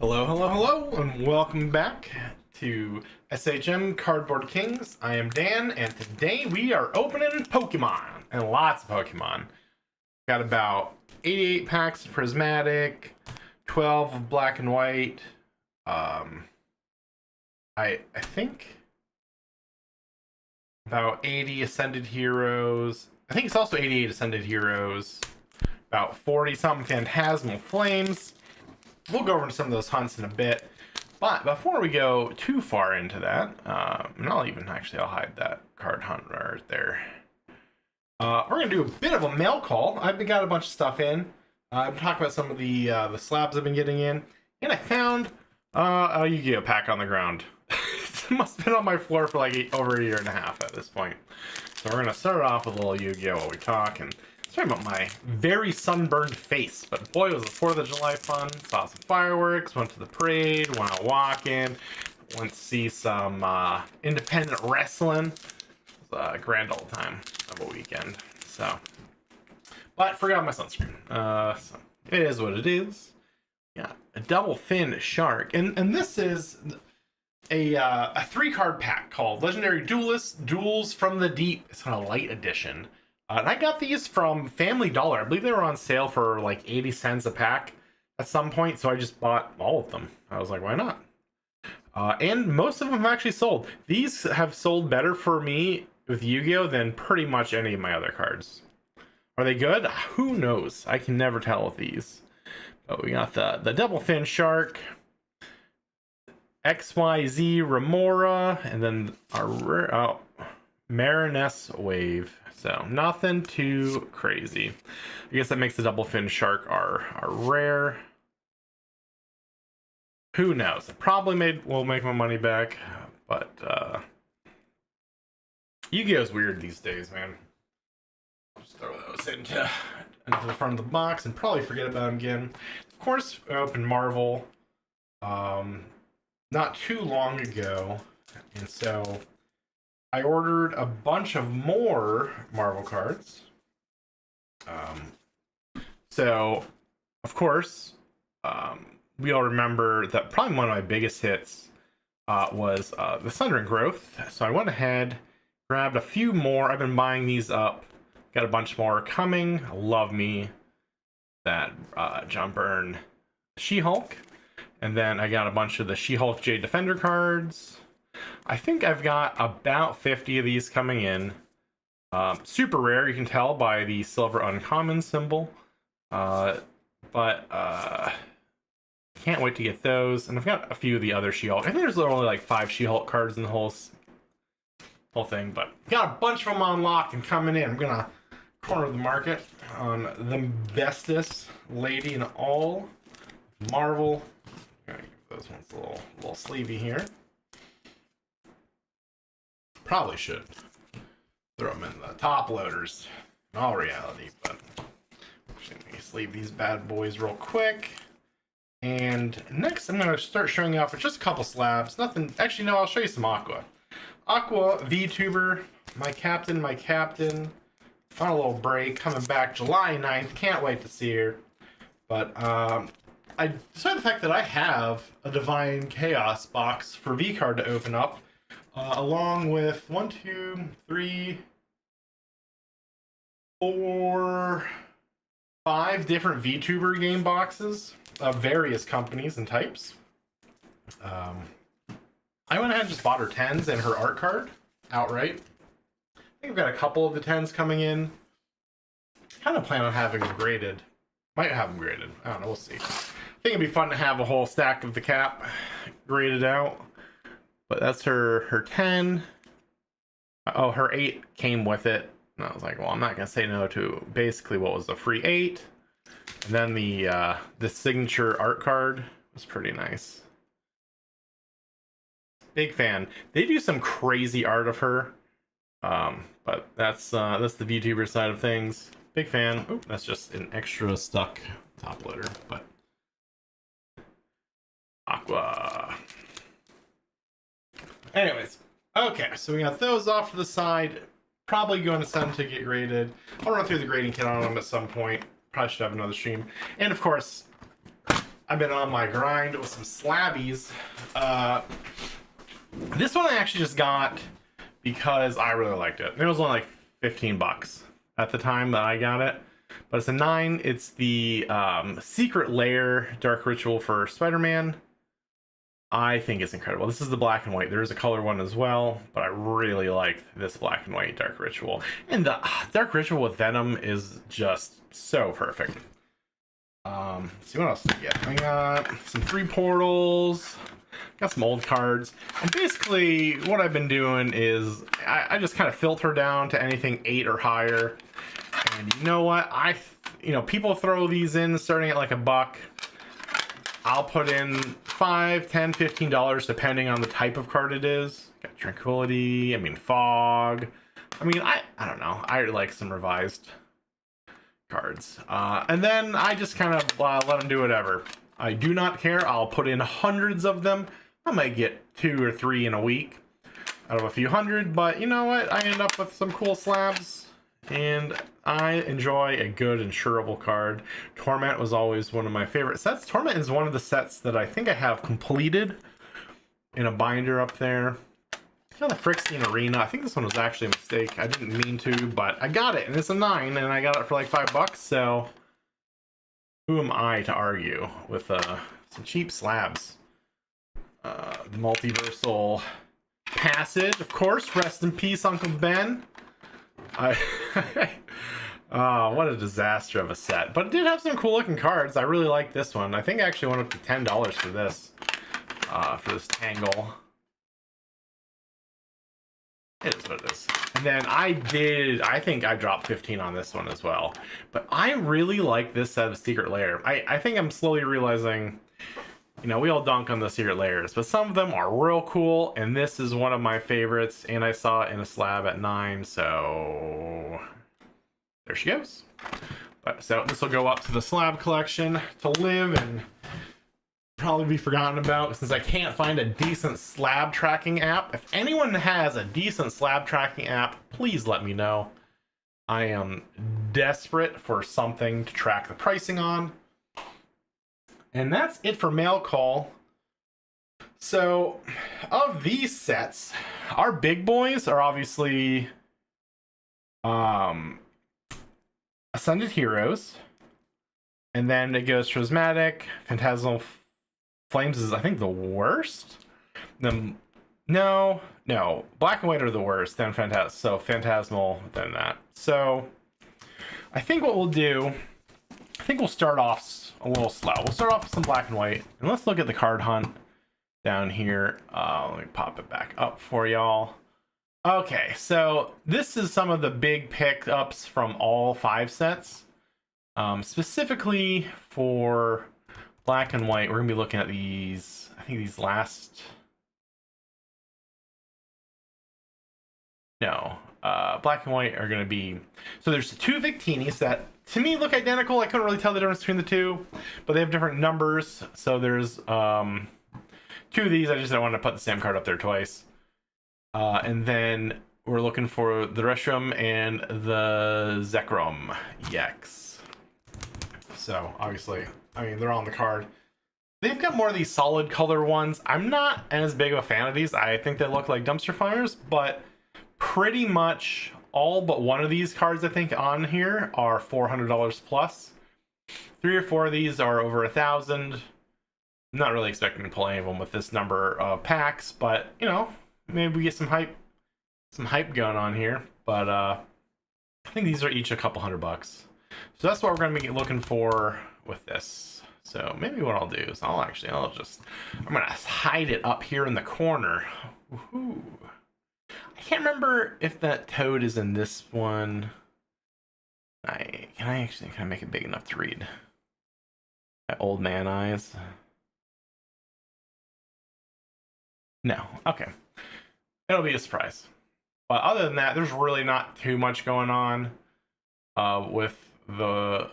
Hello, hello, hello, and welcome back to SHM Cardboard Kings. I am Dan, and today we are opening Pokemon, and lots of Pokemon. Got about 88 packs of Prismatic, 12 of Black and White. I think about 80 Ascended Heroes. I think it's also 88 Ascended Heroes. About 40 something Phantasmal Flames. We'll go over some of those hunts in a bit, but before we go too far into that, and I'll hide that card hunt right there. We're gonna do a bit of a mail call. I've got a bunch of stuff in. I've been talking about some of the slabs I've been getting in, and I found a Yu-Gi-Oh pack on the ground. It must have been on my floor for like over a year and a half at this point. So we're gonna start off with a little Yu-Gi-Oh while we talk, and sorry about my very sunburned face, but boy, was the 4th of July fun. Saw some fireworks, went to the parade, went out walking, went to see some independent wrestling. It was a grand old time of a weekend. So, but forgot my sunscreen. So it is what it is. Yeah, a double fin shark, and this is a 3-card pack called Legendary Duelist Duels from the Deep. It's on a light edition. And I got these from Family Dollar. I believe they were on sale for like 80 cents a pack at some point, so I just bought all of them. I was like, why not? And most of them have actually sold. These have sold better for me with Yu-Gi-Oh than pretty much any of my other cards. Are they good? Who knows? I can never tell with these. But we got the Double Fin Shark, XYZ Remora, and then our Mariness Wave. So nothing too crazy. I guess that makes the Double Fin Shark our rare. Who knows? It probably will make my money back, but Yu-Gi-Oh's weird these days, man. I'll just throw those into the front of the box and probably forget about them again. Of course, I opened Marvel not too long ago, and so I ordered a bunch of more Marvel cards. So, of course, we all remember that probably one of my biggest hits was the Sundering Growth. So I went ahead, grabbed a few more. I've been buying these up. Got a bunch more coming. Love me that John Byrne She-Hulk. And then I got a bunch of the She-Hulk Jade Defender cards. I think I've got about 50 of these coming in. Super rare, you can tell by the silver uncommon symbol. But can't wait to get those. And I've got a few of the other She-Hulk. I think there's only like 5 She-Hulk cards in the whole thing. But got a bunch of them unlocked and coming in. I'm gonna corner the market on the bestest lady in all Marvel. I'm gonna give those ones a little sleevey here. Probably should throw them in the top loaders in all reality, but let me sleeve these bad boys real quick. And next I'm going to start showing you off with just a couple slabs. Nothing, actually no, I'll show you some Aqua. Aqua VTuber, my captain, on a little break, coming back July 9th, can't wait to see her. But despite the fact that I have a Divine Chaos box for V-Card to open up, along with 1, 2, 3, 4, 5 different VTuber game boxes of various companies and types. I went ahead and just bought her 10s and her art card outright. I think I've got a couple of the 10s coming in. Kind of plan on having them graded. Might have them graded. I don't know. We'll see. I think it'd be fun to have a whole stack of the cap graded out. But that's her 10. Oh, her 8 came with it. And I was like, well, I'm not going to say no to basically what was a free 8. And then the signature art card was pretty nice. Big fan. They do some crazy art of her. But that's the VTuber side of things. Big fan. Oh, that's just an extra stuck top loader. But Aqua. Anyways, okay, so we got those off to the side. Probably going to send them to get graded. I'll run through the grading kit on them at some point. Probably should have another stream. And of course, I've been on my grind with some slabbies. This one I actually just got because I really liked it. It was only like 15 bucks at the time that I got it. But it's a 9. It's the Secret Lair Dark Ritual for Spider-Man. I think it's incredible. This is the black and white. There is a color one as well, but I really like this black and white Dark Ritual. And the Dark Ritual with Venom is just so perfect. Let's see what else we get. I got some 3 portals. Got some old cards. And basically, what I've been doing is I just kind of filter down to anything 8 or higher. And you know what? People throw these in starting at like $1. I'll put in $5, $10, $15 depending on the type of card it is. Got Tranquility, Fog. I don't know. I like some revised cards. And then I just kind of let them do whatever. I do not care. I'll put in hundreds of them. I might get 2 or 3 in a week out of a few hundred, but you know what? I end up with some cool slabs. And I enjoy a good insurable card. Torment was always one of my favorite sets. Torment is one of the sets that I think I have completed in a binder up there. The Phyrexian Arena. I think this one was actually a mistake. I didn't mean to, but I got it, and it's a 9, and I got it for like $5. So who am I to argue with some cheap slabs? The Multiversal Passage, of course. Rest in peace, Uncle Ben. What a disaster of a set, but it did have some cool looking cards. I really like this one. I think I actually went up to $10 for this Tangle. It is what it is. And then I think I dropped 15 on this one as well, but I really like this set of Secret Lair. I think I'm slowly realizing, we all dunk on the Secret Lairs, but some of them are real cool, and this is one of my favorites, and I saw it in a slab at 9, so there she goes. So this will go up to the slab collection to live and probably be forgotten about since I can't find a decent slab tracking app. If anyone has a decent slab tracking app, please let me know. I am desperate for something to track the pricing on. And that's it for mail call. So, of these sets, our big boys are obviously Ascended Heroes, and then it goes Prismatic. Phantasmal Flames is, I think, the worst. No, Black and White are the worst. Then Phantasmal, then that. So, I think what we'll do, we'll start off a little slow. We'll start off with some Black and White, and let's look at the card hunt down here. Let me pop it back up for y'all. Okay, so this is some of the big pickups from all 5 sets. Specifically for Black and White, we're gonna be looking at these. I think these last. No, Black and White are gonna be. So there's 2 Victinis that, to me, look identical. I couldn't really tell the difference between the 2, but they have different numbers. So there's 2 of these. I just don't want to put the same card up there twice. And then we're looking for the Restrum and the Zekrom EX. So obviously, they're on the card. They've got more of these solid color ones. I'm not as big of a fan of these. I think they look like dumpster fires, but pretty much all but one of these cards I think on here are $400 plus. 3 or 4 of these are over 1,000. I'm not really expecting to pull any of them with this number of packs, but maybe we get some hype going on here. But I think these are each a couple $100. So that's what we're going to be looking for with this. So maybe what I'll do is I'm going to hide it up here in the corner. Woohoo. I can't remember if that toad is in this one. Can I make it big enough to read? My old man eyes. No. Okay. It'll be a surprise. But other than that, there's really not too much going on with the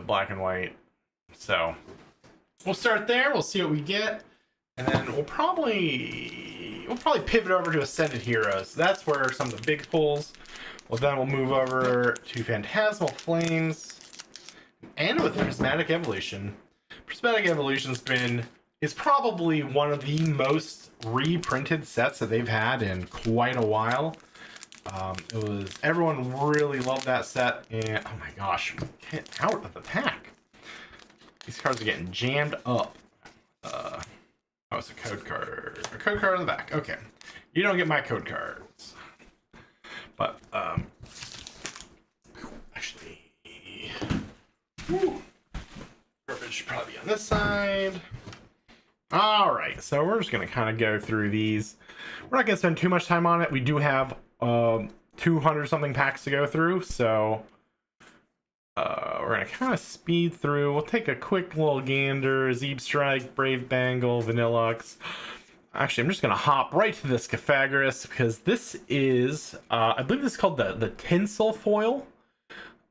Black and White. So we'll start there. We'll see what we get, and then we'll probably pivot over to Ascended Heroes. That's where some of the big pulls. Well, then we'll move over to Phantasmal Flames, and with Prismatic Evolution. Prismatic Evolution Spin is probably one of the most reprinted sets that they've had in quite a while. Everyone really loved that set, and oh my gosh, get out of the pack. These cards are getting jammed up. Oh, it's a code card. A code card on the back. Okay. You don't get my code cards. But, actually, garbage should probably be on this side. Alright, so we're just going to kind of go through these. We're not going to spend too much time on it. We do have 200 something packs to go through, so we're going to kind of speed through. We'll take a quick little gander. Zeeb Strike, Brave Bangle, Vanillux. Actually, I'm just going to hop right to this Scaphagorus because this is, I believe this is called the Tinsel Foil.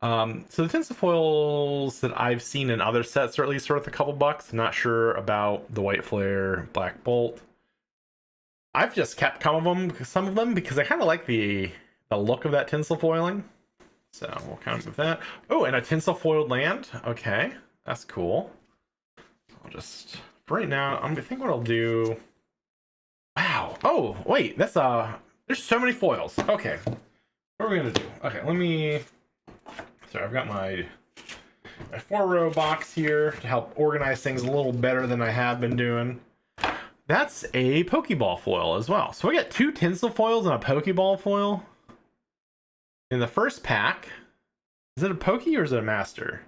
So the Tinsel Foils that I've seen in other sets are at least worth a couple bucks. I'm not sure about the White Flare, Black Bolt. I've just kept some of them because I kind of like the look of that tinsel foiling. So we'll kind of move that. Oh, and a tinsel foiled land. Okay, that's cool. I'll just, for right now, I think what I'll do. Wow. Oh, wait, that's there's so many foils. Okay, what are we gonna do? Okay, let me. Sorry, I've got my 4-row box here to help organize things a little better than I have been doing. That's a Pokeball foil as well. So we got 2 tinsel foils and a Pokeball foil in the first pack. Is it a Pokey or is it a Master?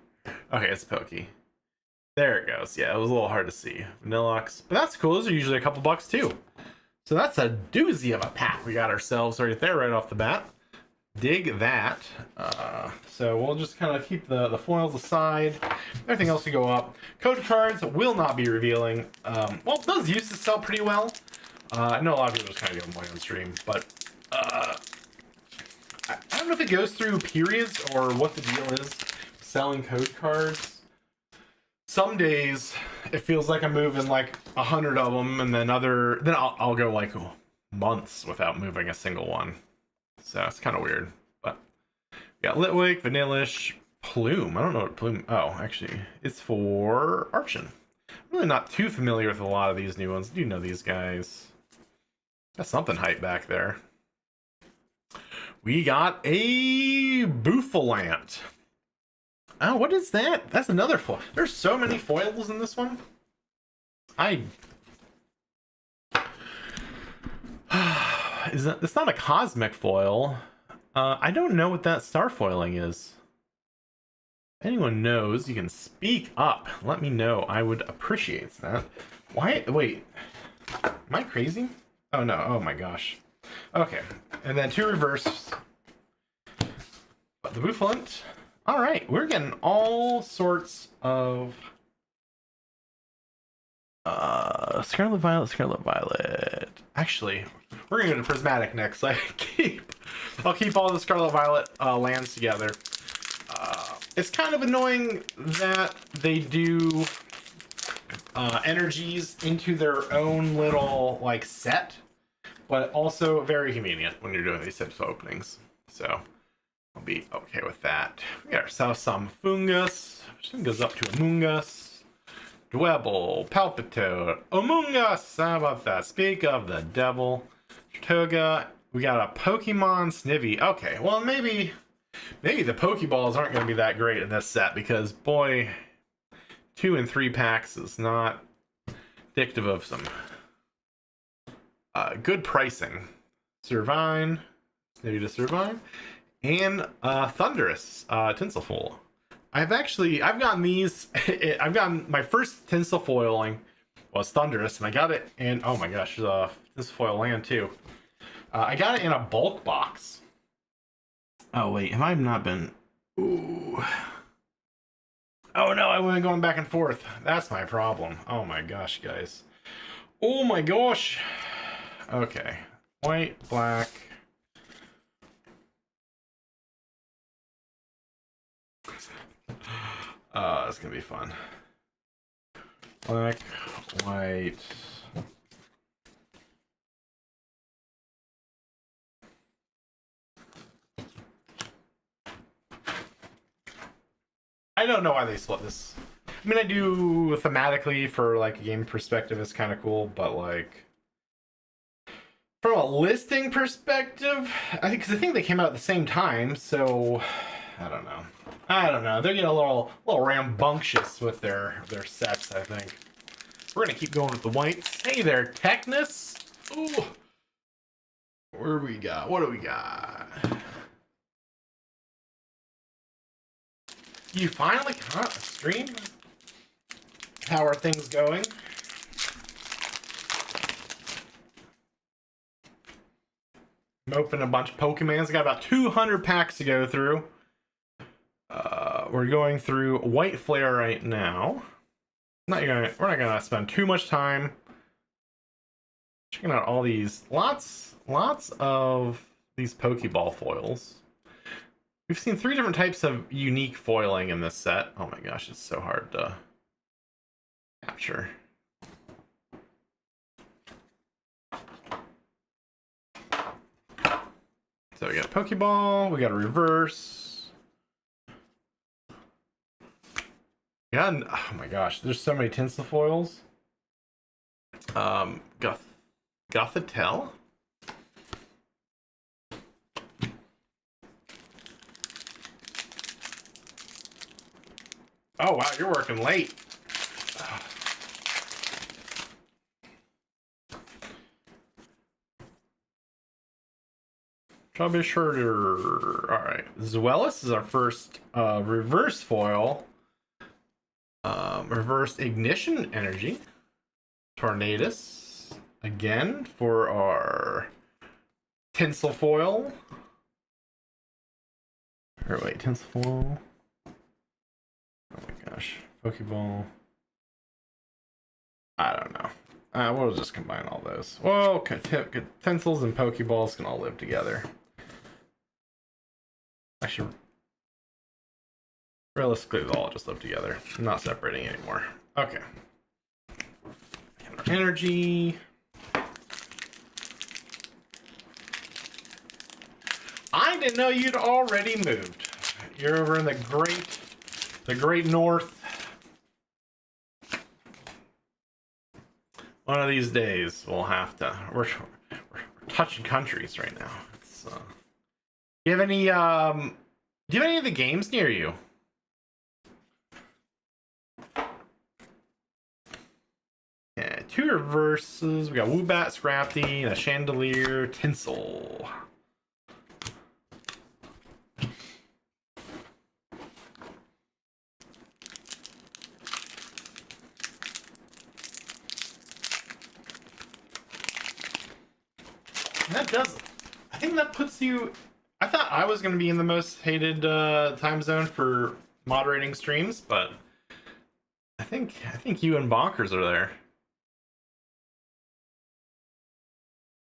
Okay, it's a Pokey. There it goes. Yeah, it was a little hard to see. Vanillux. But that's cool. Those are usually a couple bucks too. So that's a doozy of a pack we got ourselves right there right off the bat. Dig that. So we'll just kind of keep the foils aside. Everything else will go up. Code cards will not be revealing. Well, those used to sell pretty well. I know a lot of people just kind of give them away on stream, but I don't know if it goes through periods or what the deal is selling code cards. Some days it feels like I'm moving like 100 of them, and then I'll go like months without moving a single one. So it's kind of weird, but we got Litwick, Vanillish, Plume. I don't know what Plume. Oh, actually, it's for Archon. I'm really not too familiar with a lot of these new ones. Do you know these guys? Got something hype back there. We got a Bouffalant. Oh, what is that? That's another foil. There's so many foils in this one. It's not a cosmic foil. I don't know what that star foiling is. If anyone knows, you can speak up. Let me know. I would appreciate that. Why? Wait. Am I crazy? Oh no. Oh my gosh. Okay. And then 2 reverse. But the Bouffalant. Alright. We're getting all sorts of Scarlet Violet. Actually, we're gonna go to Prismatic next. I'll keep all the Scarlet Violet lands together. It's kind of annoying that they do energies into their own little like set, but also very convenient when you're doing these types of openings. So I'll be okay with that. We got ourselves some Fungus, which then goes up to Amoonguss. Dwebble, Palpitoad, Amoonguss. How about that? Speak of the devil. Toga. We got a Pokemon Snivy. Okay, well maybe the Pokeballs aren't going to be that great in this set because boy, 2 and 3 packs is not indicative of some good pricing. Servine, Snivy to Servine, and Thunderous Tinselfoil. I've gotten these. I've gotten my first tinsel foiling was Thunderous, and I got it in. Oh my gosh, this foil land too. I got it in a bulk box. Oh wait, have I not been? Ooh. Oh no, I wasn't going back and forth. That's my problem. Oh my gosh, guys. Oh my gosh. Okay, white, black. It's gonna be fun. Black, white. I don't know why they split this. I mean, I do thematically for like a game perspective, it's kind of cool, but like from a listing perspective, I think they came out at the same time, so I don't know. They're getting a little rambunctious with their sets, I think. We're gonna keep going with the whites. Hey there, Technus. Ooh. Where do we got? What do we got? You finally caught a stream? How are things going? I'm opening a bunch of Pokemons. I got about 200 packs to go through. We're going through White Flare right now. We're not gonna spend too much time checking out all these lots of these Pokeball foils. We've seen 3 different types of unique foiling in this set. Oh my gosh, it's so hard to capture. So we got a Pokeball, we got a reverse. Yeah, oh my gosh, there's so many tinsel foils. Gothitelle. Oh wow, you're working late. Troubleshooter. Alright. Zweilous is our first reverse foil. Reverse Ignition Energy. Tornadus. Again for our tinsel foil. Or wait, tinsel foil. Oh my gosh. Pokeball. I don't know. We'll just combine all those. Well, tinsels and Pokeballs can all live together. Actually, realistically, they'll all just live together. I'm not separating anymore. Okay. Energy. I didn't know you'd already moved. You're over in the great north. One of these days we'll have to. We're touching countries right now. It's, do you have any of the games near you? Yeah, 2 reverses. We got Woobat, Scrafty, and a Chandelier, Tinsel. And that does. I think that puts you. I thought I was going to be in the most hated time zone for moderating streams, but I think you and Bonkers are there.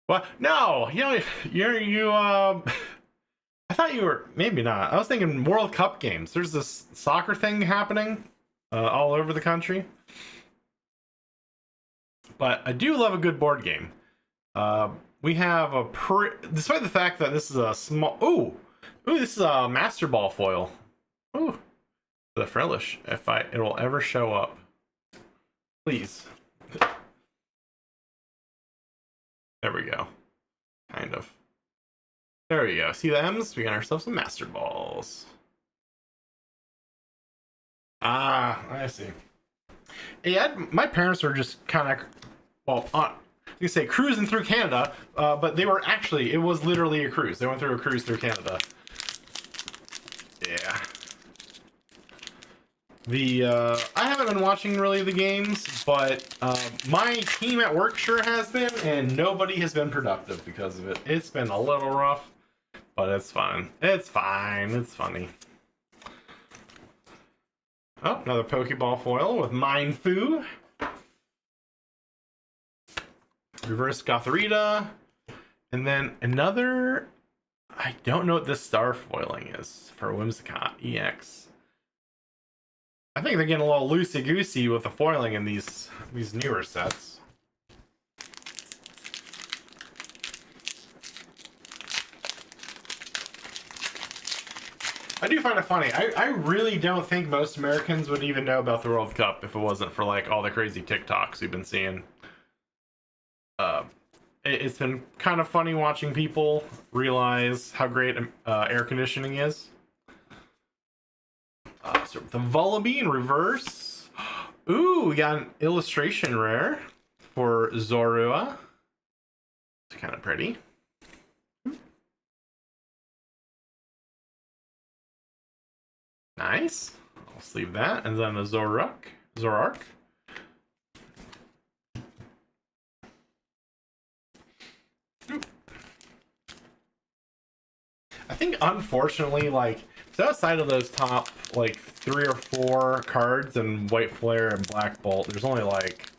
What? No, you. I thought you were maybe not. I was thinking World Cup games. There's this soccer thing happening all over the country, but I do love a good board game. We have despite the fact that this is a small. Ooh, this is a Master Ball foil. Ooh, the Frillish. If it will ever show up, please. There we go. Kind of. There we go. See the M's? We got ourselves some Master Balls. Ah, I see. Yeah, my parents were just kind of, well, you say cruising through Canada, but they were actually, it was literally a cruise. They went through a cruise through Canada. Yeah. I haven't been watching really the games, but my team at work sure has been, and nobody has been productive because of it. It's been a little rough, but it's fine. It's fine. It's funny. Oh, another Pokeball foil with Mindfu. Reverse Gothorita. And then another... I don't know what this star foiling is for Whimsicott EX. I think they're getting a little loosey-goosey with the foiling in these newer sets. I do find it funny. I really don't think most Americans would even know about the World Cup if it wasn't for like all the crazy TikToks we've been seeing. It's been kind of funny watching people realize how great air conditioning is. So the Vullaby in reverse. Ooh, we got an illustration rare for Zorua. It's kind of pretty. Nice. I'll sleeve that. And then a Zorark. I think, unfortunately, like, so outside of those top, like, 3 or 4 cards and White Flare and Black Bolt, there's only, like,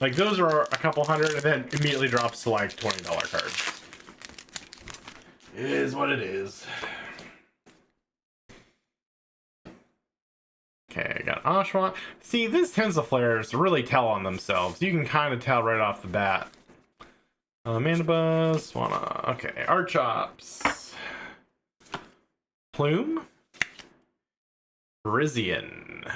those are a couple hundred, and then immediately drops to, like, $20 cards. It is what it is. Okay, I got Oshawott. See, these Tins of Flares really tell on themselves. You can kind of tell right off the bat. Mandibus, Swanna. Okay, Archops. Plume. Rizian.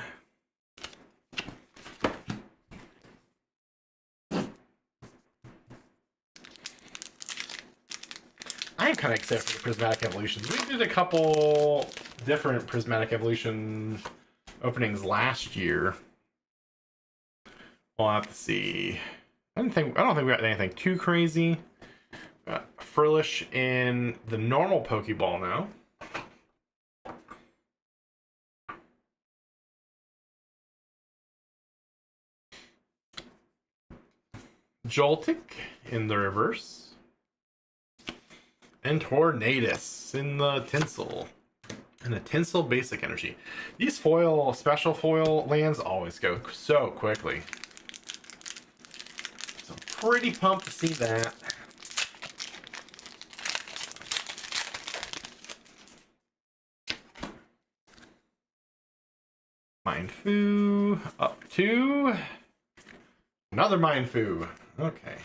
I am kind of excited for the Prismatic Evolutions. We did a couple different Prismatic Evolution openings last year. We'll have to see. I don't think we got anything too crazy. Got Frillish in the normal Pokeball now. Joltik in the reverse. And Tornadus in the Tinsel. And a Tinsel basic energy. These special foil lands always go so quickly. So I'm pretty pumped to see that. Mindfu up to another Mindfu. Okay.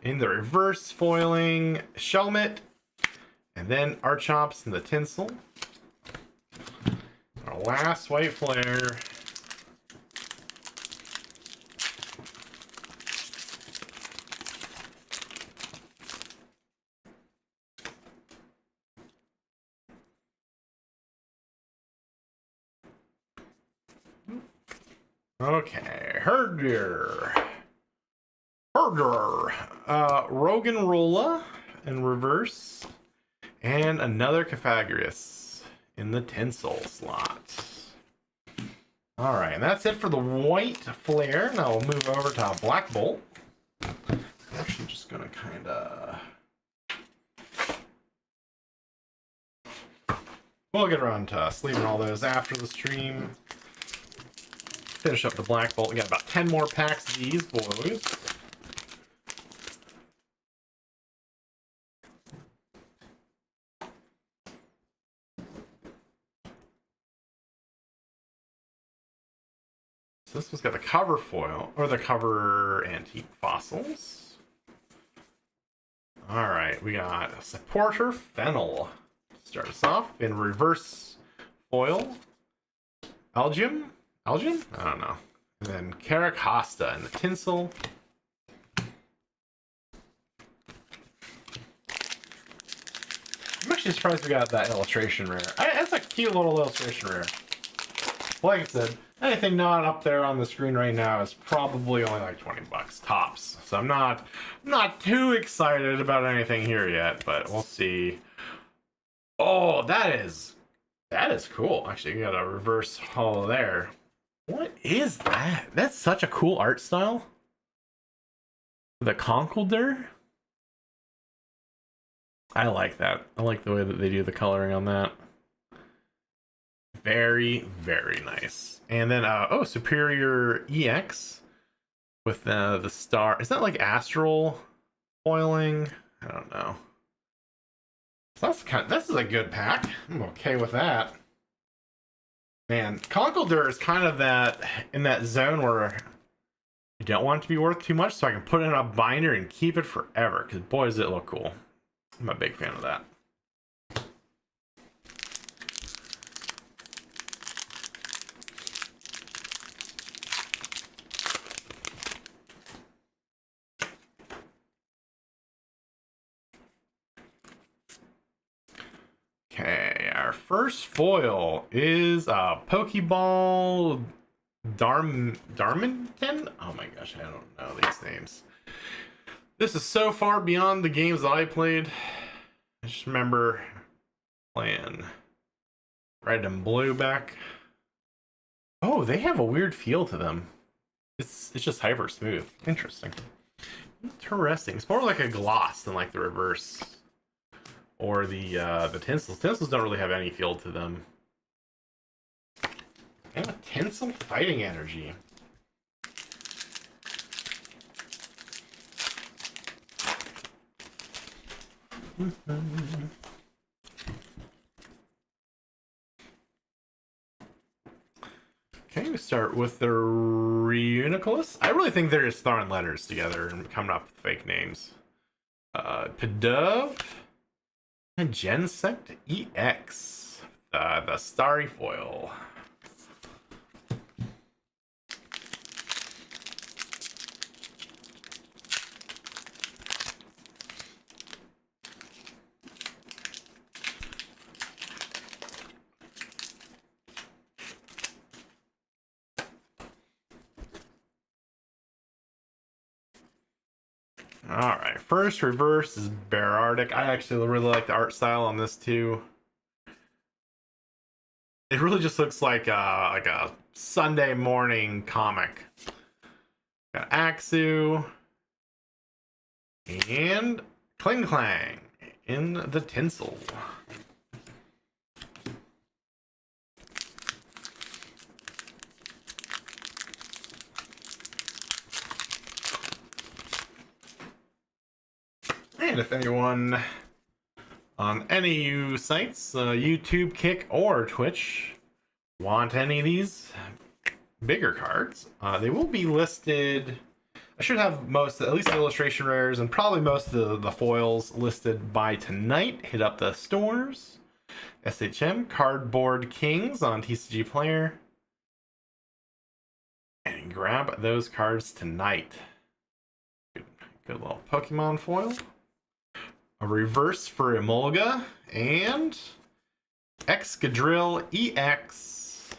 In the reverse foiling, Shelmet, and then Archops in the Tinsel. Our last White Flare. Okay, Herder. Roggenrola in reverse. And another Cafagrius in the Tinsel slot. Alright, and that's it for the White Flare. Now we'll move over to Black Bolt. I'm actually just going to kind of... We'll get around to sleeving all those after the stream. Finish up the Black Bolt. We got about 10 more packs of these boys. So this one's got the cover foil, or the cover antique fossils. Alright, we got a Supporter Fennel. Start us off in reverse foil. Algium? I don't know. And then Caracosta in the Tinsel. I'm actually surprised we got that illustration rare. That's a cute little illustration rare. Like I said, anything not up there on the screen right now is probably only like 20 bucks tops. So I'm not too excited about anything here yet, but we'll see. Oh, that is cool. Actually, you got a reverse holo there. What is that? That's such a cool art style. The Conkeldurr. I like that. I like the way that they do the coloring on that. Very, very nice. And then, Superior EX with the star. Is that like astral foiling? I don't know. So this is a good pack. I'm okay with that. Man, Conkeldurr is kind of in that zone where you don't want it to be worth too much, so I can put it in a binder and keep it forever. Because boy, does it look cool. I'm a big fan of that. first foil is Pokeball Darmington? Oh my gosh, I don't know these names. This is so far beyond the games that I played. I just remember playing Red and Blue back. Oh, they have a weird feel to them. It's just hyper smooth. Interesting. Interesting. It's more like a gloss than like the reverse or the tinsels. Tinsels don't really have any feel to them. And a tinsel fighting energy. Okay, we start with the Reuniculus. I really think they're just throwing letters together and coming up with fake names. Pidove and Gensect EX. The Starry Foil. Alright, first reverse is Berardic. I actually really like the art style on this too. It really just looks like a Sunday morning comic. Got Axu and Kling Clang in the tinsel. And if anyone on any sites, YouTube, Kick, or Twitch, want any of these bigger cards, they will be listed. I should have most, at least the illustration rares, and probably most of the foils listed by tonight. Hit up the stores. SHM, Cardboard Kings on TCG Player. And grab those cards tonight. Good little Pokemon foil. A reverse for Emolga, and Excadrill EX.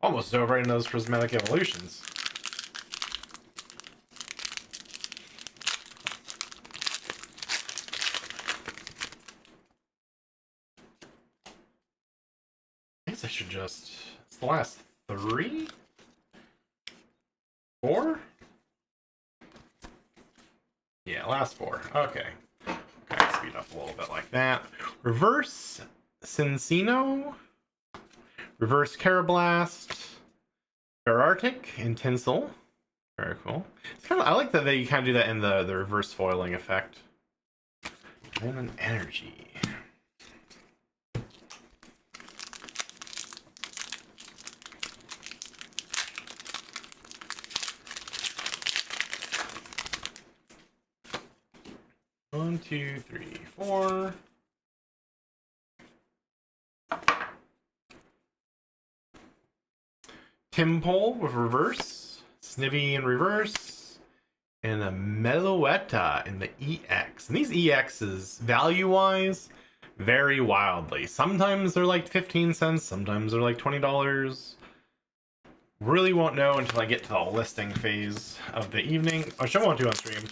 Almost over in those prismatic evolutions. I guess I should just, it's the last 3? 4? Yeah, last 4. Okay. Okay, speed up a little bit like that. Reverse Cincino. Reverse Carablast. Berartic in tinsel. Very cool. It's kind of, I like that they kind of do that in the reverse foiling effect. And an energy. One, two, three, 4. Timpole with reverse, Snivy in reverse, and a Meloetta in the EX. And these EXs, value-wise, vary wildly. Sometimes they're like 15 cents, sometimes they're like $20. Really won't know until I get to the listing phase of the evening, which I won't do on stream.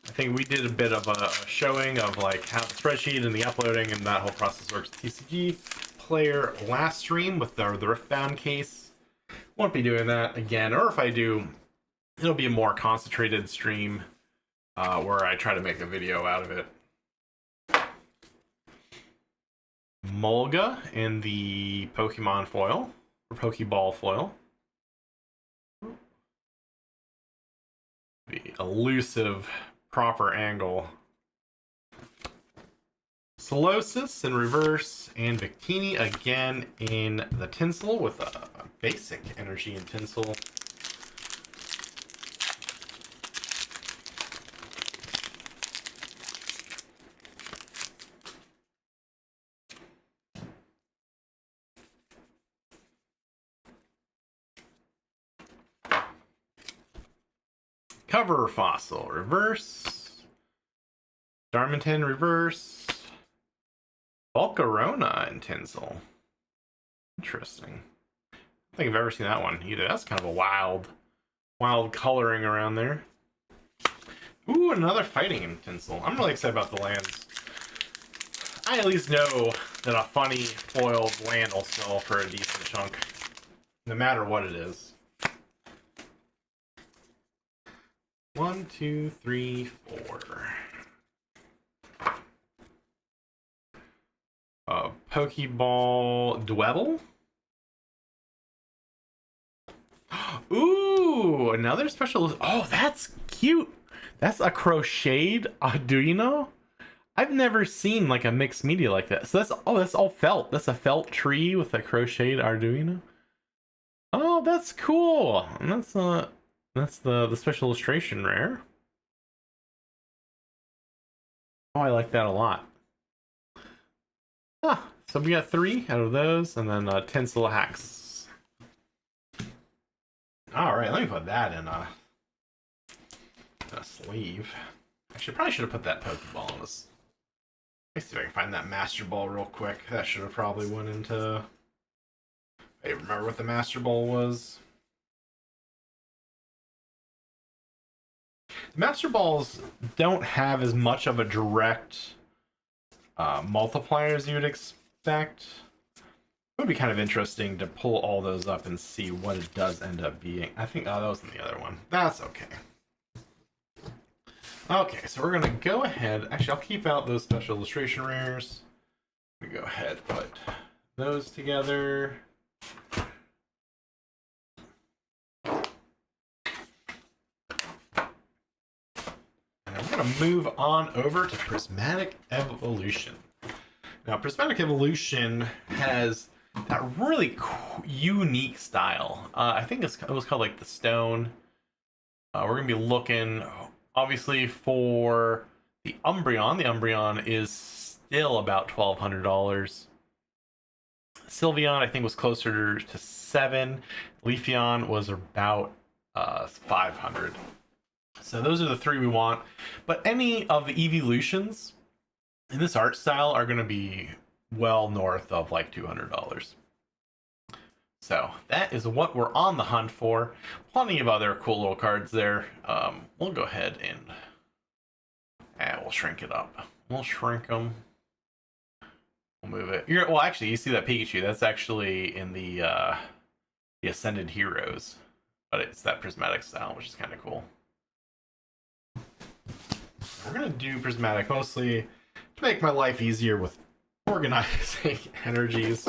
I think we did a bit of a showing of like how the spreadsheet and the uploading and that whole process works with TCG Player last stream with the Riftbound case. Won't be doing that again, or if I do, it'll be a more concentrated stream where I try to make a video out of it. Molga in the Pokemon foil, or Pokeball foil. The elusive proper angle. Solosis in reverse, and Victini again in the tinsel with a basic energy in tinsel. Cover Fossil, reverse. Darmington, reverse. Volcarona and Tinsel. Interesting. I don't think I've ever seen that one either. That's kind of a wild coloring around there. Ooh, another fighting in Tinsel. I'm really excited about the lands. I at least know that a funny foiled land will sell for a decent chunk, no matter what it is. 1, 2, 3, 4. Pokeball Dwebble. Ooh, another special. Oh, that's cute. That's a crocheted Arduino. I've never seen like a mixed media like that. So that's all felt. That's a felt tree with a crocheted Arduino. Oh, that's cool. And that's the special illustration rare. Oh, I like that a lot. Ah, so we got 3 out of those, and then Tinsel Hacks. All right, let me put that in a sleeve. Actually, probably should have put that Pokeball in this. Let me see if I can find that Master Ball real quick. That should have probably went into. I remember what the Master Ball was. The Master Balls don't have as much of a direct multiplier as you would expect. It would be kind of interesting to pull all those up and see what it does end up being. I think, oh, that was in the other one. That's okay. Okay, so we're going to go ahead. Actually, I'll keep out those special illustration rares. We go ahead, put those together. And we're going to move on over to Prismatic Evolution. Now, Prismatic Evolution has that really unique style. I think it was called like the Stone. We're going to be looking, obviously, for the Umbreon. The Umbreon is still about $1,200. Sylveon, I think, was closer to $7. Leafeon was about $500. So those are the 3 we want. But any of the evolutions in this art style are going to be well north of like $200. So that is what we're on the hunt for. Plenty of other cool little cards there. We'll go ahead and we'll shrink it up. We'll shrink them. We'll move it. Well, actually, you see that Pikachu? That's actually in the Ascended Heroes, but it's that prismatic style, which is kind of cool. We're gonna do prismatic mostly to make my life easier with organizing energies.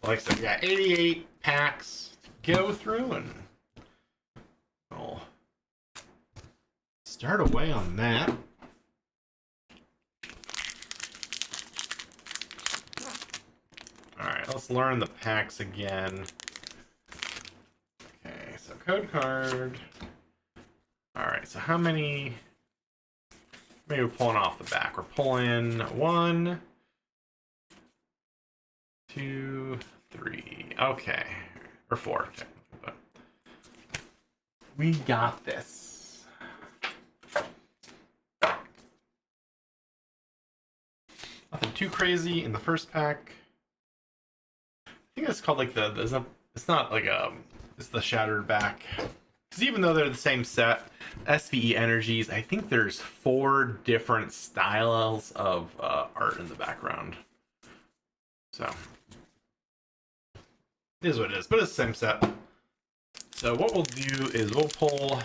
Like I said, we got 88 packs to go through, and we'll start away on that. Alright, let's learn the packs again. Okay, so code card. Alright, so how many? Maybe we're pulling off the back. We're pulling 1, 2, 3. Okay. Or 4, technically, but we got this. Nothing too crazy in the first pack. I think it's called like it's not like it's the Shattered back. Because even though they're the same set, SVE Energies, I think there's 4 different styles of art in the background. So it is what it is, but it's the same set. So what we'll do is we'll pull.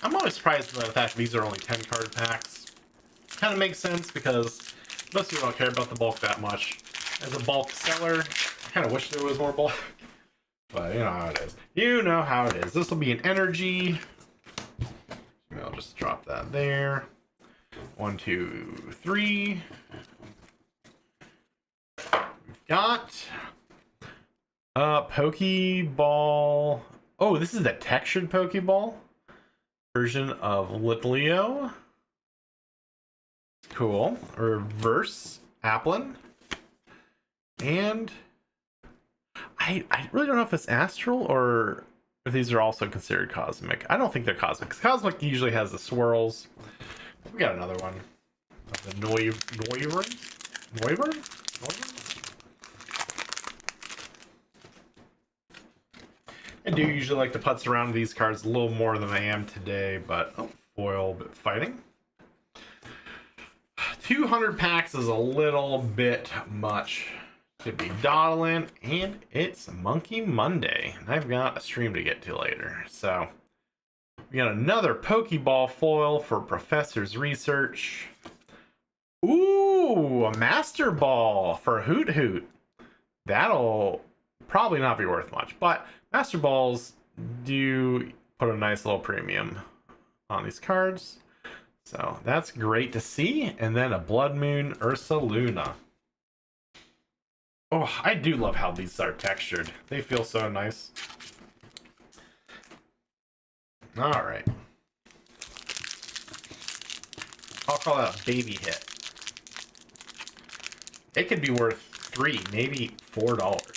I'm always surprised by the fact that these are only 10 card packs. Kind of makes sense because most people don't care about the bulk that much. As a bulk seller, I kind of wish there was more bulk. But you know how it is. You know how it is. This will be an energy. I'll just drop that there. 1, 2, 3. We've got Pokeball. Oh, this is the textured Pokeball version of Litleo. Cool. Reverse Applin. And I really don't know if it's Astral or But these are also considered cosmic. I don't think they're cosmic, because cosmic usually has the swirls. We got another one. The Noivern? I do usually like to putz around with these cards a little more than I am today, but foil, but fighting. 200 packs is a little bit much to be dawdling, and it's Monkey Monday, and I've got a stream to get to later. So we got another Pokeball foil for Professor's Research. Ooh, a Master Ball for Hoot Hoot. That'll probably not be worth much, but Master Balls do put a nice little premium on these cards. So that's great to see. And then a Blood Moon Ursaluna. Oh, I do love how these are textured. They feel so nice. All right. I'll call that a baby hit. It could be worth $3, maybe $4.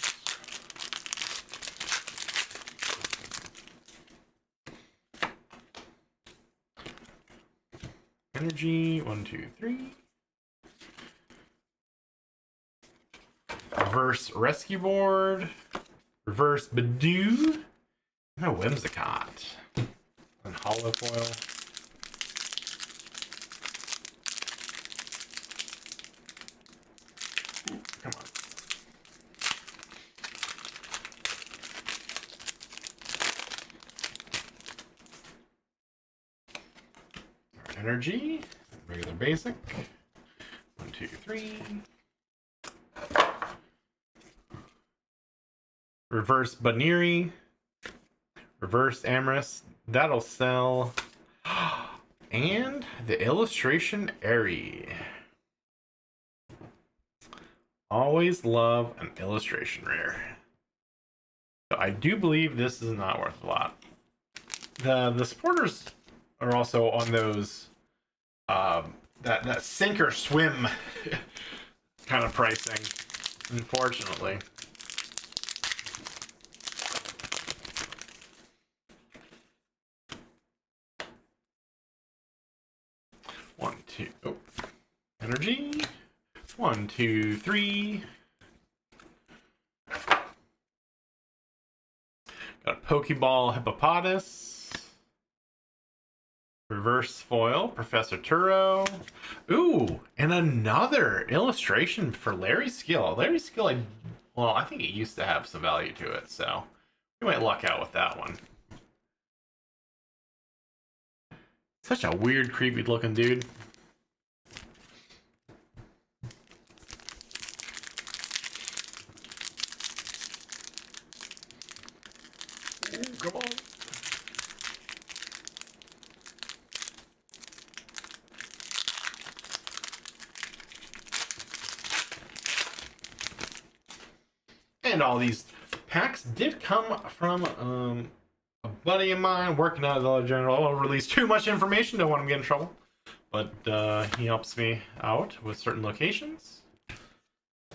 Energy, 1, 2, 3. Reverse Rescue Board. Reverse Badoo. No Whimsicott. And Hollow Foil. Ooh, come on. Energy. Regular basic. 1, 2, 3. Reverse Baniri. Reverse Amorous. That'll sell. And the Illustration Airy. Always love an illustration rare. So I do believe this is not worth a lot. The supporters are also on those that sink or swim kind of pricing, unfortunately. One, two, oh, energy. 1, 2, 3. Got a Pokeball Hippopotas. Reverse foil, Professor Turo. Ooh, and another illustration for Larry Skill. Larry Skill, I think it used to have some value to it, so we might luck out with that one. Such a weird, creepy looking dude. Ooh, come on. And all these packs did come from a buddy of mine working at Dollar General. I don't release too much information, don't want him to get in trouble. But he helps me out with certain locations.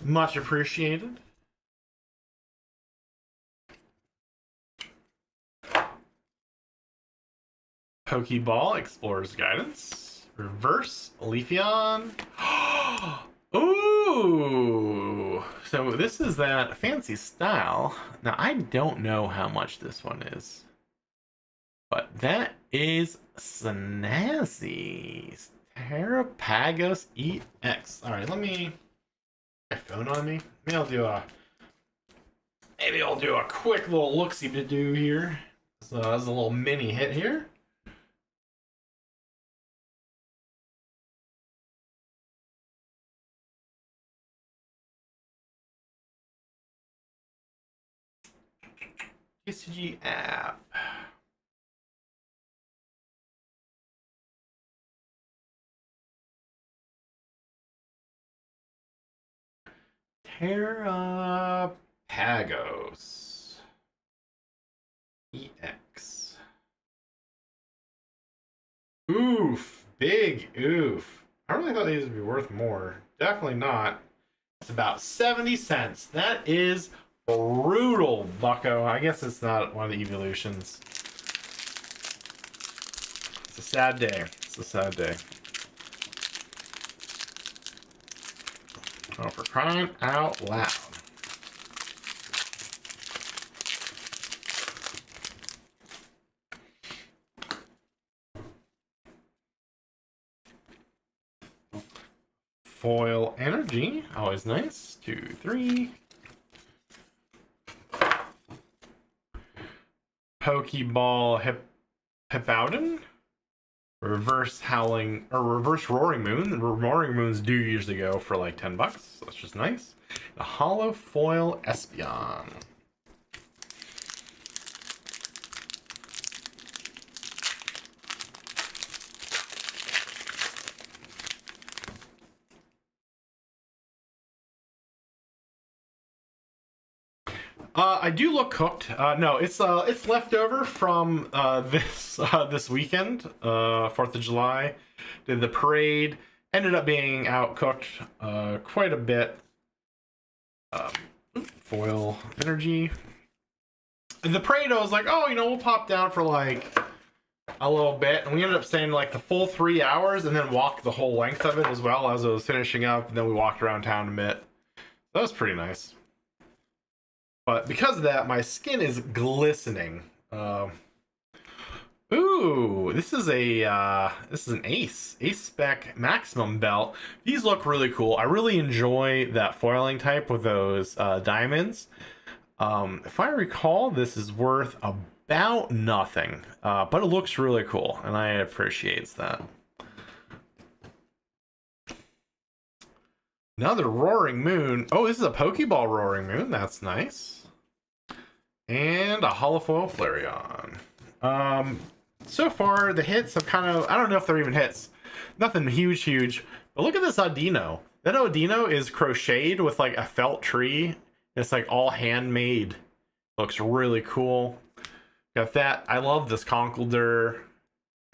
Much appreciated. Pokeball Explorer's Guidance. Reverse Leafeon. Ooh! So this is that fancy style. Now, I don't know how much this one is. But that is snazzy. Terrapagos EX. Alright, let me... my phone on me. Maybe I'll do a quick little look-see to do here. So that's a little mini hit here. TCG app. Terrapagos EX. Oof, big oof. I really thought these would be worth more. Definitely not. It's about 70 cents. That is Brutal bucko. I guess it's not one of the evolutions. It's a sad day. It's a sad day. Oh, for crying out loud. Foil energy, always nice. 2, 3. Pokeball Hippowdon. Reverse howling or reverse roaring moon. Roaring moons do usually go for like $10. So that's just nice. A hollow foil Espeon. I do look cooked. No, it's leftover from this weekend, 4th of July. Did the parade. Ended up being out cooked quite a bit. Foil energy. The parade, I was like, oh, we'll pop down for like a little bit, and we ended up staying like the full 3 hours, and then walked the whole length of it as well as it was finishing up. And then we walked around town a bit. That was pretty nice. But because of that, my skin is glistening. Ooh, this is an ace spec maximum belt. These look really cool. I really enjoy that foiling type with those diamonds. If I recall, this is worth about nothing, but it looks really cool, and I appreciate that. Another Roaring Moon. Oh, this is a Pokeball Roaring Moon. That's nice. And a Holofoil Flareon. So far, the hits have kind of... I don't know if they're even hits. Nothing huge. But look at this Audino. That Audino is crocheted with like a felt tree. It's like all handmade. Looks really cool. Got that. I love this Conkeldurr.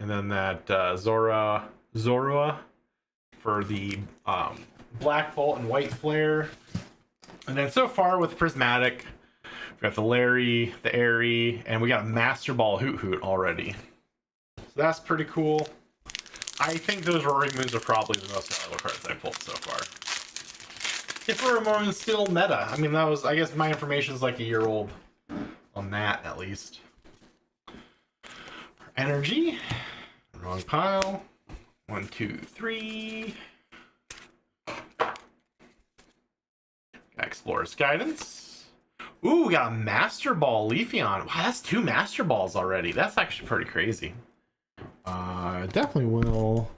And then that Zorua for the... Black Bolt and White Flare. And then so far with Prismatic, we got the Larry, the Airy, and we got a Master Ball Hoot already. So that's pretty cool. I think those Roaring Moons are probably the most valuable cards I pulled so far. If Roaring Moon is still meta. I mean, that was, I guess my information is like a year old on that at least. Energy. Wrong pile. 1, 2, 3. Explorer's Guidance. Ooh, we got a Master Ball Leafeon. Wow, that's 2 Master Balls already. That's actually pretty crazy. Definitely will.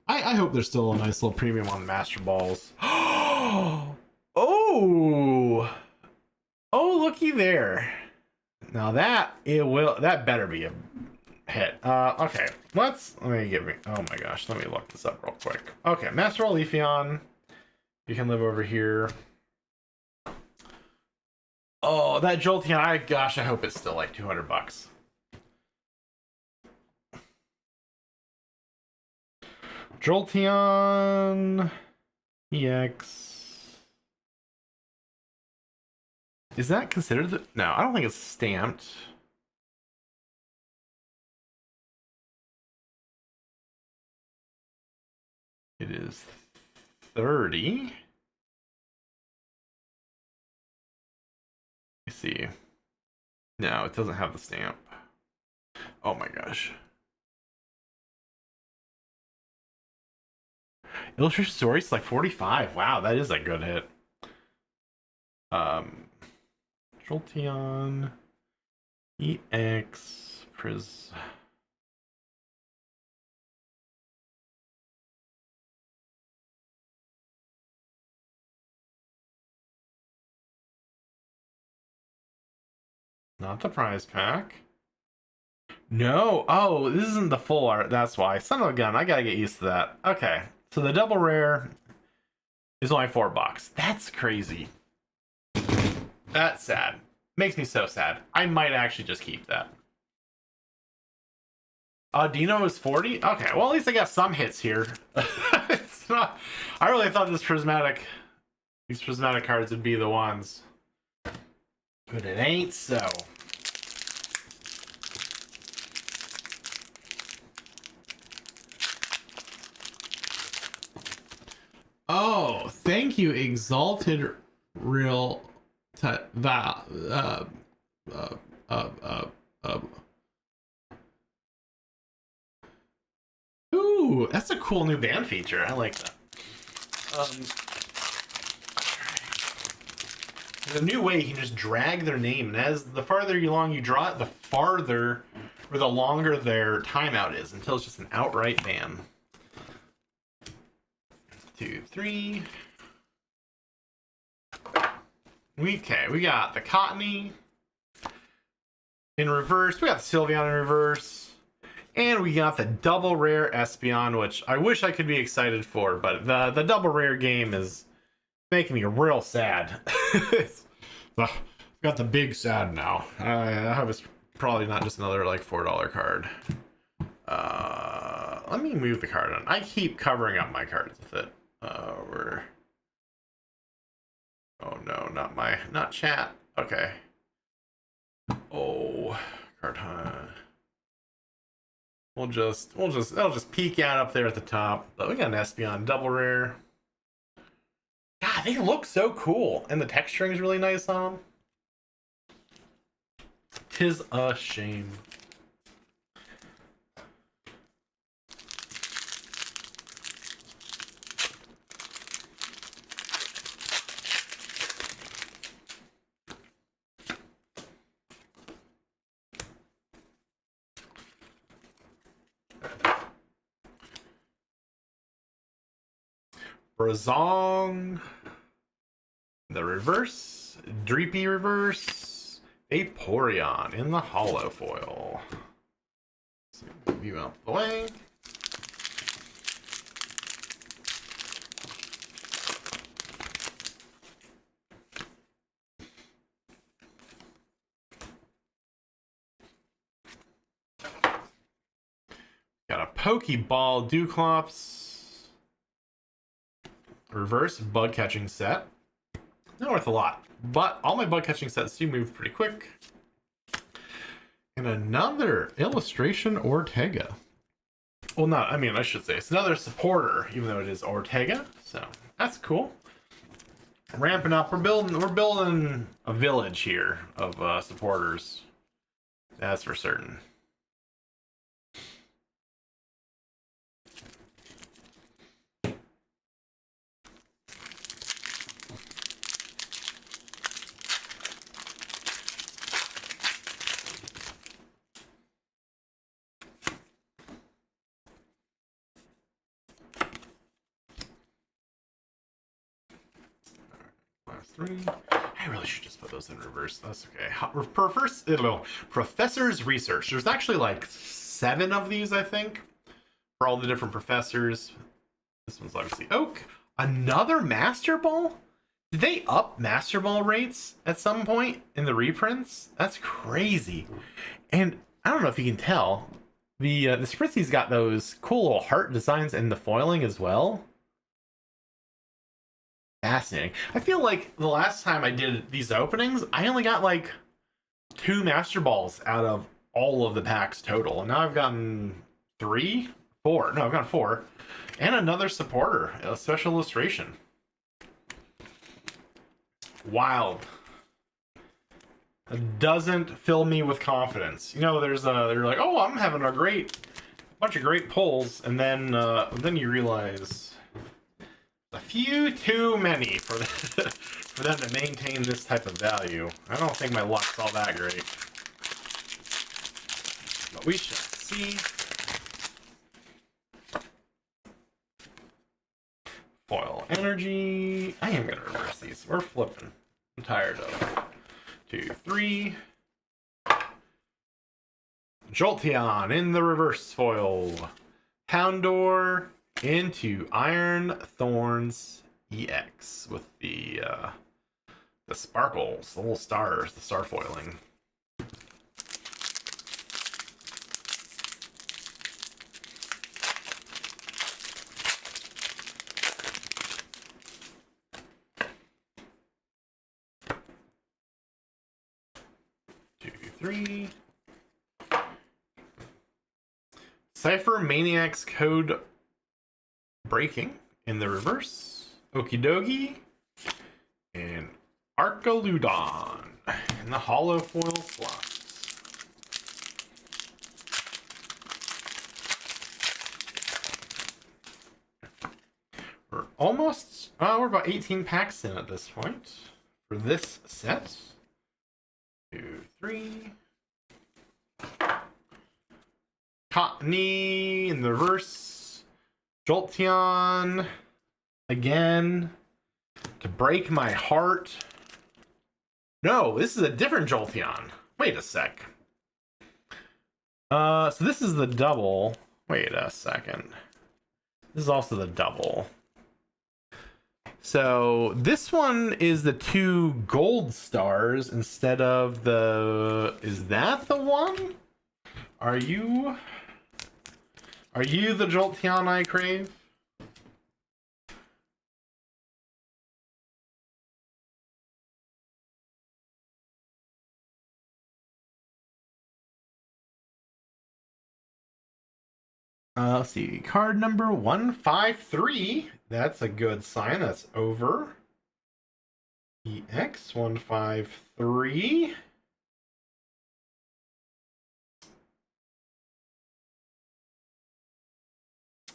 I hope there's still a nice little premium on the Master Balls. Oh! Oh, looky there. Now that better be a hit. Okay. Let me oh my gosh, let me look this up real quick. Okay, Master Ball Leafeon. You can live over here. Oh, that Jolteon, I hope it's still like $200. Jolteon EX. Is that considered no, I don't think it's stamped. It is 30. See. No, it doesn't have the stamp. Oh my gosh. Illustration Stories like 45. Wow, that is a good hit. Jolteon EX Priz. Not the prize pack. No. Oh, this isn't the full art. That's why. Son of a gun. I gotta get used to that. Okay. So the double rare is only $4. That's crazy. That's sad. Makes me so sad. I might actually just keep that. Dino is 40? Okay. Well, at least I got some hits here. It's not... I really thought these prismatic cards would be the ones. But it ain't so. Oh, thank you, Exalted Real Val. Uh, uh. Ooh, that's a cool new band feature. I like that. There's a new way you can just drag their name, and as the farther along you draw it, the farther or the longer their timeout is until it's just an outright ban. 2, 3. Okay, we got the Cottony in reverse. We got the Sylveon in reverse. And we got the double rare Espeon, which I wish I could be excited for, but the double rare game is making me real sad. Got the big sad now. I was probably not just another like $4 card. Let me move the card on. I keep covering up my cards with it. Oh no, not chat. Okay. Oh, card hunt. It'll just peek out up there at the top. But we got an Espeon double rare. God, they look so cool, and the texturing is really nice on them. 'Tis a shame. Brazong, the reverse, Dreepy reverse, Vaporeon in the hollow foil. So move you out the way. Got a Pokeball Dewclops. Reverse bug catching set. Not worth a lot, but all my bug catching sets do move pretty quick. And another illustration Ortega. Well, not, I mean, I should say it's another supporter, even though it is Ortega. So that's cool. Ramping up. We're building a village here of supporters. That's for certain. Three. I really should just put those in reverse. That's okay. Professor's Research. There's actually like 7 of these, I think, for all the different professors. This one's obviously Oak. Another Master Ball? Did they up Master Ball rates at some point in the reprints? That's crazy. And I don't know if you can tell, the Spritzy's got those cool little heart designs in the foiling as well. Fascinating. I feel like the last time I did these openings, I only got like 2 Master Balls out of all of the packs total. And now I've gotten 3? 4. No, I've got 4. And another supporter, a special illustration. Wild. It doesn't fill me with confidence. You know, they're like, oh, I'm having a bunch of great pulls, and then you realize a few too many for for them to maintain this type of value. I don't think my luck's all that great, but we shall see. Foil energy. I am gonna reverse these. We're flipping. I'm tired of 2, 3. Jolteon in the reverse foil. Houndour into Iron Thorns EX with the sparkles, the little stars, the star foiling. 3. Cypher Maniac's Code Breaking in the reverse. Okie dokie. And Arcaludon in the hollow foil slots. We're almost, we're about 18 packs in at this point for this set. 2, 3. Cottony in the reverse. Jolteon again to break my heart. No, this is a different Jolteon. Wait a sec. So this is the double. Wait a second. This is also the double. So this one is the 2 gold stars instead of the... Is that the one? Are you the Jolteon I crave? Let's see. Card number 153. That's a good sign. That's over. EX 153.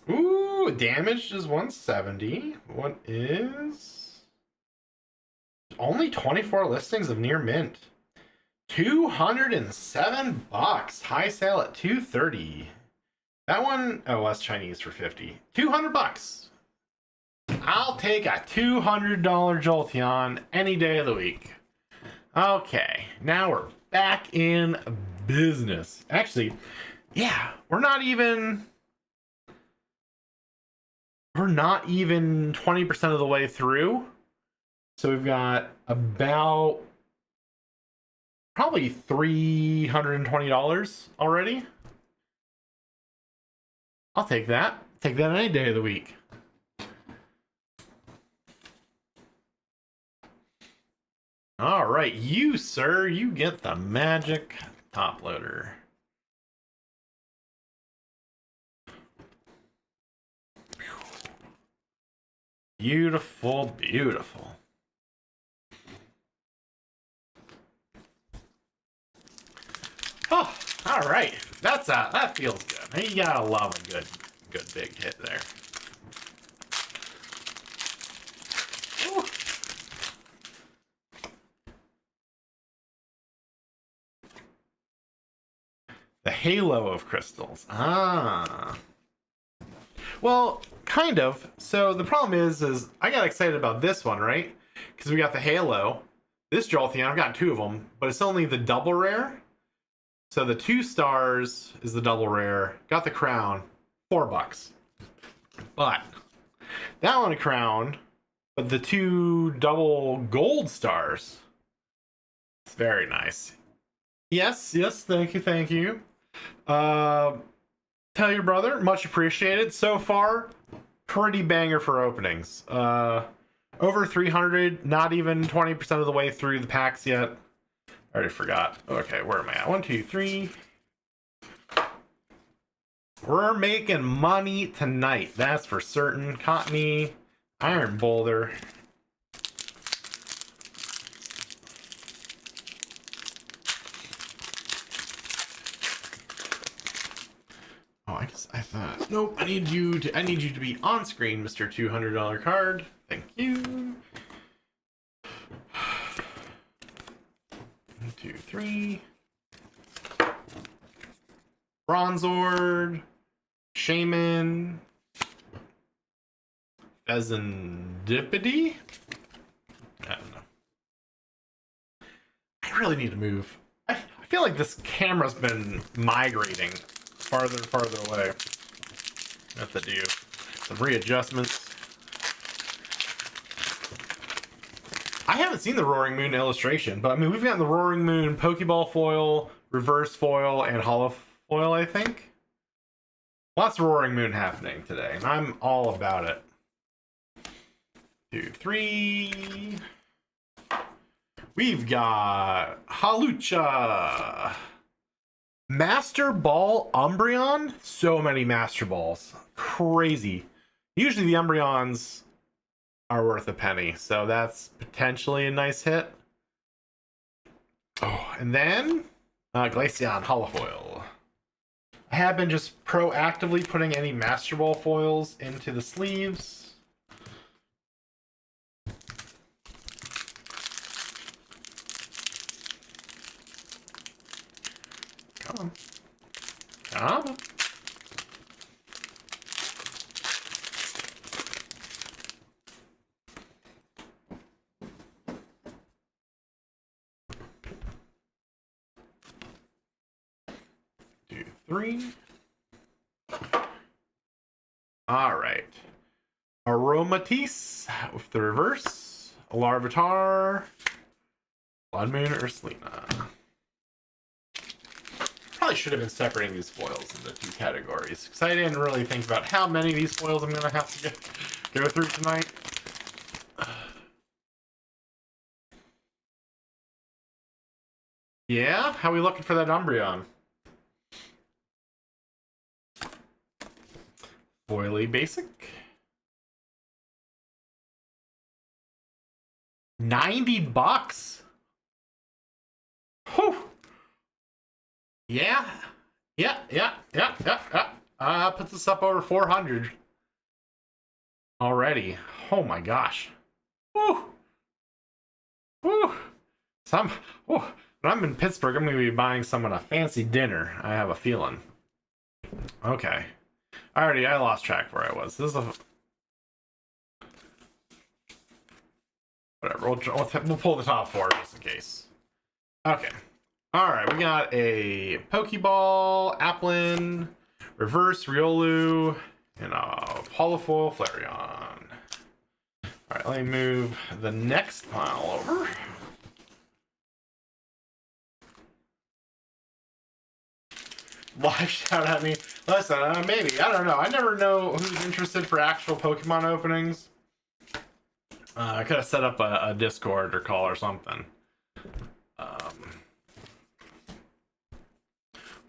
Ooh, damage is 170. What is... Only 24 listings of near mint. $207. High sale at 230. That one, oh, that's Chinese for 50. $200. I'll take a $200 Jolteon any day of the week. Okay, now we're back in business. Actually, yeah, we're not even 20% of the way through. So we've got about probably $320 already. I'll take that. Take that any day of the week. All right, you, sir, you get the magic top loader. Beautiful, beautiful. Oh, all right. That feels good. You gotta love a good big hit there. Ooh. The halo of crystals. Ah. Well, kind of. So the problem is I got excited about this one, right? Because we got the halo. This Jolteon, I've got 2 of them, but it's only the double rare. So the 2 stars is the double rare. Got the crown, $4. But that one a crown, but the 2 double gold stars. It's very nice. Yes, thank you. Tell your brother, much appreciated. So far, pretty banger for openings. Over 300, not even 20% of the way through the packs yet. I already forgot. Okay, where am I at? 1, 2, 3. We're making money tonight. That's for certain. Cottony, Iron Boulder. Oh, I thought. Nope. I need you to be on screen, Mr. $200 card. Thank you. 1, 2, 3. Bronzord, Shaman, Pheasantipede. I don't know. I really need to move. I feel like this camera's been migrating farther and farther away. I have to do some readjustments. I haven't seen the Roaring Moon illustration, but I mean, we've gotten the Roaring Moon Pokeball foil, reverse foil, and hollow foil, I think. Lots of Roaring Moon happening today, and I'm all about it. 2, 3. We've got Halucha. Master Ball Umbreon? So many Master Balls. Crazy. Usually the Umbreons are worth a penny, so that's potentially a nice hit. Oh, and then Glaceon Holofoil. I have been just proactively putting any Master Ball foils into the sleeves. Come on. Come on. Three. All right. Aromatisse with the reverse. Larvitar. Blood Moon Ursalina. Probably should have been separating these foils into two categories because I didn't really think about how many of these foils I'm going to have to go through tonight. Yeah? How are we looking for that Umbreon? Foily basic. 90 bucks. Whew. Yeah. Puts us up over 400 already. Oh my gosh. Woo. Woo. When I'm in Pittsburgh, I'm going to be buying someone a fancy dinner. I have a feeling. Okay. I lost track where I was. This is a... Whatever, we'll pull the top four just in case. Okay. Alright, we got a Pokeball, Applin, Reverse Riolu, and a Holofoil Flareon. Alright, let me move the next pile over. Live shout at me. Listen, maybe. I don't know. I never know who's interested for actual Pokemon openings. I could have set up a Discord or call or something.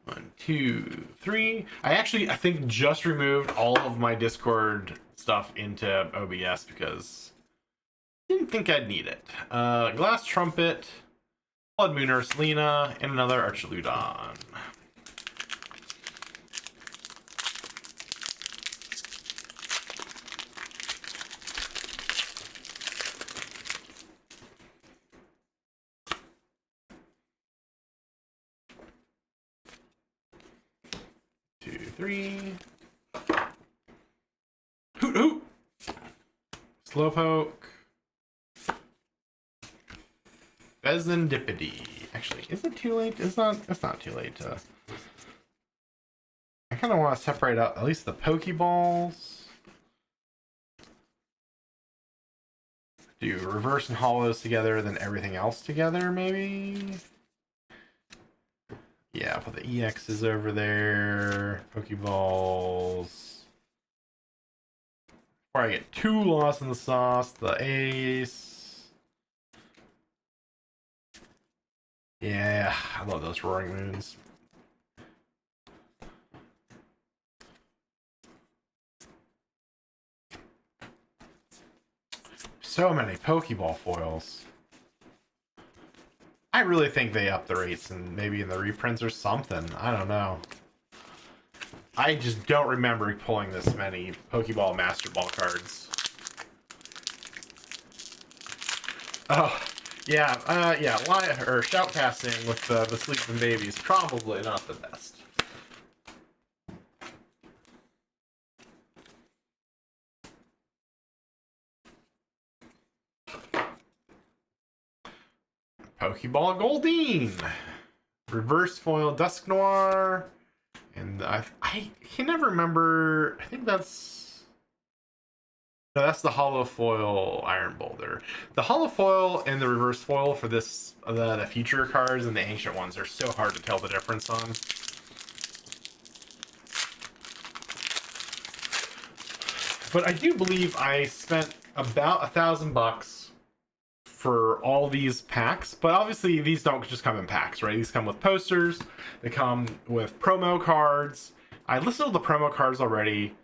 1, 2, 3. I think just removed all of my Discord stuff into OBS because I didn't think I'd need it. Glass Trumpet, Blood Moon Ursalina, and another Archaludon. Three. Hoot hoot. Slowpoke. Pheasantipede. Actually, is it too late? It's not too late to... I kind of want to separate out at least the Pokeballs. Do reverse and hollows together, then everything else together, maybe? Yeah, put the EXs over there. Pokeballs. Before I get too lost in the sauce, the Ace. Yeah, I love those Roaring Moons. So many Pokeball foils. I really think they up the rates and maybe in the reprints or something. I don't know. I just don't remember pulling this many Pokeball Master Ball cards. Oh, yeah, shoutcasting with the sleeping babies probably not the best. Pokeball Goldeen, Reverse Foil Dusknoir, and I can never remember. I think that's the Hollow Foil Iron Boulder. The Hollow Foil and the Reverse Foil for this the future cards and the ancient ones are so hard to tell the difference on. But I do believe I spent about $1,000 for all these packs, but obviously these don't just come in packs, right? These come with posters, they come with promo cards. I listed all the promo cards already.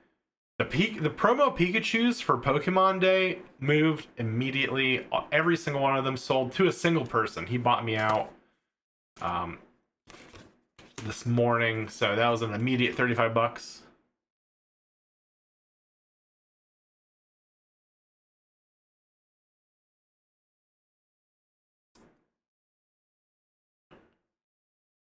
The promo Pikachus for Pokemon Day moved immediately. Every single one of them sold to a single person. He bought me out this morning, so that was an immediate $35.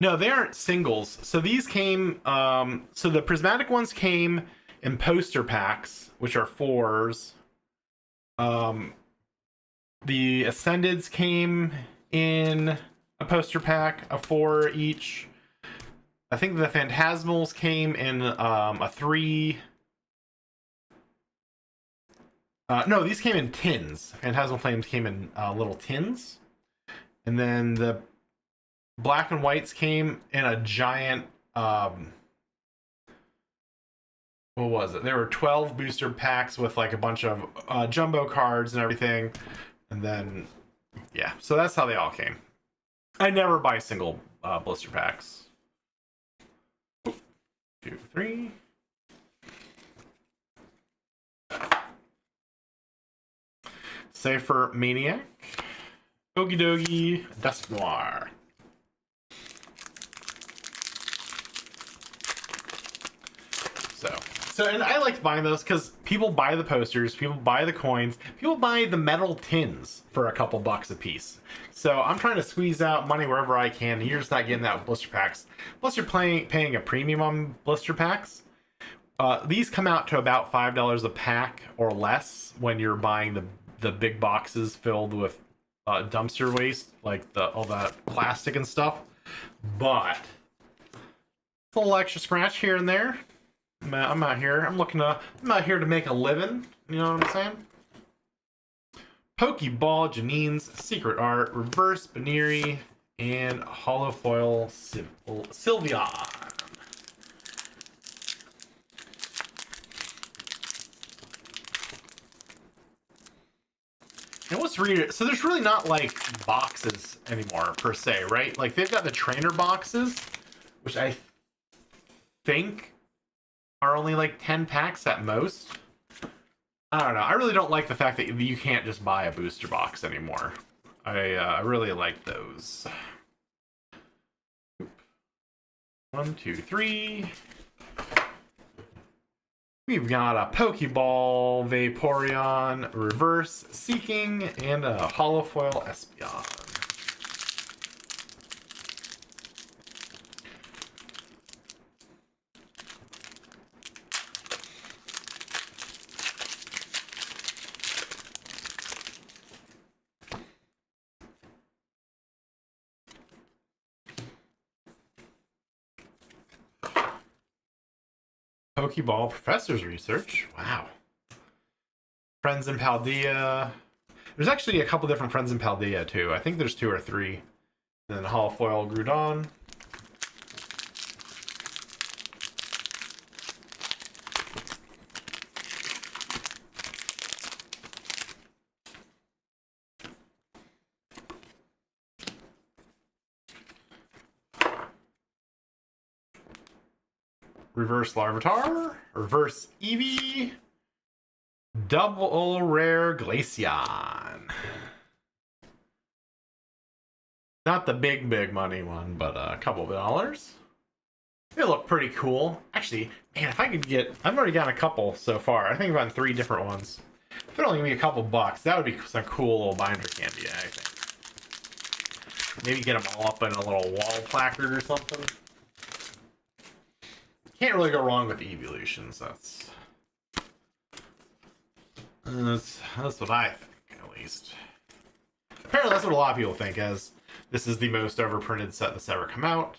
No, they aren't singles. So these came, so the prismatic ones came in poster packs, which are 4s. The Ascendeds came in a poster pack of 4 each. I think the Phantasmals came in a 3. No, these came in tins. Phantasmal Flames came in little tins. And then the Black and Whites came in a giant, what was it? There were 12 booster packs with like a bunch of jumbo cards and everything. And then, yeah, so that's how they all came. I never buy single blister packs. 2, 3. Safer Maniac. Okie dokie. Dusk Noir. So, and I liked buying those because people buy the posters, people buy the coins, people buy the metal tins for a couple bucks a piece. So I'm trying to squeeze out money wherever I can. You're just not getting that with blister packs. Plus, you're paying a premium on blister packs. These come out to about $5 a pack or less when you're buying the big boxes filled with dumpster waste, like all that plastic and stuff. But a little extra scratch here and there. I'm out here. I'm out here to make a living. You know what I'm saying? Pokeball, Janine's Secret Art, Reverse Baneri, and Holofoil Sylveon. And let's read it. So there's really not like boxes anymore per se, right? Like they've got the trainer boxes, which I think are only like 10 packs at most. I don't know. I really don't like the fact that you can't just buy a booster box anymore. I really like those. 1, 2, 3. We've got a Pokeball, Vaporeon, Reverse Seeking, and a Holofoil Espeon. Pokeball Professor's Research. Wow. Friends in Paldea. There's actually a couple different Friends in Paldea, too. I think there's 2 or 3. And then Holofoil Groudon. Reverse Larvitar, Reverse Eevee, Double Rare Glaceon. Not the big money one, but a couple of dollars. They look pretty cool. Actually, man, if I could get... I've already gotten a couple so far. I think I've gotten 3 different ones. If it only give me a couple bucks, that would be some cool little binder candy, I think. Maybe get them all up in a little wall placard or something. Can't really go wrong with evolutions. That's what I think, at least. Apparently, that's what a lot of people think, as this is the most overprinted set that's ever come out.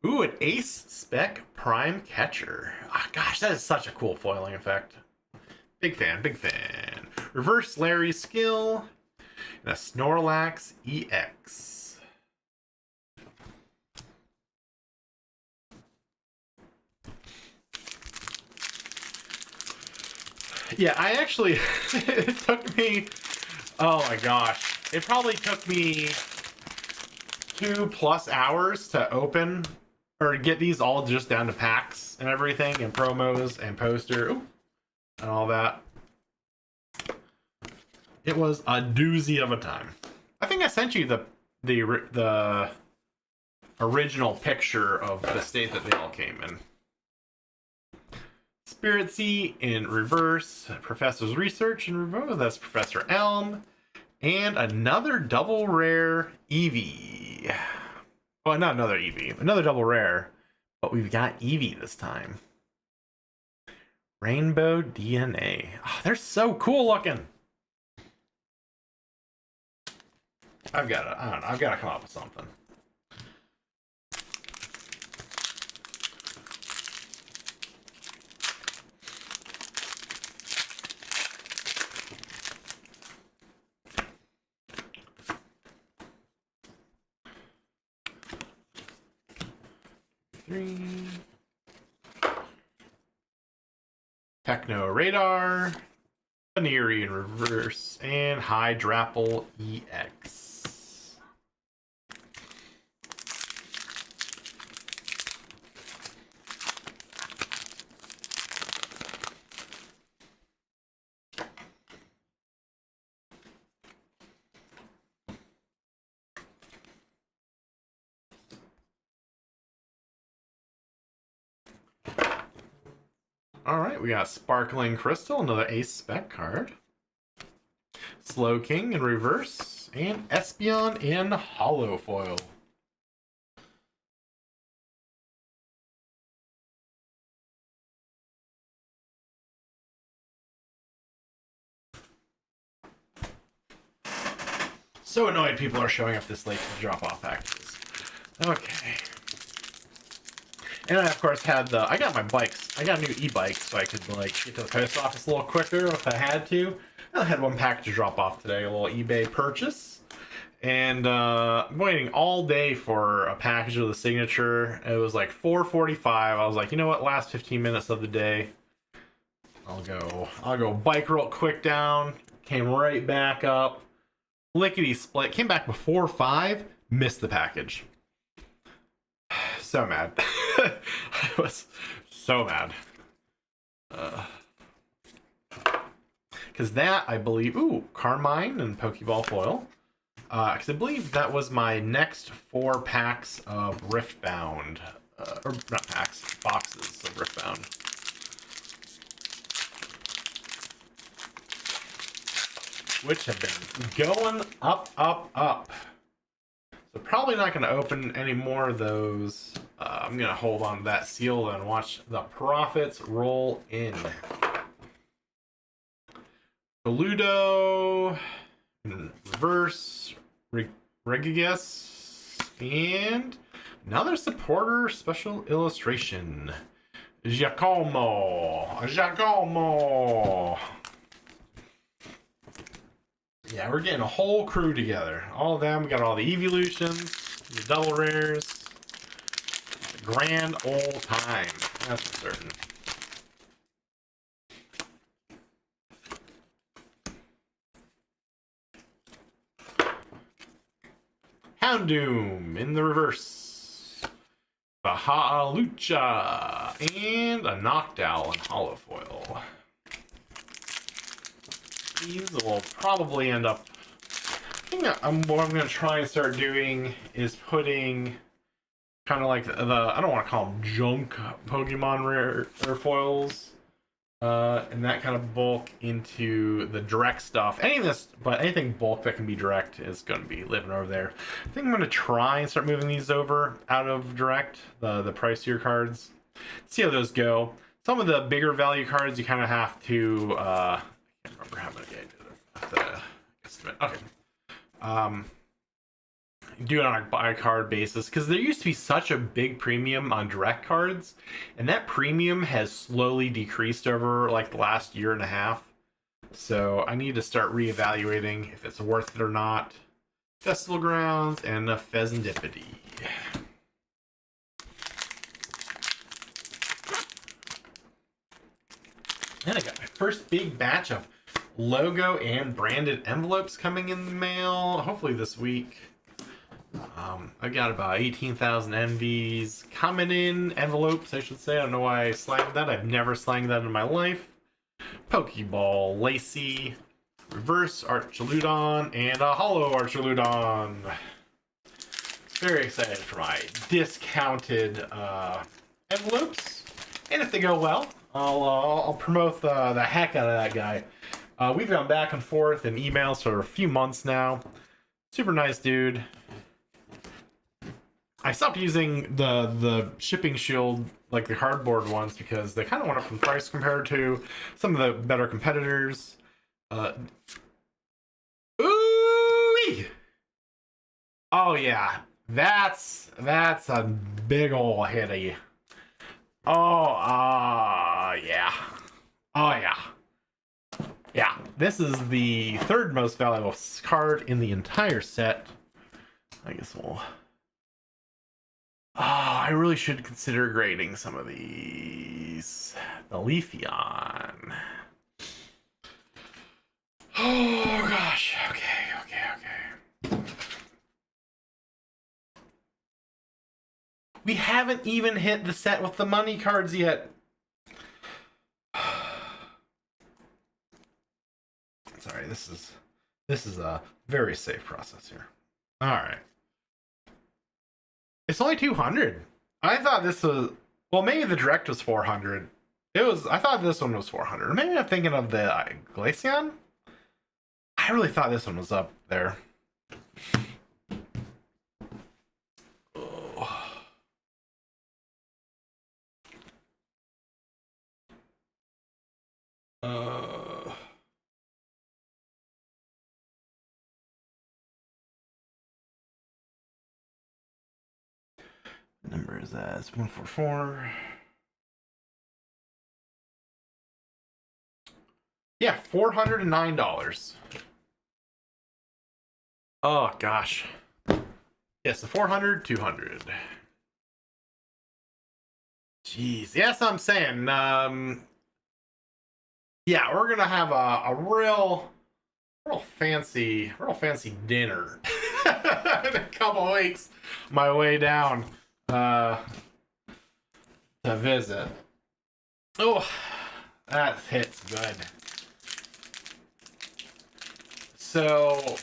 Ooh, an Ace Spec Prime Catcher. Ah, gosh, that is such a cool foiling effect. Big fan, big fan. Reverse Larry Skill, and a Snorlax EX. Yeah, I actually, it took me, oh my gosh. It probably took me 2+ hours to open or get these all just down to packs and everything, and promos and poster and all that. It was a doozy of a time. I think I sent you the original picture of the state that they all came in. Spirit Sea in reverse, Professor's Research in reverse, that's Professor Elm, and another double rare Eevee. Well, not another Eevee, another double rare, but we've got Eevee this time. Rainbow DNA. Oh, they're so cool looking. I've got to come up with something. Techno Radar, Venery in reverse, and Hydrapple EX. Alright, we got Sparkling Crystal, another Ace Spec card. Slow King in reverse, and Espeon in hollow foil. So annoyed people are showing up this late to drop off packages. Okay. And I, of course, had I got my bikes. I got a new e-bike, so I could, like, get to the post office a little quicker if I had to. I had one package to drop off today, a little eBay purchase. And I'm waiting all day for a package with a signature. It was like 4:45. I was like, you know what, last 15 minutes of the day, I'll go bike real quick down. Came right back up. Lickety split. Came back before 5. Missed the package. So mad. I was so mad. Because that, I believe... Ooh, Carmine and Pokeball foil. Because I believe that was my next 4 packs of Riftbound. Or not packs, boxes of Riftbound. Which have been going up, up, up. So probably not going to open any more of those. I'm going to hold on to that seal and watch the profits roll in. Ludo, reverse, Regigigas, and another supporter special illustration. Giacomo. Yeah, we're getting a whole crew together. All of them. We got all the evolutions, the double rares. The grand old time. That's for certain. Houndoom in the reverse. Bahalucha. And a Noctowl in hollow foil. These will probably end up... I think what I'm going to try and start doing is putting kind of like the I don't want to call them junk Pokemon rare foils and that kind of bulk into the direct stuff. Anything bulk that can be direct is going to be living over there. I think I'm going to try and start moving these over out of direct, the pricier cards. See how those go. Some of the bigger value cards you kind of have to I can't remember how many I did it. Okay. Do it on a buy card basis, because there used to be such a big premium on direct cards, and that premium has slowly decreased over like the last year and a half. So I need to start reevaluating if it's worth it or not. Festival Grounds and the Pheasantipity. Then I got my first big batch of logo and branded envelopes coming in the mail. Hopefully this week. I got about 18,000 envies coming in. Envelopes, I should say. I don't know why I slanged that. I've never slanged that in my life. Pokeball, Lacey, Reverse Archaludon, and a Hollow Archaludon. Very excited for my discounted envelopes. And if they go well, I'll promote the heck out of that guy. We've gone back and forth in emails for a few months now. Super nice dude. I stopped using the shipping shield, like the cardboard ones, because they kind of went up in price compared to some of the better competitors. Ooh-wee! Oh yeah, that's a big ol' hitty. Oh, yeah. Oh yeah. Yeah, this is the third most valuable card in the entire set. I guess we'll... Oh, I really should consider grading some of these. The Leafeon. Oh gosh. Okay. We haven't even hit the set with the money cards yet. Sorry, this is a very safe process here. All right. It's only 200. I thought this was... Well, maybe the direct was 400. I thought this one was 400. Maybe I'm thinking of the Glaceon? I really thought this one was up there. Number is that? It's 144. Yeah, $409. Oh gosh. Yes, the 400, 200. Jeez. Yes, I'm saying. Yeah, we're gonna have a real fancy dinner in a couple weeks. My way down to visit. Oh, that hits good. So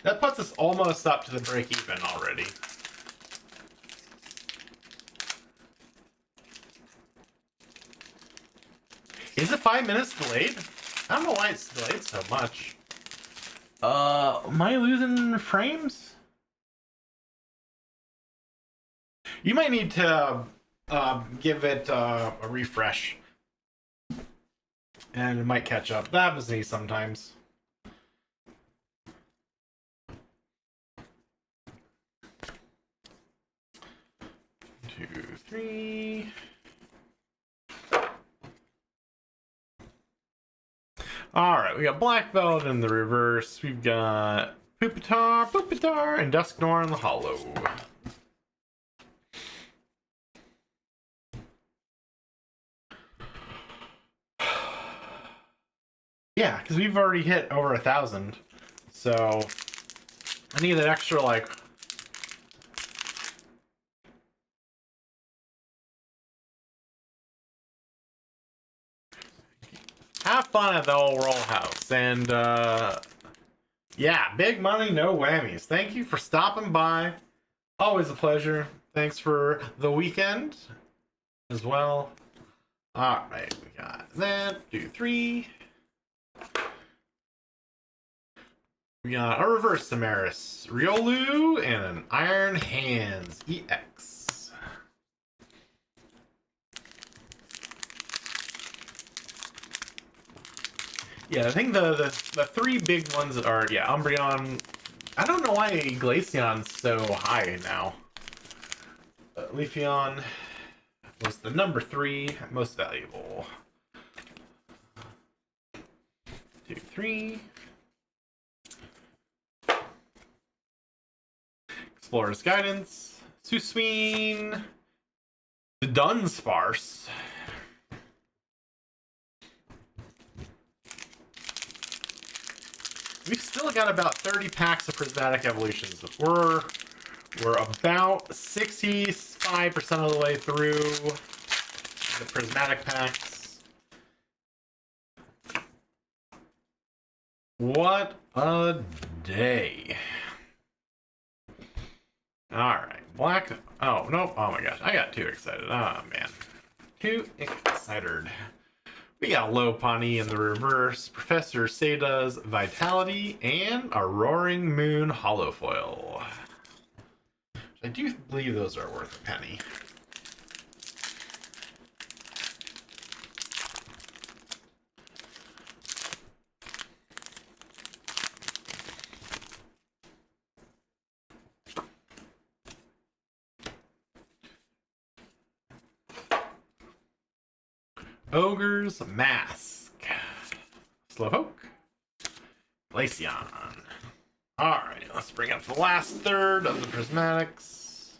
that puts us almost up to the break even already. Is it 5 minutes delayed? I don't know why it's delayed so much. Am I losing frames? You might need to give it a refresh. And it might catch up. That happens to me sometimes. Two, three. Alright, we got Black Belt in the reverse. We've got Pupitar, and Dusknoir in the hollow. Yeah, because we've already hit over 1,000. So I need that extra, like... Have fun at the old roll house. And, yeah, big money, no whammies. Thank you for stopping by. Always a pleasure. Thanks for the weekend as well. Alright, we got that. 2, 3. We got a reverse Samaris, Riolu, and an Iron Hands EX. Yeah, I think the three big ones are, yeah, Umbreon. I don't know why Glaceon's so high now. Leafeon was the number 3 most valuable. 2, 3. Explorer's Guidance, Susween, the Dunsparce, We've still got about 30 packs of prismatic evolutions. We're about 65% of the way through the prismatic packs. What a day. Alright, black. Oh, nope. Oh my gosh, I got too excited. Oh man. Too excited. We got Lopunny in the reverse, Professor Seda's Vitality, and a Roaring Moon holofoil. I do believe those are worth a penny. Ogre's Mask. Slowpoke. Glaceon. Alright, let's bring up the last third of the prismatics.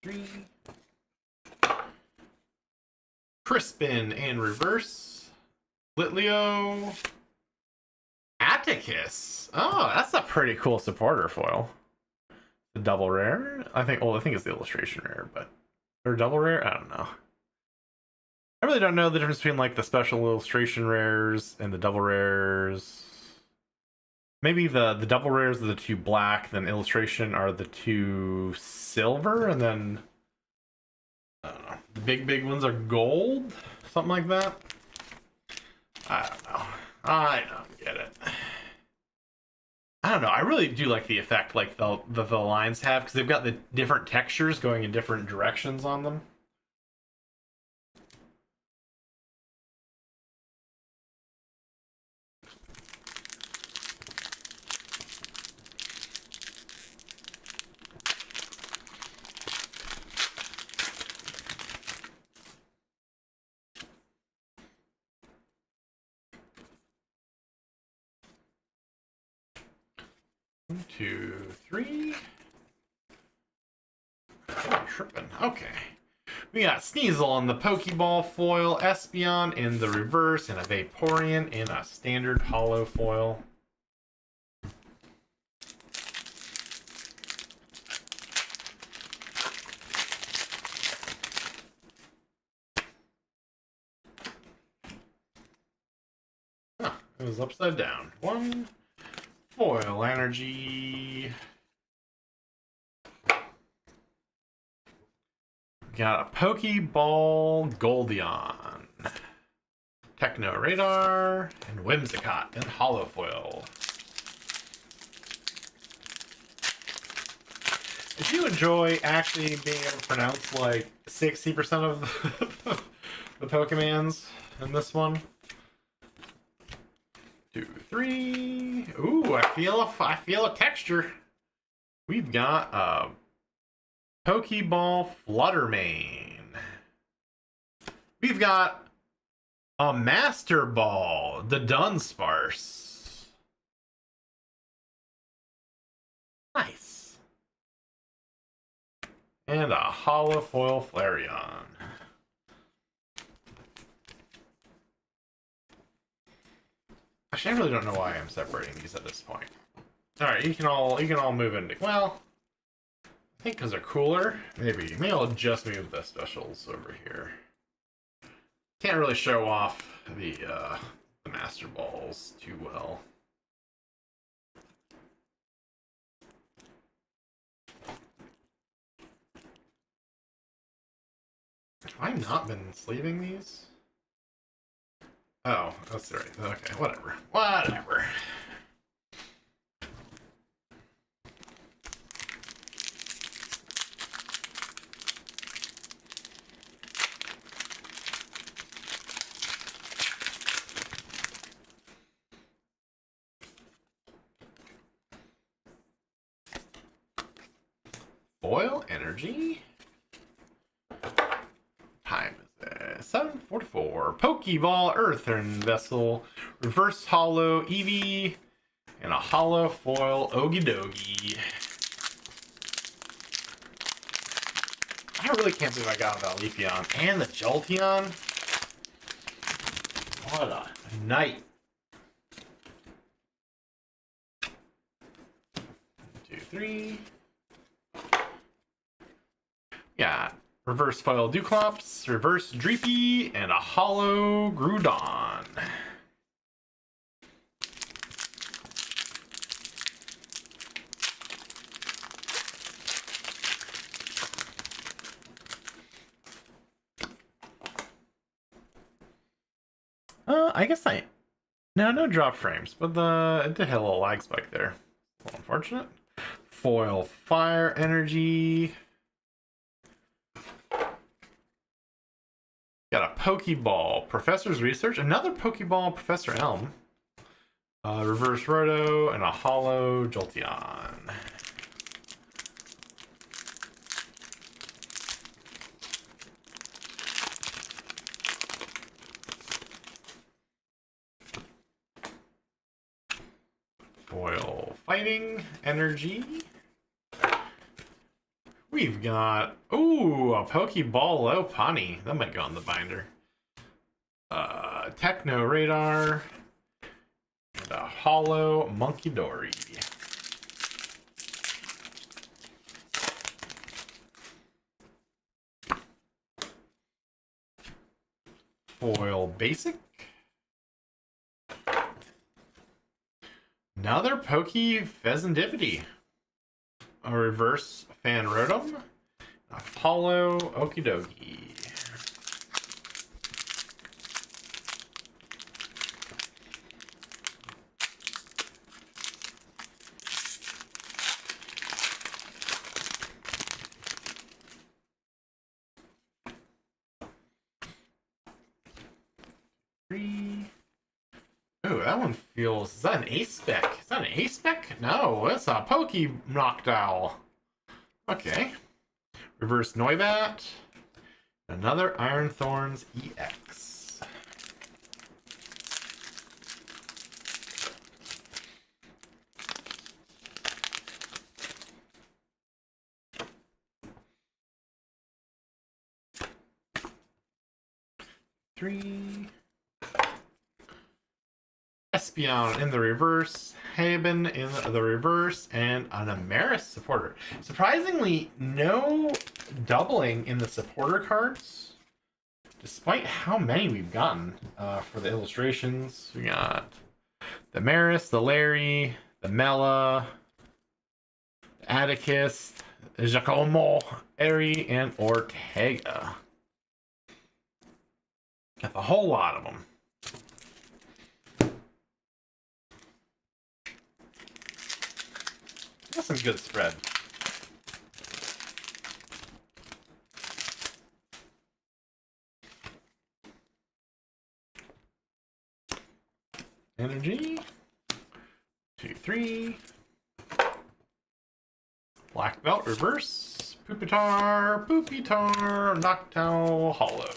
Three. Crispin in reverse. Litleo. Atticus. Oh, that's a pretty cool supporter foil. The double rare? I think it's the illustration rare, but or double rare? I don't know. I really don't know the difference between like the special illustration rares and the double rares. Maybe the double rares are the two black, then illustration are the two silver, and then I don't know. The big ones are gold? Something like that? I don't know. I don't get it. I don't know. I really do like the effect like the lines have, because they've got the different textures going in different directions on them. One, two, three. Oh, tripping. Okay. We got Sneasel in the Pokeball foil, Espeon in the reverse, and a Vaporeon in a standard holo foil. Huh, it was upside down. One foil energy. Got a Pokeball Goldeon, Techno Radar, and Whimsicott in holofoil. If you enjoy actually being able to pronounce like 60% of the Pokemons in this one. 2, 3. Ooh, I feel a texture. We've got a Pokeball Fluttermane. We've got a Master Ball, the Dunsparce. Nice. And a holofoil Flareon. Actually, I really don't know why I'm separating these at this point. All right, you can all move into. Well, I think because they're cooler. Maybe I'll just move the specials over here. Can't really show off the Master Balls too well. Have I not been sleeving these? Oh, that's right. Okay, whatever. Whatever. Foil energy. Time is 7:44. Pokeball Earthen Vessel, Reverse Hollow Eevee, and a hollow foil Ogie Dogie. I really can't believe I got that Leafeon and the Jolteon. What a night. 1, 2, 3. Got reverse foil Dewclops, reverse Dreepy, and a hollow Groudon. I guess no drop frames, but it did have a little lag spike there. A little unfortunate. Foil Fire Energy. Got a Pokeball Professor's Research, another Pokeball Professor Elm, reverse Roto, and a hollow Jolteon. Foil Fighting Energy. We've got, ooh, a Pokeball Lopunny. That might go on the binder. Techno Radar. And a hollow Monkey Dory. Foil Basic. Another Pokefezandipity. A reverse Fan Rotom. A hollow Okidogi. Ooh, that one feels... Is that an A-Spec? Is that an A-Spec? No, it's a Poke Noctowl. Okay. Reverse Noibat. Another Iron Thorns EX. Three. Espeon in the reverse, Haben in the reverse, and an Amaris supporter. Surprisingly, no doubling in the supporter cards, despite how many we've gotten for the illustrations. We got the Amaris, the Larry, the Mela, the Atticus, the Giacomo, Eri, and Ortega. Got a whole lot of them. That's some good spread. Energy. 2, 3. Black Belt reverse. Pupitar, Noctowl, hollow.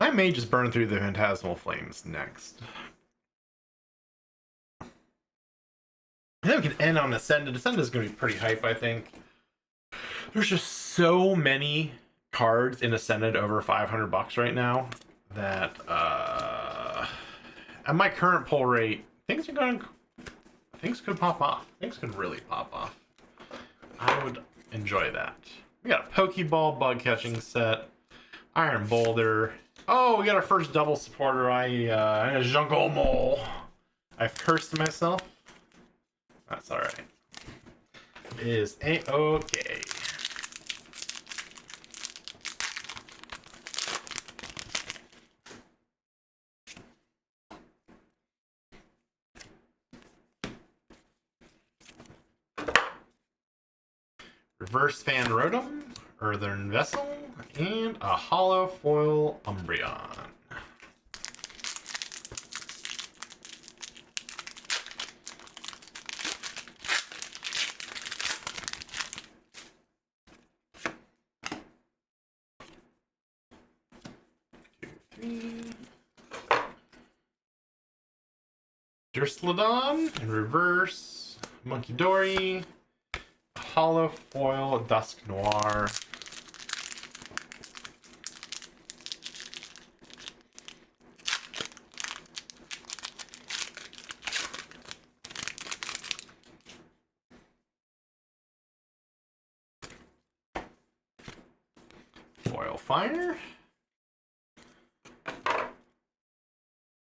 I may just burn through the Phantasmal Flames next. I think we can end on Ascended. Ascended is going to be pretty hype, I think. There's just so many cards in Ascended over $500 right now that at my current pull rate, things could pop off. Things could really pop off. I would enjoy that. We got a Pokeball bug catching set, Iron Boulder. Oh, we got our first double supporter. Jungle Mole. I've cursed myself. That's alright. It is A-okay. Reverse Fan Rotom, Earthen Vessel, and a hollow foil Umbreon. three. Durslodon in reverse. Monkey Dory. Hollow foil Dusk Noir. Foil Fire.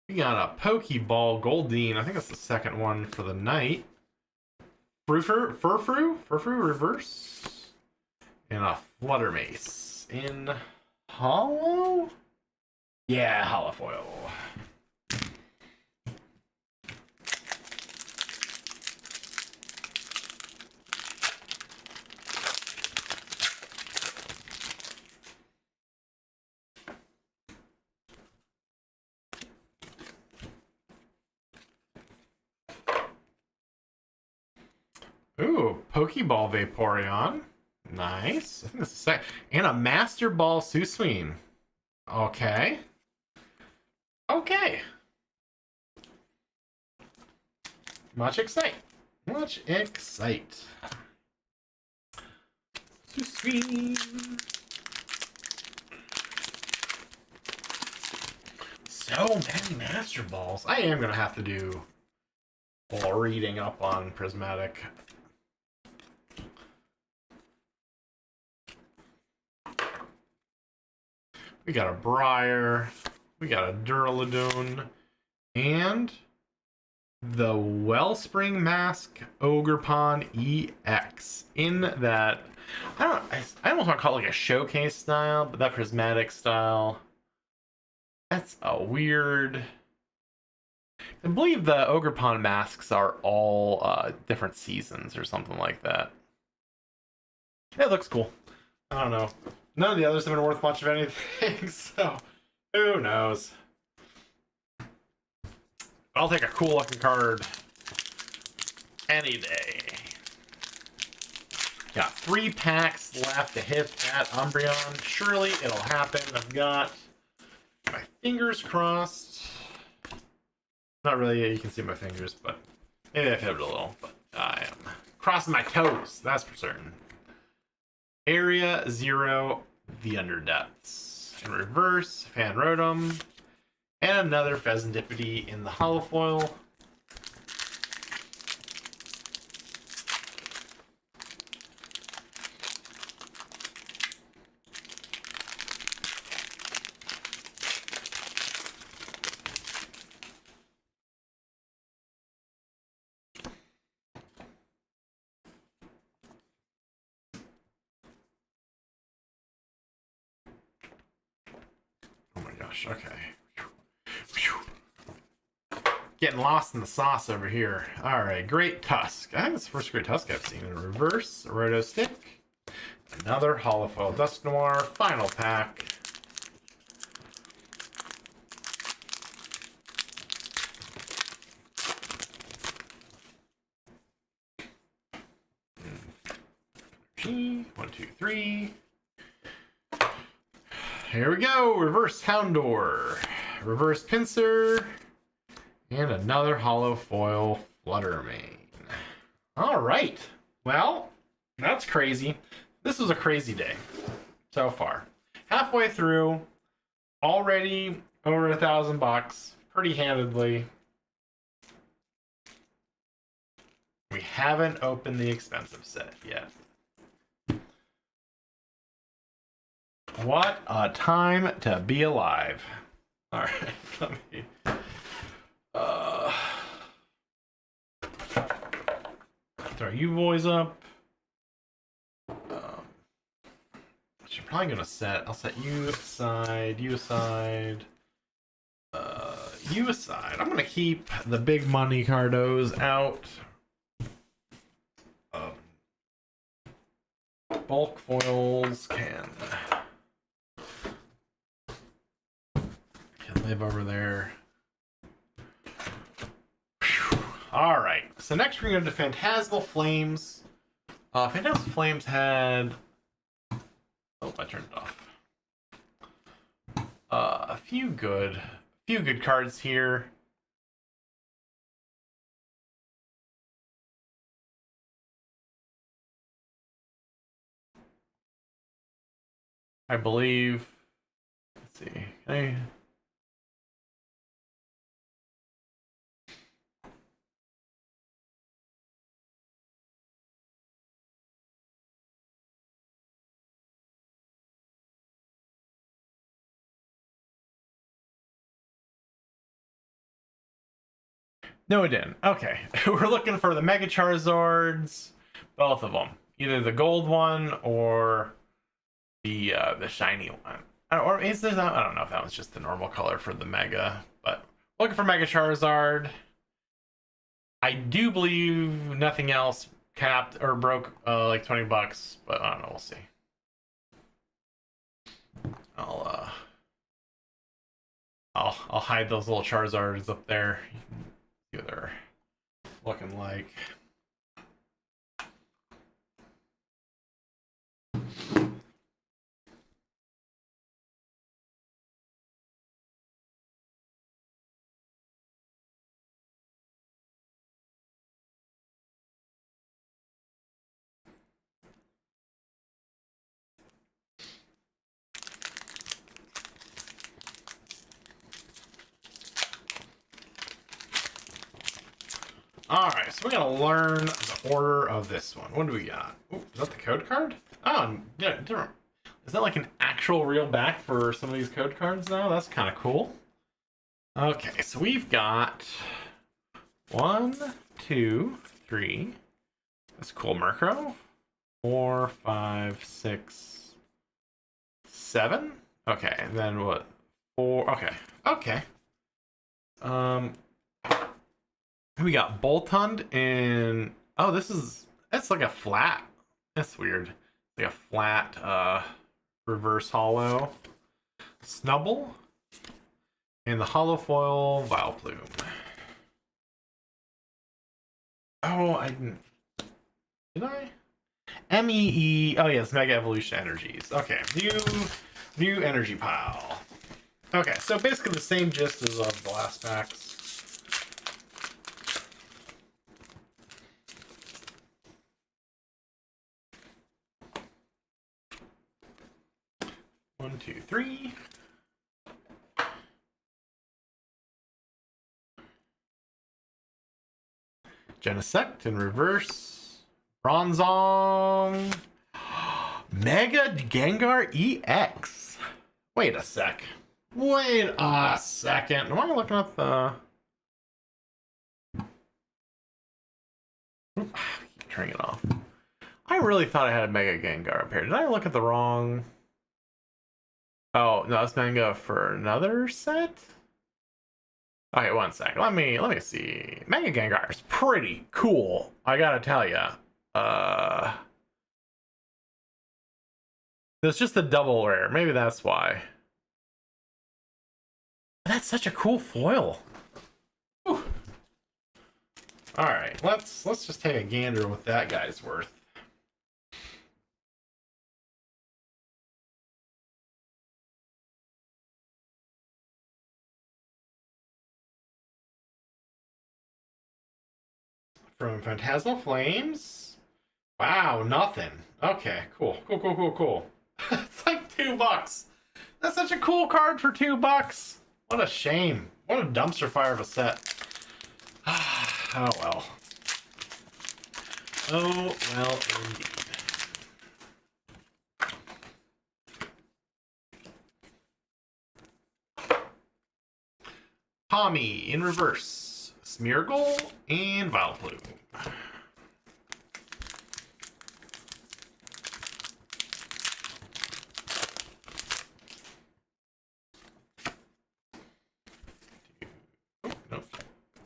We got a Pokeball Goldeen. I think that's the second one for the night. Furfru reverse. And a Flutter Mace in hollow? Yeah, hollow foil. Ooh, Pokeball Vaporeon. Nice. I think this is second. And a Master Ball Susween. Okay. Okay. Much excite. Much excite. Susween. So many Master Balls. I am going to have to do a little reading up on Prismatic. We got a Briar, we got a Duraludon, and the Wellspring Mask Ogerpon EX in that, I almost want to call it like a showcase style, but that prismatic style, that's a weird. I believe the Ogerpon masks are all different seasons or something like that. It looks cool. I don't know. None of the others have been worth much of anything, so who knows? I'll take a cool looking card any day. Got 3 packs left to hit that Umbreon. Surely it'll happen. I've got my fingers crossed. Not really, you can see my fingers, but maybe I've hit it a little. But I am crossing my toes, that's for certain. Area 0, the Underdepths. In reverse, Fanrotom. And another Pheasantipity in the hollow foil. Okay. Getting lost in the sauce over here. Alright, Great Tusk. I think it's the first Great Tusk I've seen. In reverse, Roto Stick. Another hollow foil Dusk Noir. Final pack. One, two, three. Here we go. Reverse Houndour. Reverse Pinsir. And another hollow foil Fluttermane. Alright. Well, that's crazy. This was a crazy day so far. Halfway through. Already over $1,000. Pretty handedly. We haven't opened the expensive set yet. What a time to be alive. Alright, let me... throw you boys up. Which I'm probably gonna set. I'll set you aside, you aside, you aside. I'm gonna keep the big money cardos out. Bulk foils can live over there. All right. So next we're going to Phantasmal Flames. Phantasmal Flames had. Oh, I turned it off. few good cards here. I believe. Let's see. No, it didn't. Okay, we're looking for the Mega Charizards, both of them, either the gold one or the shiny one. Or is there not? I don't know if that was just the normal color for the Mega, but looking for Mega Charizard. I do believe nothing else capped or broke like $20, but I don't know. We'll see. I'll hide those little Charizards up there. See what they're looking like. Alright, so we're gonna learn the order of this one. What do we got? Ooh, is that the code card? Oh, yeah, different. Is that like an actual real back for some of these code cards now? That's kind of cool. Okay, so we've got 1, 2, 3. That's cool, Murkrow. 4, 5, 6, 7. Okay, and then what? 4. Okay, okay. We got Boltund and oh, that's like a flat. That's weird. Like a flat reverse hollow Snubble and the hollow foil Vileplume. Oh, I didn't. Did I? MEE. Oh yes, Mega Evolution Energies. Okay, new energy pile. Okay, so basically the same gist as of the last packs. One, two, three. Genesect in reverse. Bronzong. Mega Gengar EX. Wait a sec. Wait a second. Am I looking at the... Keep turning it off. I really thought I had a Mega Gengar up here. Did I look at the wrong... Oh, no, that's Manga for another set? Okay, one sec. Let me see. Mega Gengar is pretty cool, I gotta tell ya. It's just a double rare. Maybe that's why. That's such a cool foil. All right, let's just take a gander what that guy's worth. From Phantasmal Flames. Wow, nothing. Okay, cool. It's like $2. That's such a cool card for $2. What a shame. What a dumpster fire of a set. Oh well. Oh well indeed. Tommy in reverse. Smeargle and Vileplume.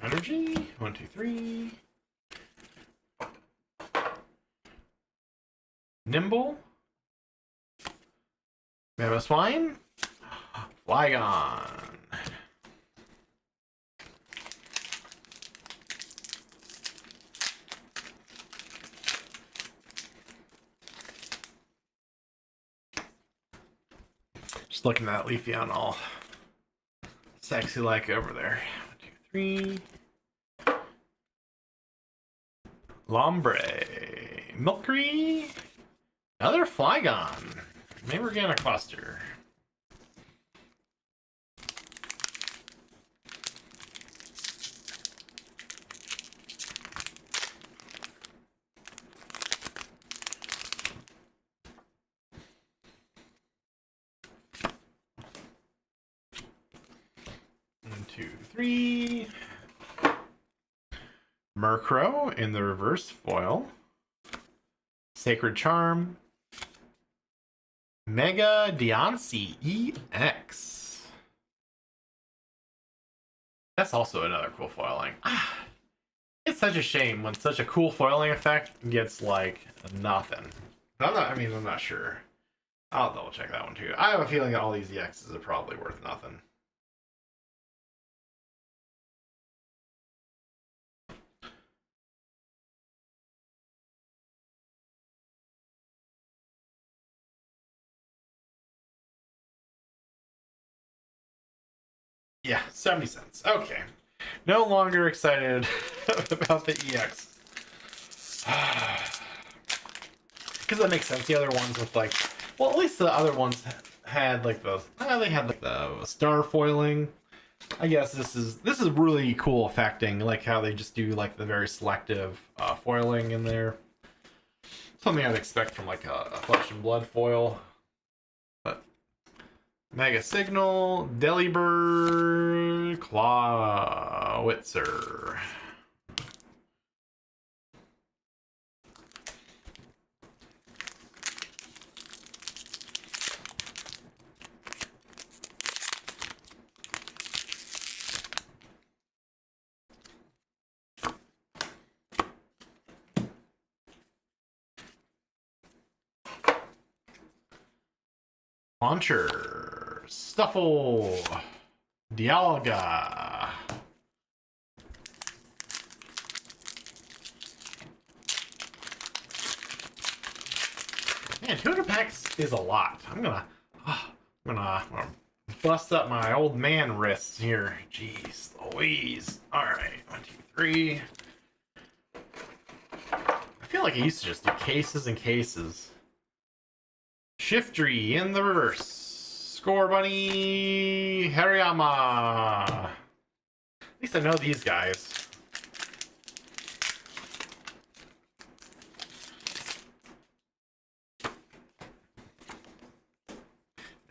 Energy. 1, 2, 3. Nimble. Mamoswine. Flygon. Just looking at that Leafeon all sexy like over there. 1, 2, 3. Lombre. Milky. Another Flygon. Maybe we're getting a cluster. One, two, three. Murkrow in the reverse foil. Sacred Charm. Mega Deoncé EX. That's also another cool foiling. It's such a shame when such a cool foiling effect gets like nothing. I'm not sure. I'll double check that one too. I have a feeling that all these EXs are probably worth nothing. Yeah, 70 cents. Okay. No longer excited about the EX. Because that makes sense. The other ones with like, well, at least the other ones had like the, they had like the star foiling. I guess this is really cool affecting, like how they just do like the very selective foiling in there. Something I'd expect from like a Flesh and Blood foil. But Mega Signal, Delibird, Clawitzer. Launcher, Stuffle, Dialga. Man, 200 packs is a lot. I'm gonna bust up my old man wrists here. Jeez Louise. Alright, 1, 2, 3. I feel like I used to just do cases and cases. Shiftry in the reverse. Score Bunny Hariyama. At least I know these guys.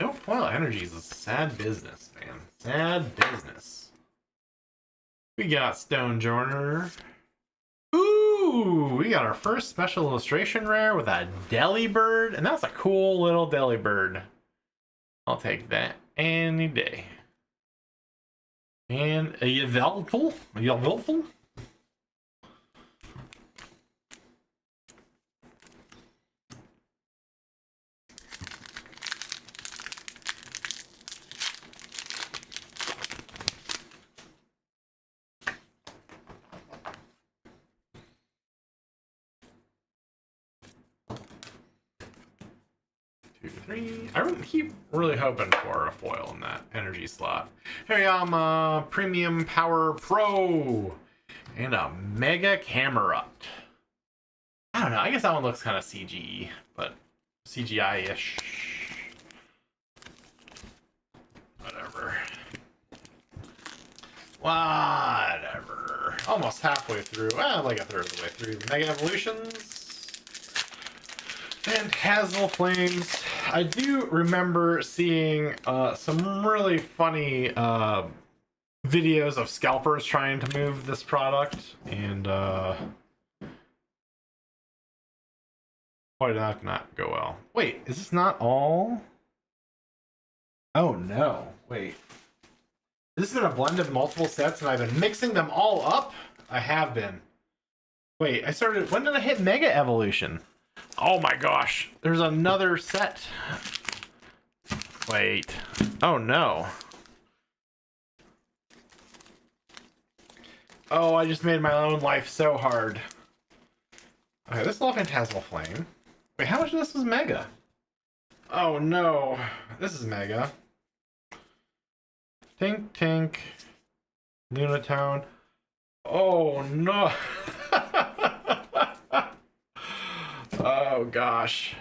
No foil energy is a sad business, man. Sad business. We got Stone Joiner. Ooh, we got our first special illustration rare with a Delibird, and that's a cool little Delibird. I'll take that any day. And a Yveltal? I keep really hoping for a foil in that energy slot. Hariyama Premium Power Pro and a Mega Camerupt. I don't know. I guess that one looks kind of CG, but CGI-ish. Whatever. Almost halfway through. Well, like a third of the way through. Mega Evolutions. Phantasmal Flames. I do remember seeing some really funny videos of scalpers trying to move this product, and why did that not go well? Wait, is this not all? Oh no, wait. This has been a blend of multiple sets and I've been mixing them all up? I have been. Wait, when did I hit Mega Evolution? Oh my gosh, there's another set. Wait. Oh no. Oh, I just made my own life so hard. Okay, this is all Phantasmal Flame. Wait, how much of this was Mega? Oh no, this is Mega. Tink Tink. Lunatone. Oh no. Oh gosh.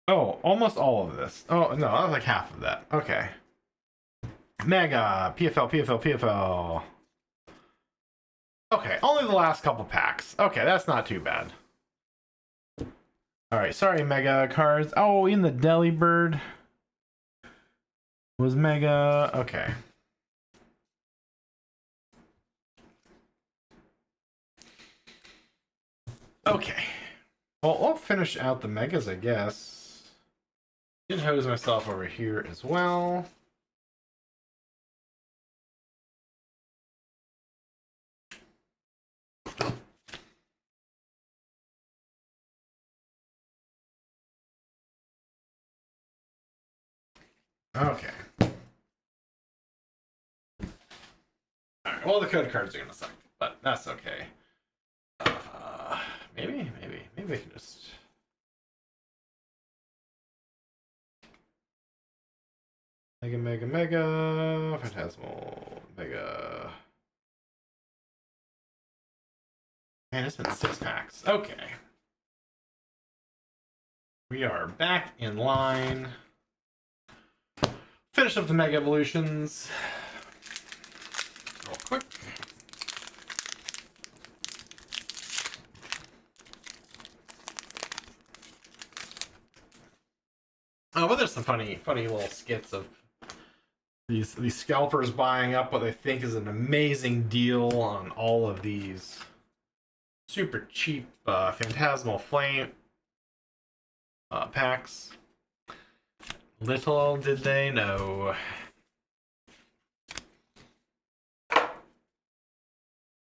Oh, almost all of this. Oh no, that was like half of that. Okay. Mega, PFL, PFL, PFL. Okay, only the last couple packs. Okay, that's not too bad. Alright, sorry, Mega cards. Oh, in the Deli Bird was Mega. Okay. Okay. Well, I'll finish out the Megas, I guess. Did hose myself over here as well. Okay. Alright, well, the code cards are gonna suck, but that's okay. Maybe I can just... Mega, Phantasmal, Mega... Man, it's been 6 packs. Okay. We are back in line. Finish up the Mega Evolutions. Real quick. Oh, but there's some funny little skits of these scalpers buying up what they think is an amazing deal on all of these super cheap Phantasmal Flame packs. Little did they know.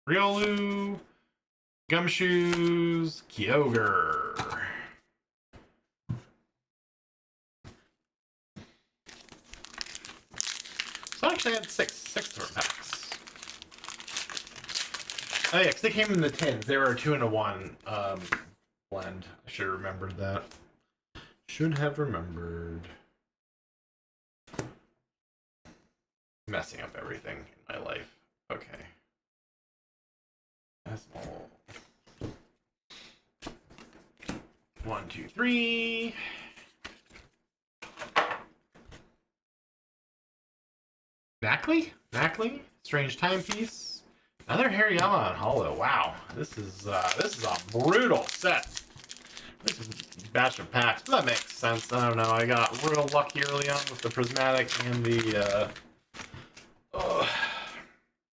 Riolu, Gumshoes, Kyogre. So I actually had six tour packs. Oh yeah, because they came in the tins. They were a 2-in-1 blend. I should have remembered that. Should have remembered. Messing up everything in my life. Okay. That's all. 1, 2, 3. Mackley? Strange Timepiece. Another Hariyama on Hollow. Wow. This is a brutal set. This is a batch of packs. But that makes sense. I don't know. I got real lucky early on with the Prismatic and the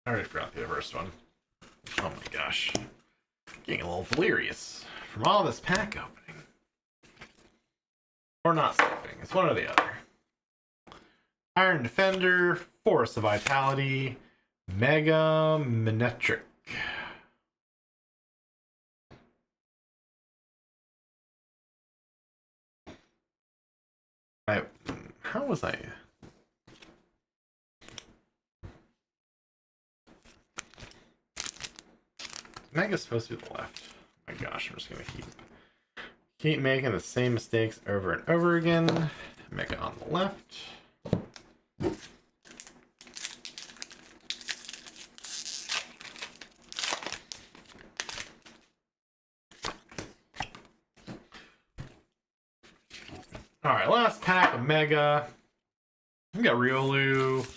I already forgot the first one. Oh my gosh. Getting a little delirious from all this pack opening. Or not sleeping. It's one or the other. Iron Defender, Force of Vitality, Mega Manectric. How was I? Mega's supposed to be the left. Oh my gosh, I'm just gonna keep making the same mistakes over and over again. Mega on the left. Alright, last pack of Mega. We got Riolu.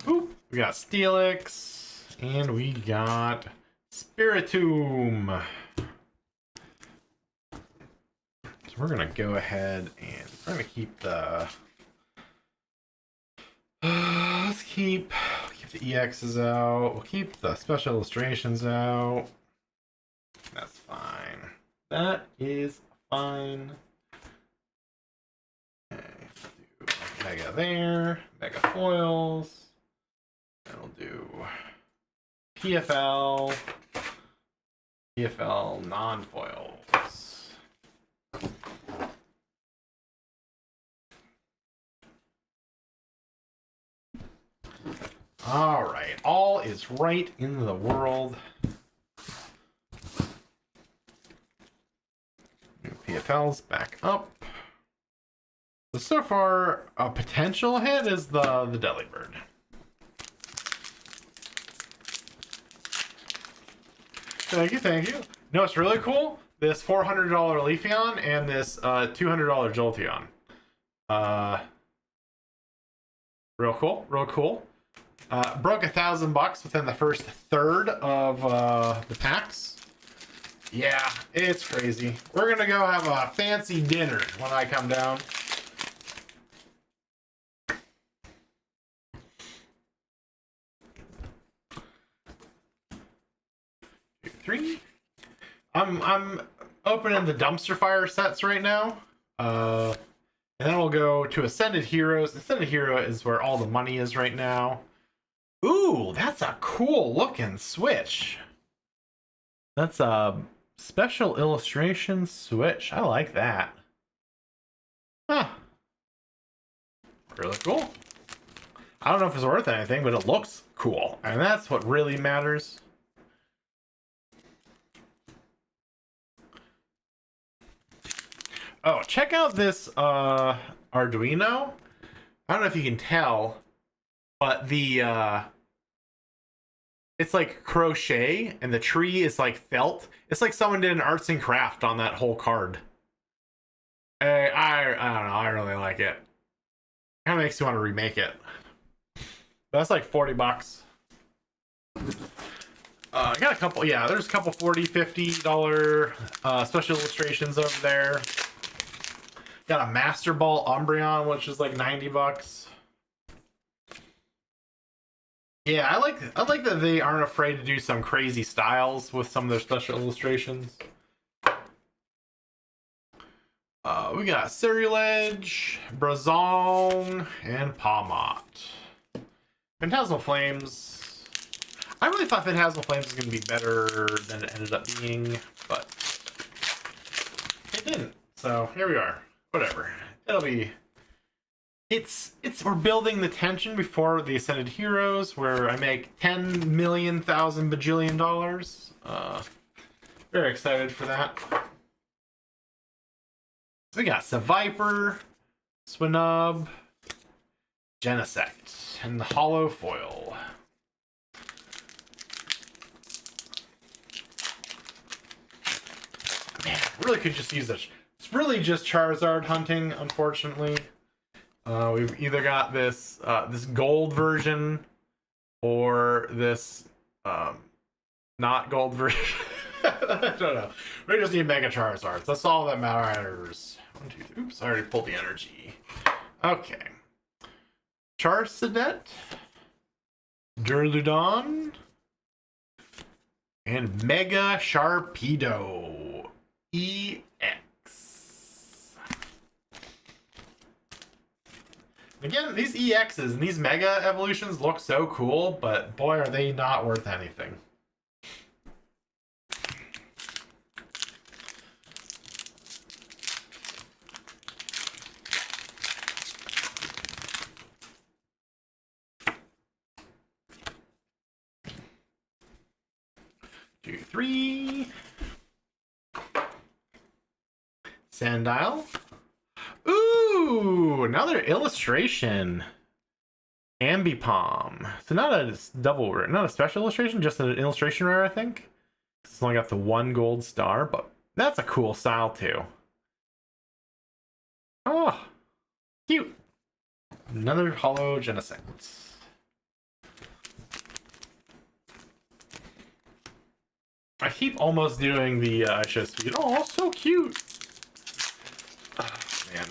Oop, we got Steelix. And we got Spiritomb. So we're gonna go ahead and we're gonna keep the let's keep the EXs out. We'll keep the special illustrations out. That's fine. That is fine. Okay, do Mega there, Mega foils. And we'll do PFL non-foils. All right, all is right in the world. BFLs back up. So far, a potential hit is the Delibird. Thank you, thank you. No, it's really cool. This $400 Leafeon and this $200 Jolteon. Real cool, real cool. Broke $1,000 within the first third of the packs. Yeah, it's crazy. We're gonna go have a fancy dinner when I come down. Two, three. I'm opening the dumpster fire sets right now. And then we'll go to Ascended Heroes. Ascended Hero is where all the money is right now. Ooh, that's a cool looking Switch. That's a special illustration Switch. I like that. Huh. Really cool. I don't know if it's worth anything, but it looks cool. And that's what really matters. Oh, check out this Arduino. I don't know if you can tell, but the it's like crochet and the tree is like felt. It's like someone did an arts and craft on that whole card. I don't know, I really like it. Kind of makes you want to remake it. But that's like $40. I got a couple, yeah, there's a couple $40, $50 special illustrations over there. Got a Master Ball Umbreon, which is like $90. Yeah, I like that they aren't afraid to do some crazy styles with some of their special illustrations. We got Ceruledge, Brazong, and Palmot. Phantasmal Flames. I really thought Phantasmal Flames was going to be better than it ended up being, but it didn't. So here we are. Whatever. It'll be. We're building the tension before the Ascended Heroes, where I make 10 million thousand bajillion dollars. Very excited for that. We got Seviper, Swinub, Genesect, and the Hollow Foil. Man, really could just use this. It's really just Charizard hunting, unfortunately. We've either got this this gold version or this not gold version. I don't know. We just need Mega Charizards. That's all that matters. 1, 2, 3. Oops, I already pulled the energy. Okay. Charcadet, Durludon, and Mega Sharpedo EX. Again, these EXs and these Mega evolutions look so cool, but boy, are they not worth anything. Two, three. Sandile. Ooh, another illustration. Ambipom. So not a double rare, not a special illustration, just an illustration rare, I think. It's only got the 1 gold star, but that's a cool style too. Oh, cute. Another hollow Genesect. I keep almost doing the show speed. Oh, so cute. Oh, man.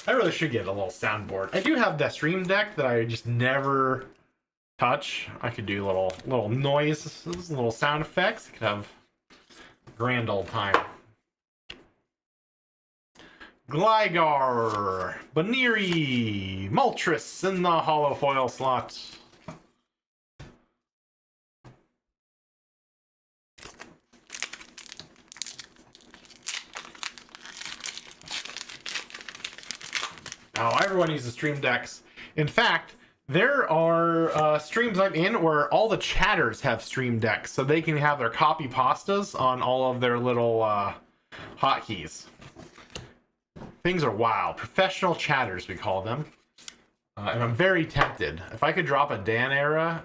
I really should get a little soundboard. I do have the Stream Deck that I just never touch. I could do little noises, little sound effects. I could have a grand old time. Gligar, Baniri, Moltres in the hollow foil slot. Oh, everyone uses Stream Decks. In fact, there are streams I'm in where all the chatters have Stream Decks, so they can have their copy pastas on all of their little hotkeys. Things are wild. Professional chatters, we call them. And I'm very tempted. If I could drop a Dan era,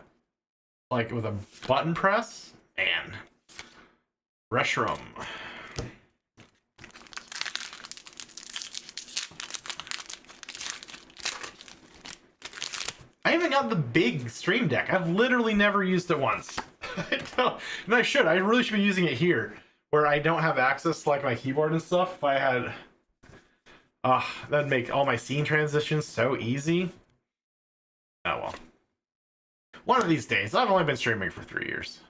like with a button press, man. Restroom. I even got the big Stream Deck. I've literally never used it once. And I should. I really should be using it here, where I don't have access to like my keyboard and stuff. If I had, that'd make all my scene transitions so easy. Oh well. One of these days. I've only been streaming for 3 years.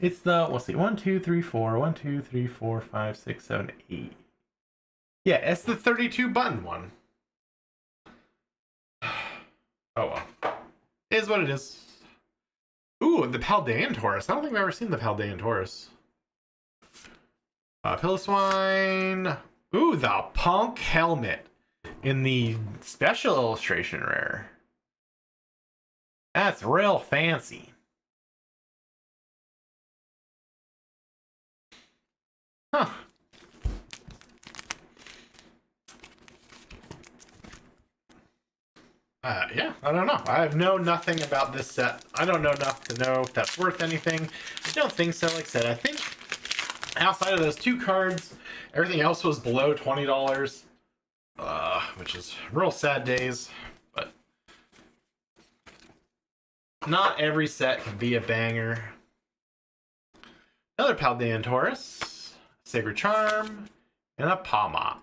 It's the, let's see, 1, 2, 3, 4, 1, 2, 3, 4, 5, 6, 7, 8. Yeah, it's the 32 button one. Oh well. It is what it is. Ooh, the Paldean Taurus. I don't think I've ever seen the Paldean Taurus. Piloswine. Ooh, the Punk Helmet in the special illustration rare. That's real fancy. Huh. Yeah, I don't know. I have known nothing about this set. I don't know enough to know if that's worth anything. I don't think so. Like I said, I think outside of those 2 cards, everything else was below $20. Which is real sad days. But not every set can be a banger. Another Paldean Taurus, Sacred Charm, and a Pawmot.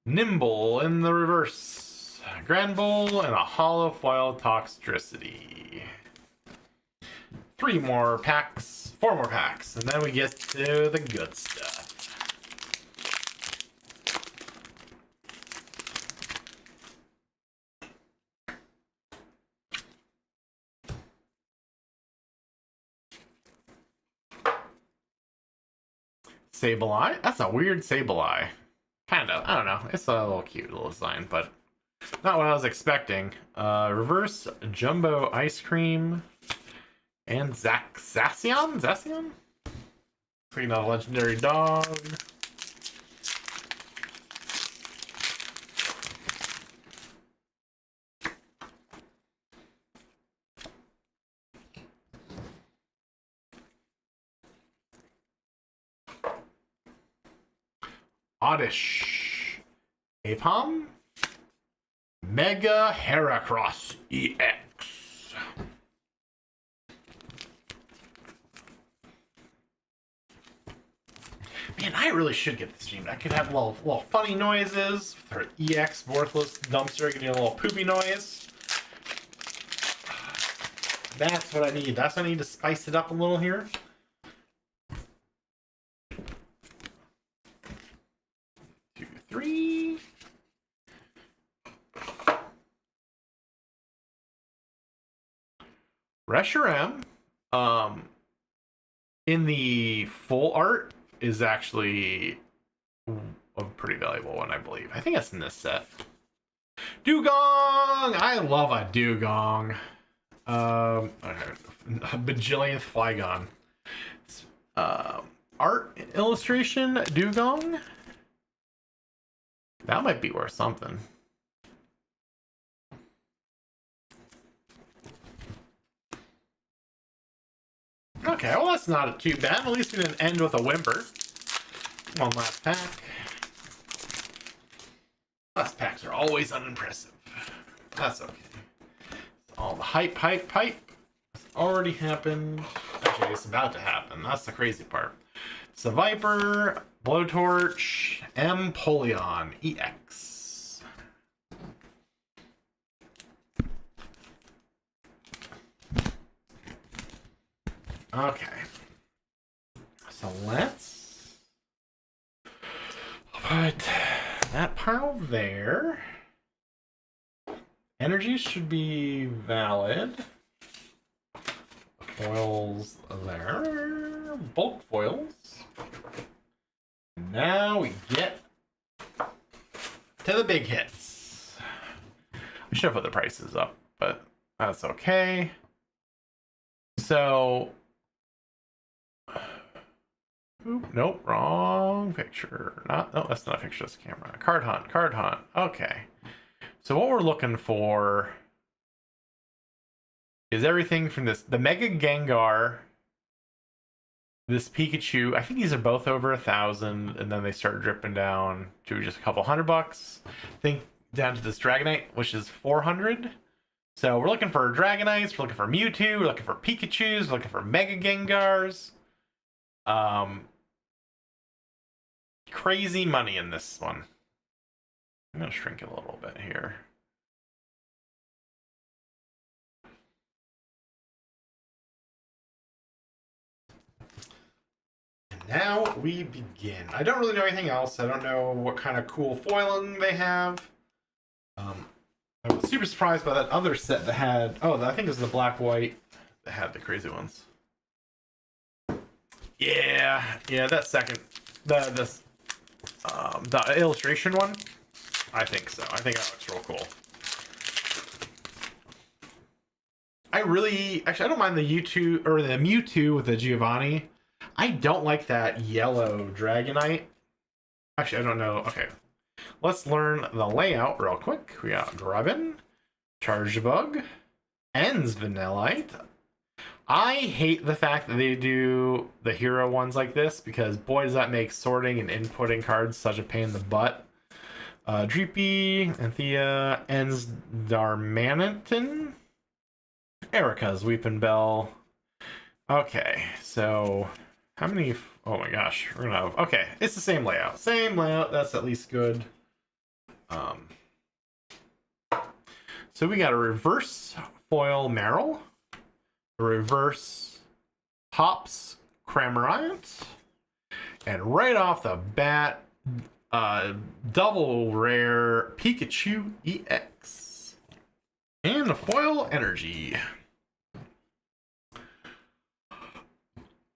Nimble in the reverse. Grand Bowl and a hollow foil Toxtricity. 3 more packs, 4 more packs, and then we get to the good stuff. Sableye? That's a weird Sableye. Kind of. I don't know. It's a little cute little design, but not what I was expecting. Reverse Jumbo Ice Cream and Zacian? Zacian? Freaking out a legendary dog. Oddish. Apom. Mega Heracross EX. Man, I really should get this stream. I could have little funny noises with her EX worthless dumpster getting a little poopy noise. That's what I need. That's what I need to spice it up a little here. Three. Reshiram, in the full art is actually a pretty valuable one, I believe. I think it's in this set. Dugong! I love a Dugong. A bajillionth Flygon. Art illustration Dugong? That might be worth something. Okay, well that's not too bad. At least we didn't end with a whimper. One last pack. Last packs are always unimpressive. That's okay. All the hype has already happened. Actually, it's about to happen. That's the crazy part. So Viper, Blowtorch, Empoleon EX. Okay. So let's put that pile there. energies should be valid. Foils there. Bulk foils. Now we get to the big hits. I should have put the prices up, but that's okay. So, oop, nope, wrong picture. No, that's not a picture, that's a camera. Card hunt. Okay. So what we're looking for is everything from the Mega Gengar, this Pikachu. I think these are both over 1,000, and then they start dripping down to just a couple $100. I think down to this Dragonite, which is 400. So we're looking for Dragonites, we're looking for Mewtwo, we're looking for Pikachus, we're looking for Mega Gengars. Crazy money in this one. I'm gonna shrink it a little bit here. And now we begin. I don't really know anything else. I don't know what kind of cool foiling they have. I was super surprised by that other set that had, I think it was the black-white that had the crazy ones. Yeah, that second, the illustration one, I think so. I think that looks real cool. I don't mind the Mewtwo with the Giovanni. I don't like that yellow Dragonite. Actually, I don't know. Okay. Let's learn the layout real quick. We got Grubbin, Chargebug, Ends Vanillite. I hate the fact that they do the hero ones like this, because boy does that make sorting and inputting cards such a pain in the butt. Dreepy, Anthea, Ends Darmanitan, Erica's Weeping Bell. Okay, so how many? Oh my gosh, we're gonna have. Okay, it's the same layout. That's at least good. So we got a reverse foil Meryl, a reverse Hops Cramorant, and right off the bat, double rare Pikachu EX, and a foil Energy.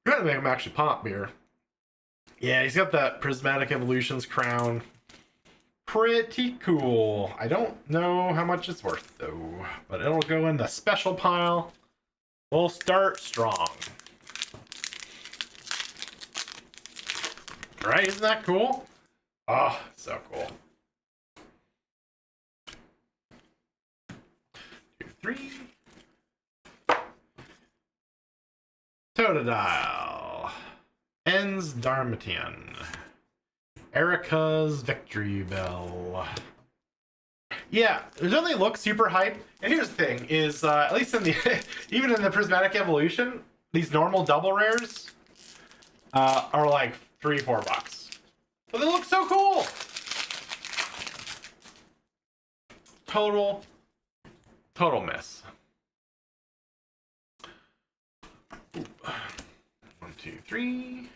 Trying to make him actually pop here. Yeah, he's got that Prismatic Evolutions crown. Pretty cool. I don't know how much it's worth though, but it'll go in the special pile. We'll start strong. Right? Isn't that cool? Oh, so cool. 2, 3. Totodile. Ends Darmanitan. Erica's Victory Bell. Yeah, it doesn't look super hype. And here's the thing: is at least in the even in the Prismatic Evolution, these normal double rares are like $3-4, but they look so cool. Total miss. Ooh. 1, 2, 3.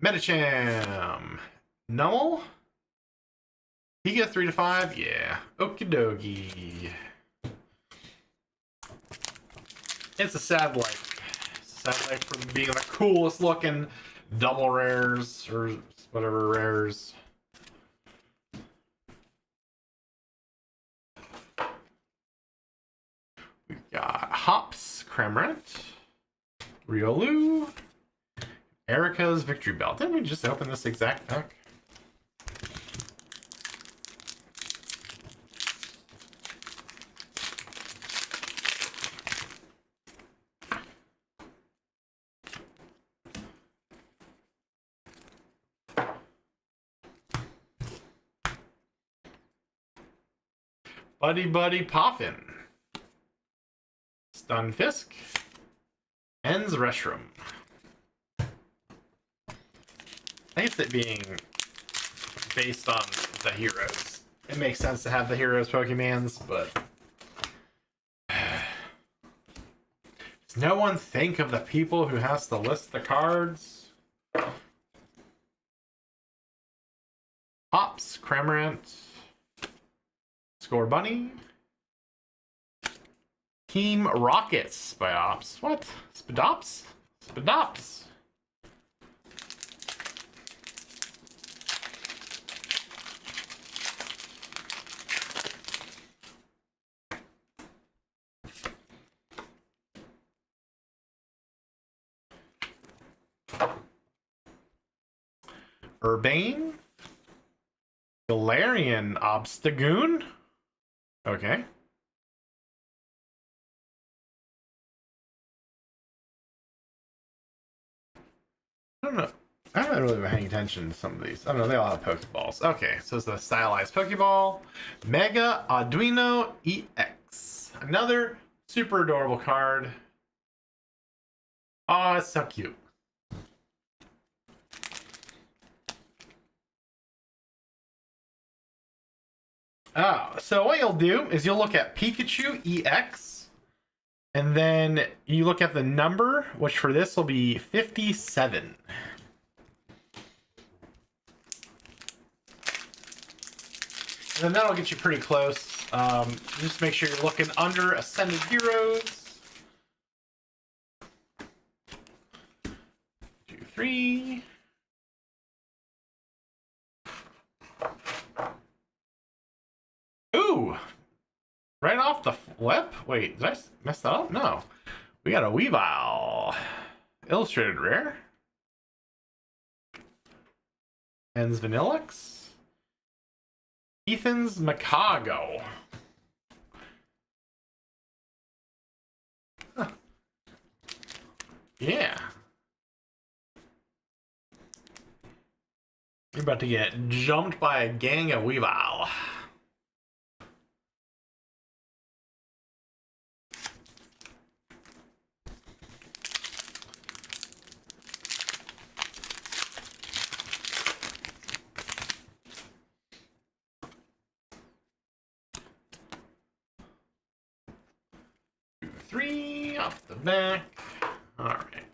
Medicham. Null? He gets 3 to 5? Yeah. Okie dokie. It's a sad life. Sad life for being the coolest looking double rares or whatever rares. We've got Hops, Cramorant, Riolu, Erica's Victory Bell. Didn't we just open this exact pack? Buddy Poffin, Stunfisk, Ends Reshiram. I guess it being based on the heroes. It makes sense to have the heroes Pokemans, but does no one think of the people who has to list the cards? Cramorant. Score Bunny. Team Rockets by Ops. What? Spadops? Spadops. Urbane. Galarian Obstagoon. Okay. I don't know. I haven't really been paying attention to some of these. I don't know. They all have Pokeballs. Okay, so it's the stylized Pokeball. Mega Arduino EX. Another super adorable card. Oh, it's so cute. Oh, so what you'll do is you'll look at Pikachu EX, and then you look at the number, which for this will be 57. And then that'll get you pretty close. Just make sure you're looking under Ascended Heroes. 2, 3. Ooh! Right off the flip? Wait, did I mess that up? No. We got a Weavile. Illustrated Rare. Ends Vanillix. Ethan's Macago. Huh. Yeah. You're about to get jumped by a gang of Weavile. Off the back. Alright.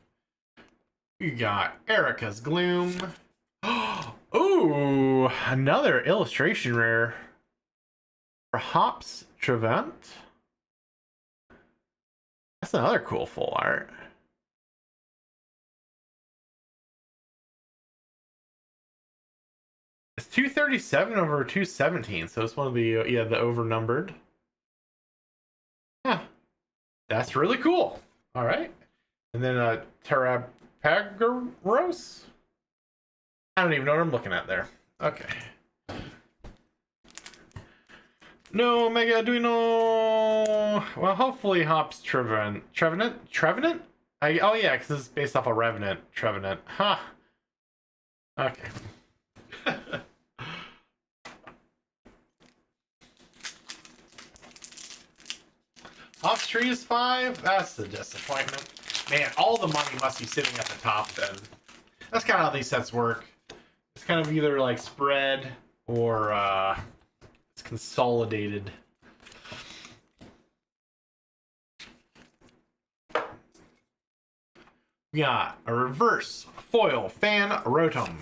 We got Erica's Gloom. Ooh, another illustration rare. For Hops Trevent. That's another cool full art. It's 237 over 217, so it's one of the the overnumbered. Huh. That's really cool. All right. And then Terrapagaros. I don't even know what I'm looking at there. Okay. No, Mega Arduino. Well, hopefully Hops Trevenant. Trevenant? Oh, yeah, because this is based off a Revenant. Trevenant. Huh. Okay. Off tree is 5? That's the disappointment. Man, all the money must be sitting at the top then. That's kind of how these sets work. It's kind of either like spread or it's consolidated. We got a reverse foil fan Rotom,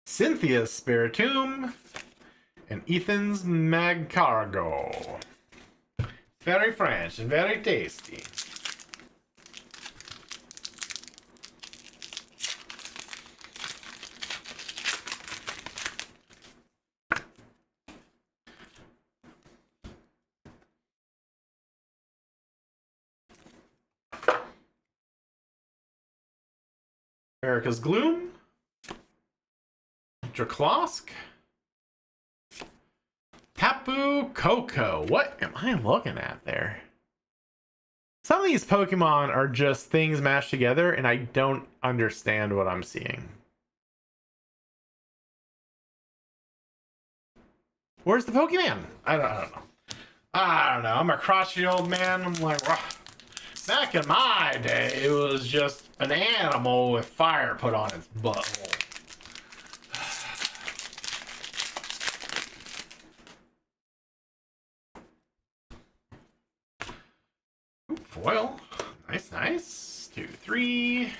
Cynthia's Spiritomb, and Ethan's Magcargo. Very French and very tasty. Erica's Gloom. Draclosk. Tapu Koko. What am I looking at there? Some of these Pokemon are just things mashed together, and I don't understand what I'm seeing. Where's the Pokemon? I don't know. I don't know. I'm a crotchety old man. I'm like, back in my day, it was just an animal with fire put on its butthole. Foil. Nice, nice. 2, 3.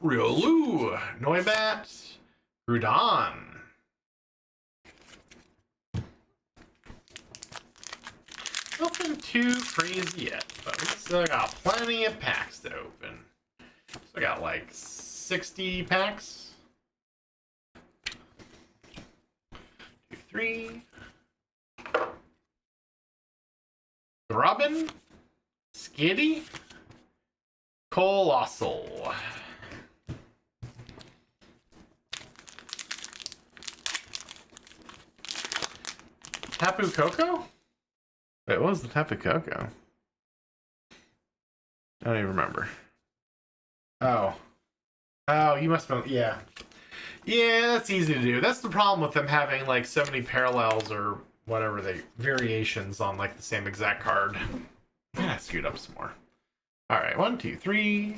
Riolu, Noibat, Groudon. Nothing too crazy yet, but we still got plenty of packs to open. So I got like 60 packs. 2, 3. Robin, Skitty, Colossal. Tapu Koko? Wait, what was the Tapu Koko? I don't even remember. Oh. Oh, you must have... Yeah. Yeah, that's easy to do. That's the problem with them having, like, so many parallels or whatever they... variations on, like, the same exact card. I'm gonna scoot up some more. Alright, 1, 2, 3.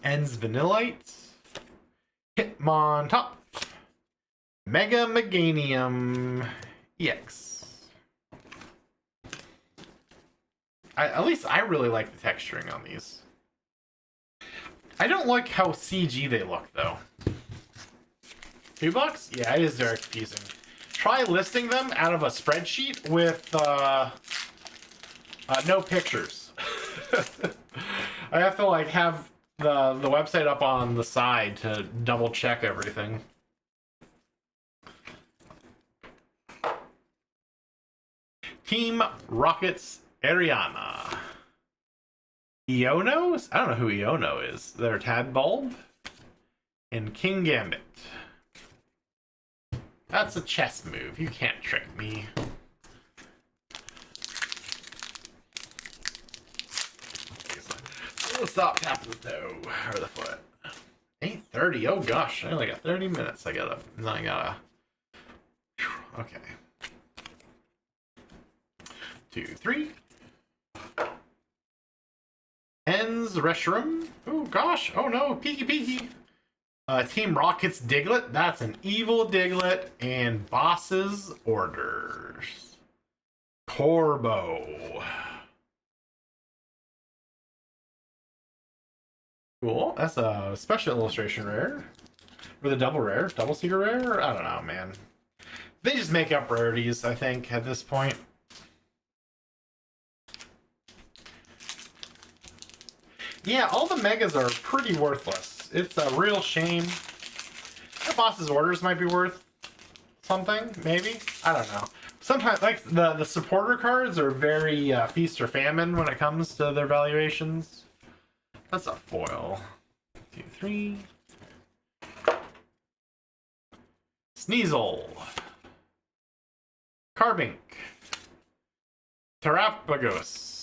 Ends Vanillite. Hitmontop. Mega Meganium EX. At least I really like the texturing on these. I don't like how CG they look, though. $2? Yeah, it is very confusing. Try listing them out of a spreadsheet with no pictures. I have to like have the website up on the side to double check everything. Team Rocket's Ariana. Ionos? I don't know who Iono is. They're Tadbulb and King Gambit. That's a chess move. You can't trick me. Let's stop tapping the toe or the foot. 8:30. Oh gosh, I only got 30 minutes. I gotta. Okay. 2, 3. Ends Reshiram. Oh gosh. Oh no. Peeky peeky. Team Rocket's Diglett. That's an evil Diglett. And Boss's Orders. Corbo. Cool. That's a special illustration rare. Or the double rare. Double secret rare? I don't know, man. They just make up rarities, I think, at this point. Yeah, all the megas are pretty worthless. It's a real shame. The Boss's Orders might be worth something, maybe? I don't know. Sometimes, like, the supporter cards are very feast or famine when it comes to their valuations. That's a foil. 2, 3. Sneasel. Carbink. Terapagos.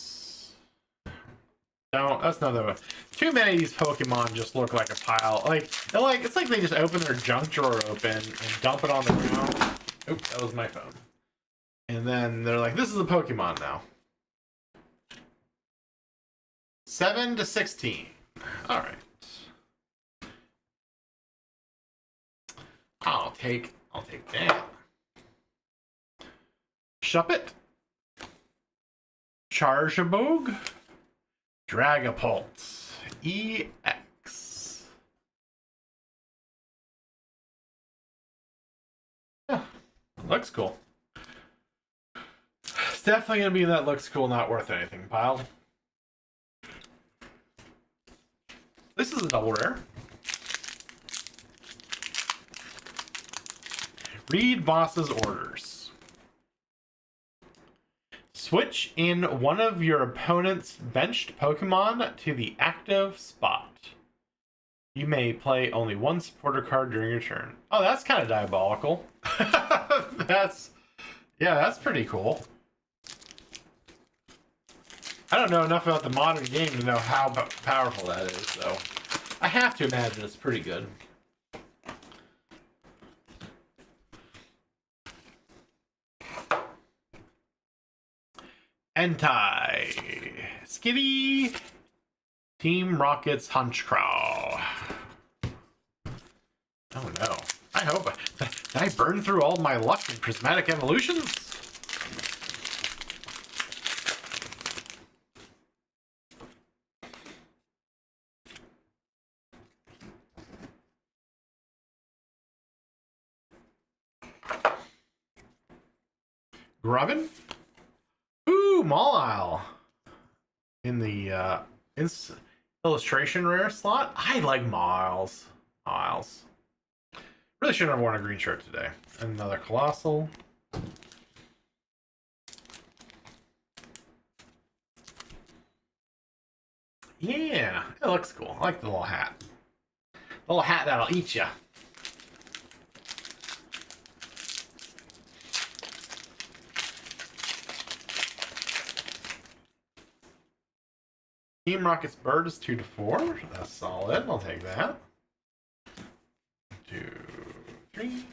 No, that's another one. Too many of these Pokemon just look like a pile. It's like they just open their junk drawer open and dump it on the ground. Oops, that was my phone. And then they're like, this is a Pokemon now. 7 to 16. All right. I'll take that. Shuppet. Charjabug. Dragapult. EX. Yeah, looks cool. It's definitely gonna be that looks cool, not worth anything pile. This is a double rare. Read Boss's Orders. Switch in one of your opponent's benched Pokemon to the active spot. You may play only one supporter card during your turn. Oh, that's kind of diabolical. That's pretty cool. I don't know enough about the modern game to know how powerful that is, though. I have to imagine it's pretty good. Entei. Skitty. Team Rocket's Hunchcraw. Oh no. I hope. Did I burn through all my luck in Prismatic Evolutions? Grubbin. Ooh, Mawile. In the illustration rare slot. I like Miles. Miles. Really shouldn't have worn a green shirt today. Another Colossal. Yeah, it looks cool. I like the little hat. The little hat that'll eat ya. Team Rocket's Bird is 2-4. That's solid. I'll take that. 2, 3.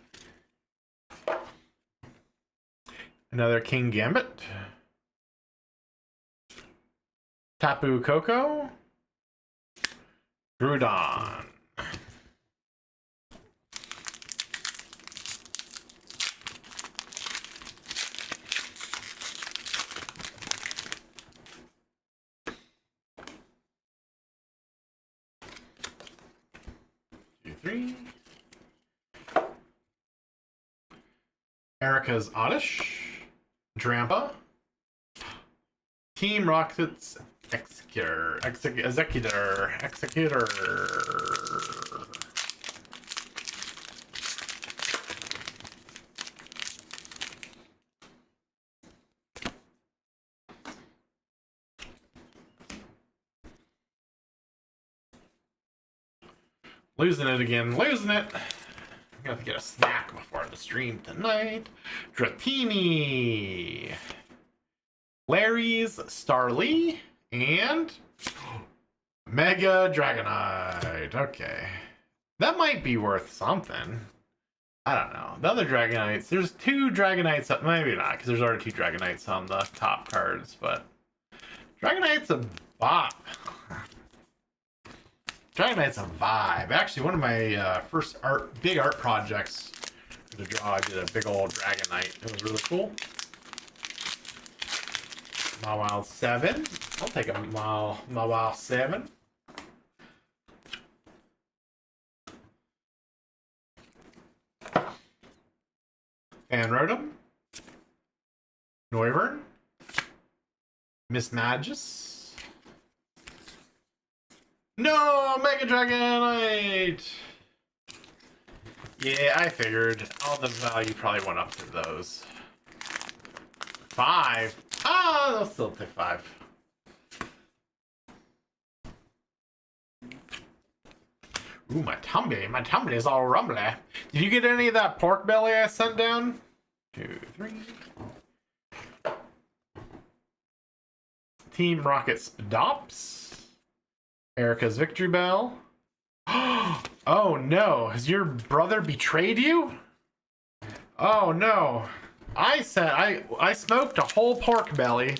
Another King Gambit. Tapu Koko. Groudon. Three. Erica's Oddish. Drampa. Team Rocket's Executor. Losing it again. Losing it. I have to get a snack before the stream tonight. Dratini. Larry's Starly. And Mega Dragonite. Okay. That might be worth something. I don't know. The other Dragonites, there's 2 Dragonites up. Maybe not, because there's already 2 Dragonites on the top cards, but Dragonite's a bop. Dragonite's a vibe. Actually, one of my first big art projects to draw, I did a big old Dragonite. It was really cool. Mawile 7. I'll take a Mawile 7. Fanrotom. Noivern. Mismagus. No! Mega Dragonite! Yeah, I figured. All the value probably went up to those. 5. Ah, I'll still take 5. Ooh, my tummy is all rumbly. Did you get any of that pork belly I sent down? 2, 3. Team Rocket Spadops. Erica's Victory Bell. Oh no, has your brother betrayed you? Oh no. I smoked a whole pork belly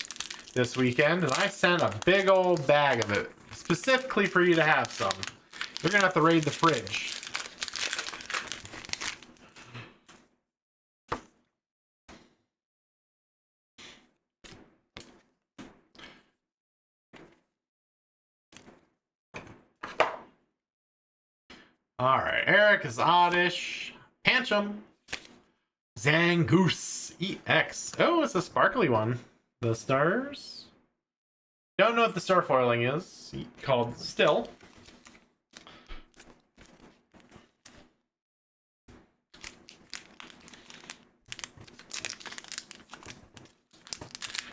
this weekend, and I sent a big old bag of it specifically for you to have some. You're gonna have to raid the fridge. All right, Eric is Oddish, Pancham, Zangoose EX. Oh, it's a sparkly one. The stars. Don't know what the star foiling is. Called Still.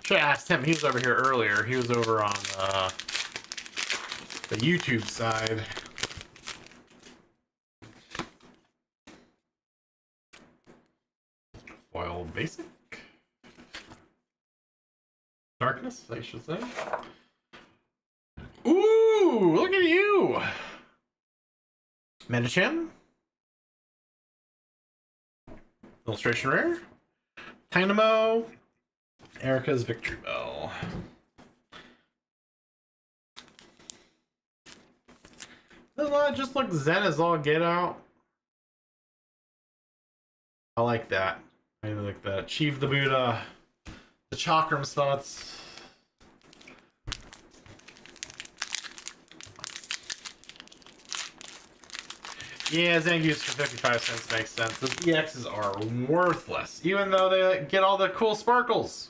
Should have asked him. He was over here earlier. He was over on the YouTube side. Foil basic. Darkness, I should say. Ooh, look at you! Medicham. Illustration rare. Dynamo. Erica's Victory Bell. Doesn't that just look zen as all get out? I like that. I like that. Achieve the Buddha. The chakram spots. Yeah, Zangoose for 55 cents makes sense. Those EXs are worthless, even though they get all the cool sparkles.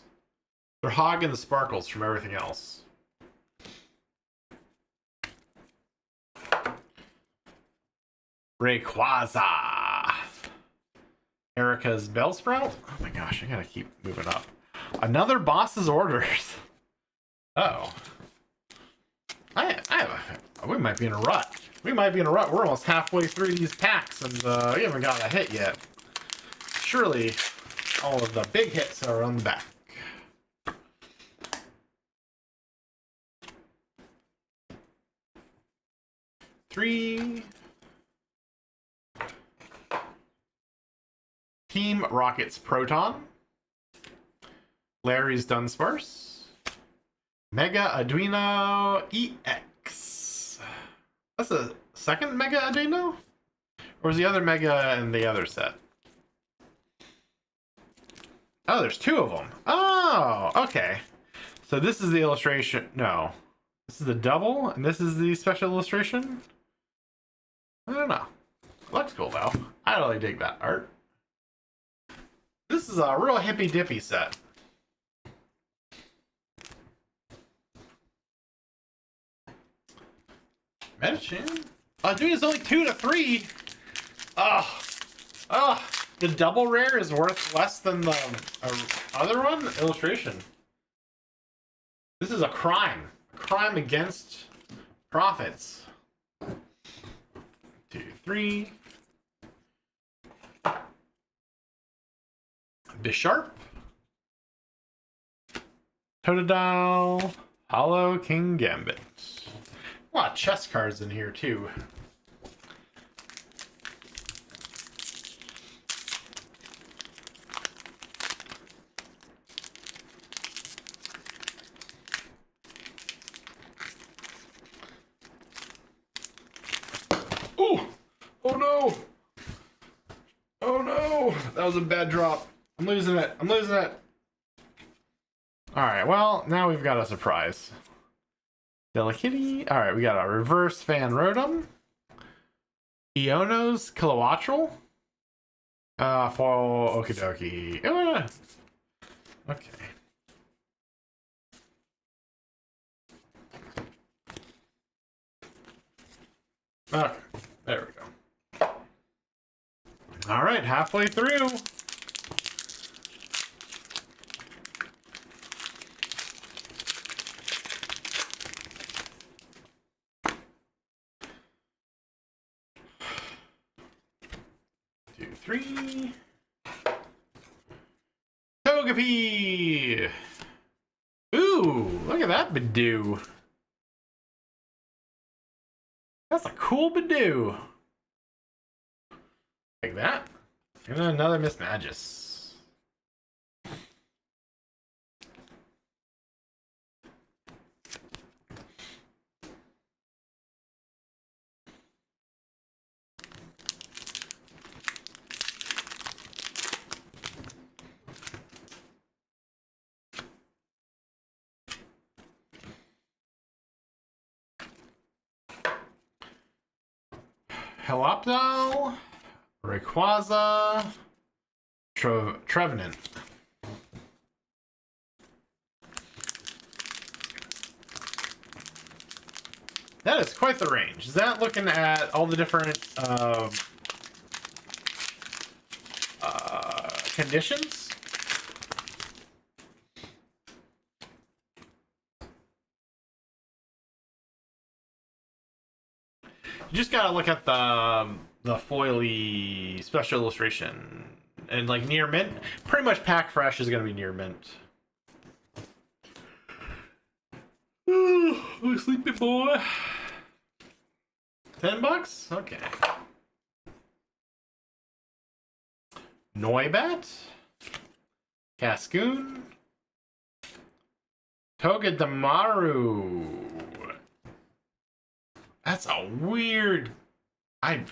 They're hogging the sparkles from everything else. Rayquaza. Erica's Bellsprout. Oh my gosh, I gotta keep moving up. Another boss's orders. Uh oh. We might be in a rut. We might be in a rut. We're almost halfway through these packs, and we haven't got a hit yet. Surely, all of the big hits are on the back. Three. Team Rocket's Proton. Larry's Dunsparce. Mega Arduino EX. That's the second Mega Arduino? Or was the other Mega in the other set? Oh, there's two of them. Oh, okay. So this is the illustration. No. This is the double, and this is the special illustration? I don't know. Looks cool, though. I really dig that art. This is a real hippy-dippy set. Medicine? Oh, dude, it's only 2 to 3. Oh, the double rare is worth less than the other one? Illustration. This is a crime. A crime against profits. 2, 3. Bisharp. Totodile. Hollow King Gambit. A lot of chess cards in here, too. Oh! Oh no! Oh no! That was a bad drop. I'm losing it. I'm losing it. Alright, well, now we've got a surprise. Delicatty. Alright, we got a reverse Fan Rotom. Iono's Kilowattrel. For okie dokie. Okay. Okay, there we go. Alright, halfway through. Three. Togepi! Ooh, look at that Bidoo. That's a cool Bidoo. Like that. And another Miss Magus. Helopdol, Rayquaza, Trevenant. That is quite the range. Is that looking at all the different conditions? You just gotta look at the foily special illustration and like near mint. Pretty much pack fresh is gonna be near mint. Oh, sleepy boy. $10? Okay. Noibat, Cascoon, Togedemaru. That's a weird. I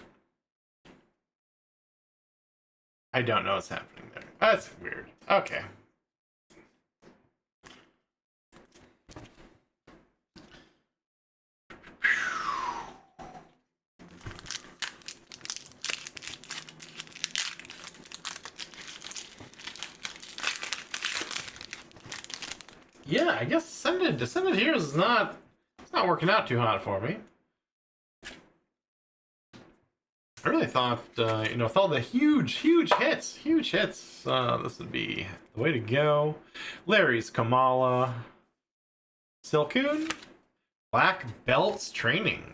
don't know what's happening there. That's weird. Okay. Yeah, I guess Descended Heroes is not, it's not working out too hot for me. I really thought, you know, with all the huge hits, this would be the way to go. Larry's Kamala, Silcoon, Black Belts Training.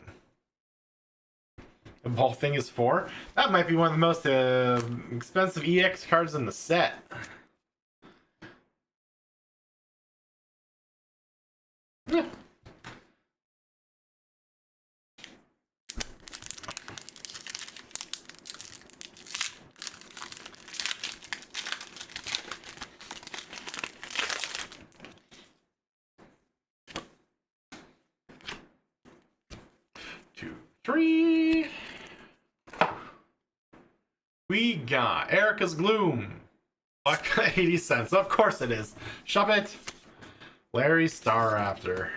The whole thing is 4. That might be one of the most expensive EX cards in the set. Yeah. Two, three. We got Erica's Gloom. 80 cents. Of course it is. Shop it. Larry Star Raptor.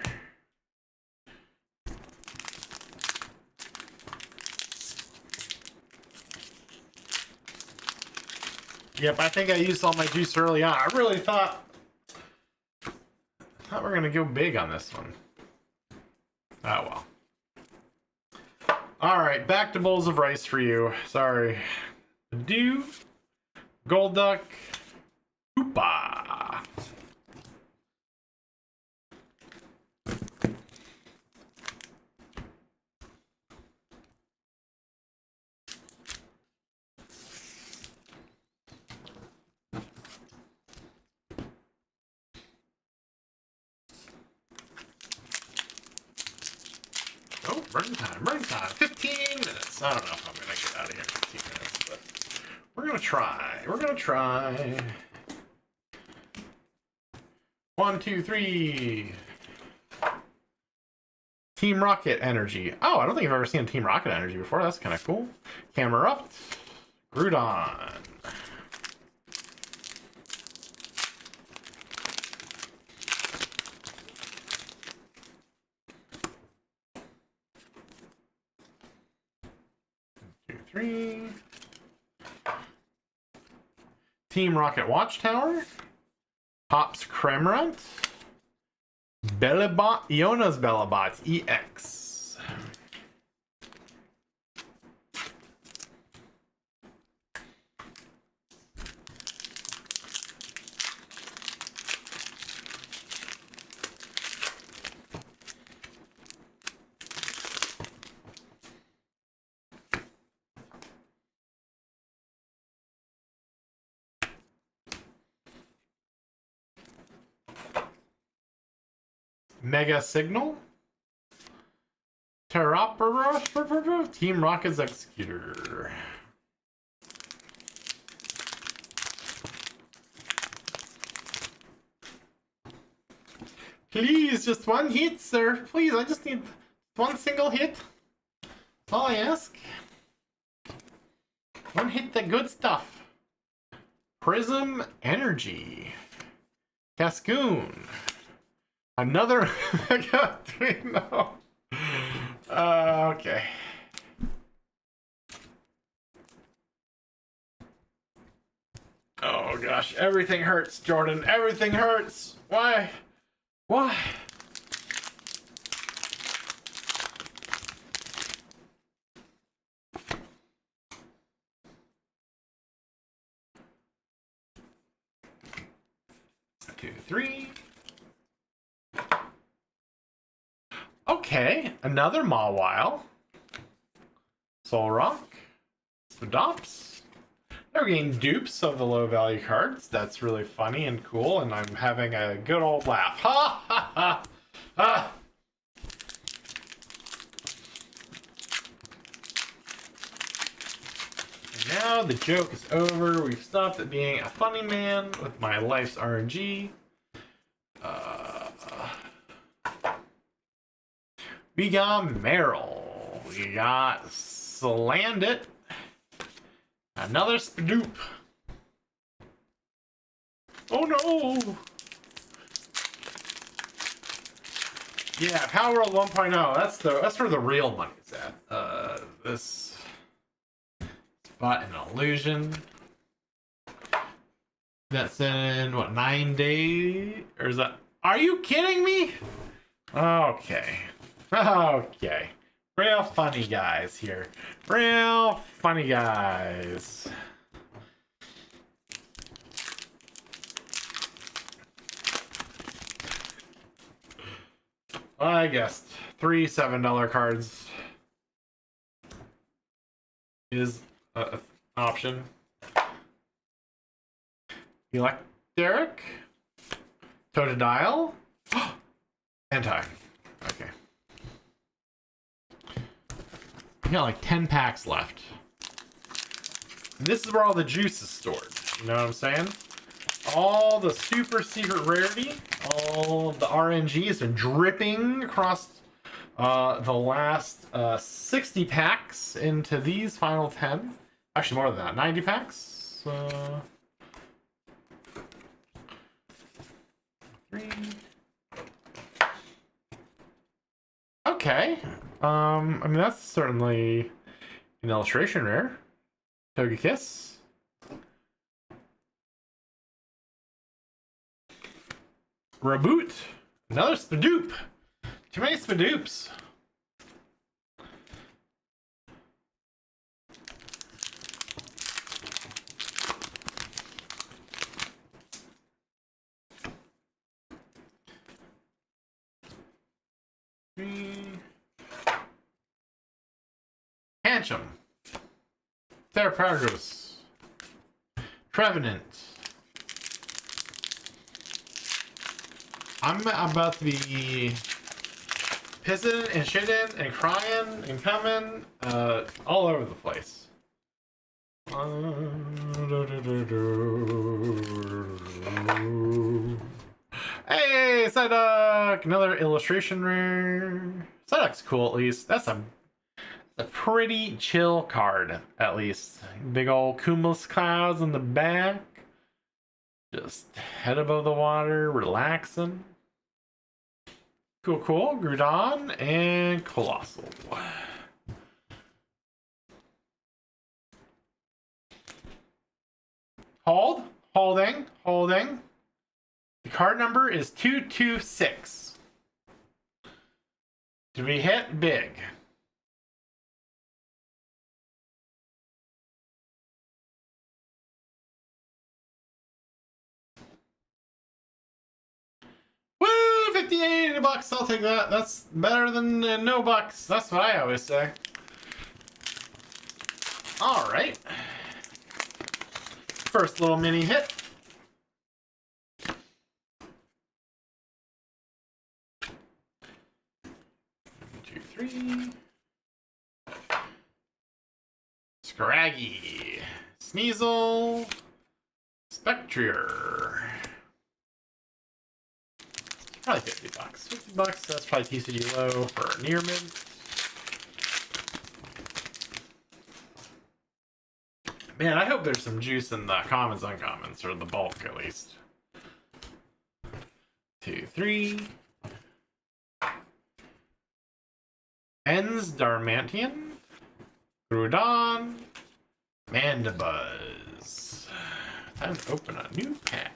Yep, I think I used all my juice early on. I really thought we were gonna go big on this one. Oh well. Alright, back to bowls of rice for you. Sorry. Do Gold Duck. Hoopa. Oh, burn time, burn time. 15 minutes. I don't know if I'm gonna get out of here in 15 minutes, but we're gonna try. We're gonna try. 1, 2, 3. Team Rocket Energy. Oh, I don't think I've ever seen Team Rocket Energy before. That's kind of cool. Camerupt. Groudon. Team Rocket Watchtower, Hops Cramorant, Bellabot, Iona's Bellabots EX. Mega Signal, Terraperos, Team Rocket's Executor. Please, just one hit, sir. Please, I just need one single hit. That's all I ask. One hit, the good stuff. Prism Energy, Cascoon. Another Mega 3, no. Okay. Oh gosh, everything hurts, Jordan. Everything hurts. Why? Why? Two, three. Okay, another Mawile. Solrock. Stodops. We're getting dupes of the low value cards. That's really funny and cool, and I'm having a good old laugh. Ha ha ha! Ha! And now the joke is over. We've stopped at being a funny man with my life's RNG. We got Meryl. We got Slandit. Another Spadoop. Oh no! Yeah, Power World 1.0. That's where the real money's at. This spot an illusion. That's in what, 9 days? Or is that? Are you kidding me? Okay. Okay. Real funny guys here. Real funny guys. I guess 3 $7 cards is an option. Electric, Totodile, Anti. Okay. We got like 10 packs left. And this is where all the juice is stored. You know what I'm saying? All the super secret rarity, all the RNG has been dripping across the last 60 packs into these final 10. Actually, more than that. 90 packs. 3. Okay. I mean, that's certainly an illustration rare. Togekiss. Reboot. Another Spadoop. Too many Spadoops. Hancham. Therapargus. Trevenant. I'm about to be pissing and shitting and crying and coming all over the place. Hey, Psyduck! Another illustration rare. Psyduck's cool, at least. That's a pretty chill card, at least. Big old cumulus clouds in the back. Just head above the water, relaxing. Cool, cool. Groudon and Colossal. Holding. The card number is 226. To be hit big. Woo! 58 bucks. I'll take that. That's better than no bucks. That's what I always say. All right. First little mini hit. Two, three. Scraggy. Sneasel. Spectrier. Probably 50 bucks. 50 bucks, that's probably TCG low for near mint. Man, I hope there's some juice in the commons, uncommons, or the bulk at least. 2, 3. Ends Darmanian. Groudon. Mandibuzz. Time to open a new pack.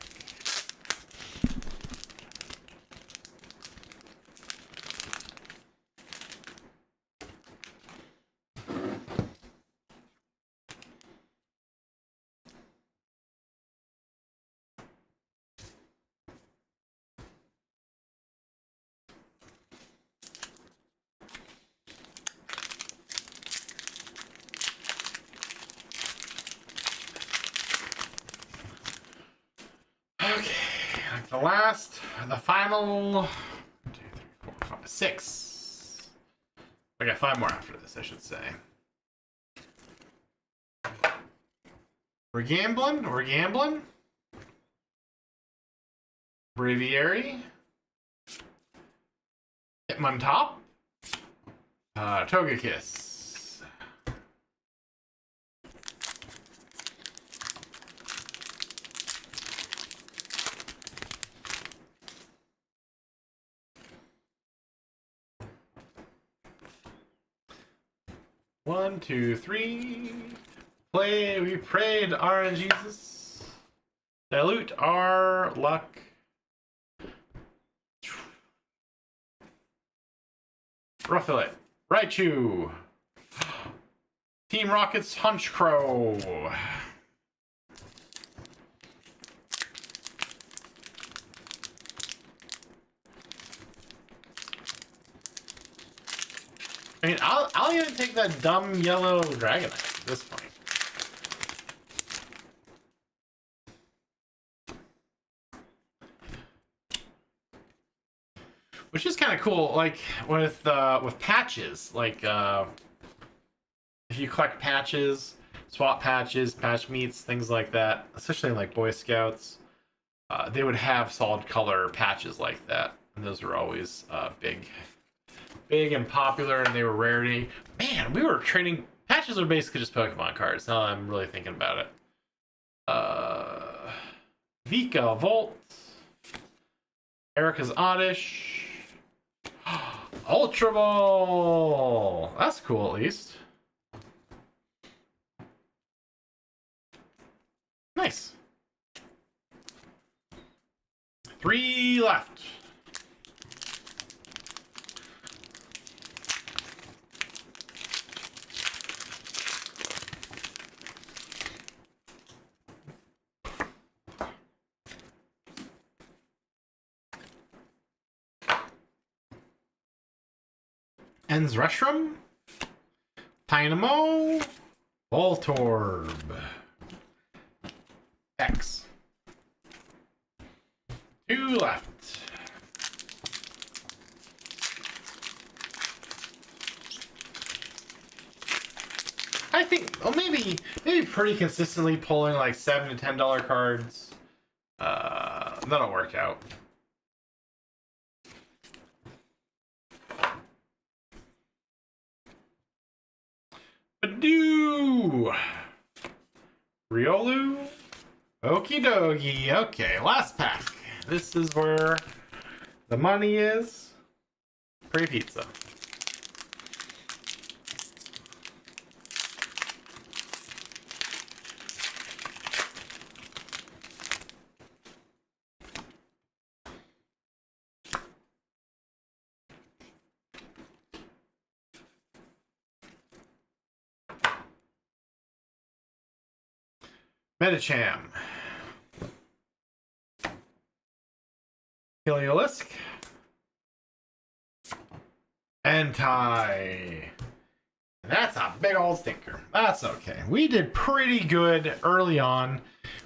The final 1, 2, 3, 4, 5, 6. I got 5 more after this, I should say. We're gambling. Breviary. Hitmontop. Togekiss. One, two, three. We prayed RNGesus. Dilute our luck. Rufflet. Raichu. Team Rocket's Hunch Crow. I mean, I'll even take that dumb yellow Dragonite at this point. Which is kind of cool, like with patches, like if you collect patches, swap patches, patch meats, things like that, especially in like Boy Scouts, they would have solid color patches like that, and those were always big and popular, and they were rarity. Man, we were trading patches are basically just Pokemon cards. Now I'm really thinking about it. Vika Volt, Erica's Oddish, Ultra Ball. That's cool, at least. Nice. 3 left. Ends Reshram, Dynamo, Voltorb, X. 2 left. I think, well, maybe pretty consistently pulling like $7 to $10 cards. That'll work out. Badoo! Riolu? Okie dokie. Okay, last pack. This is where the money is. Free pizza. Medicham. Heliolisk. Entei. That's a big old stinker. That's okay. We did pretty good early on.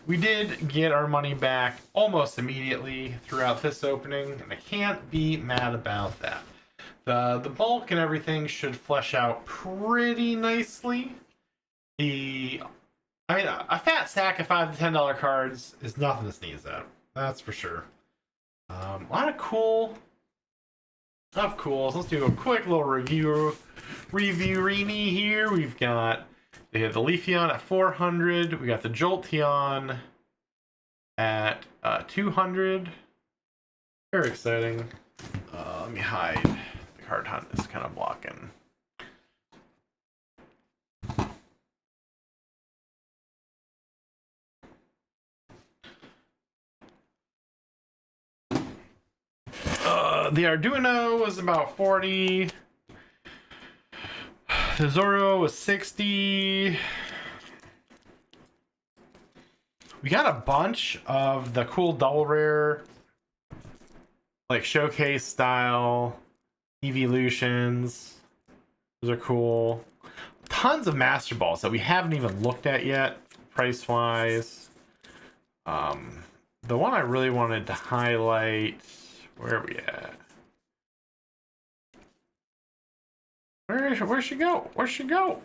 We did get our money back almost immediately throughout this opening, and I can't be mad about that. The bulk and everything should flesh out pretty nicely. I mean, a fat stack of $5 to $10 cards is nothing to sneeze at. That's for sure. A lot of cool stuff. Cools. Let's do a quick little review-reeny here. We've got the Leafeon at 400. We got the Jolteon at 200. Very exciting. Let me hide. The card hunt is kind of blocking. The Arduino was about 40. The Zoro was 60. We got a bunch of the cool double rare, like showcase style evolutions. Those are cool. Tons of Master Balls that we haven't even looked at yet, price wise. The one I really wanted to highlight. Where are we at? Where'd she go? Where'd she go?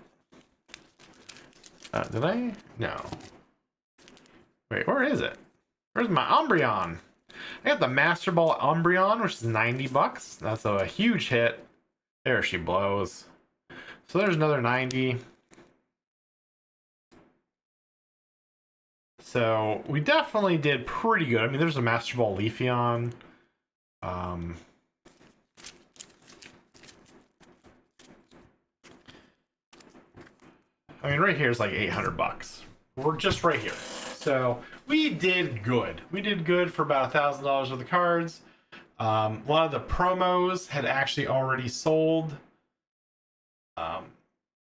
Did I? No. Wait, where is it? Where's my Umbreon? I got the Master Ball Umbreon, which is $90. That's a huge hit. There she blows. So there's another 90. So we definitely did pretty good. I mean, there's a Master Ball Leafeon. I mean, right here is like $800. We're just right here. So we did good. We did good for about $1,000 worth of cards. A lot of the promos had actually already sold.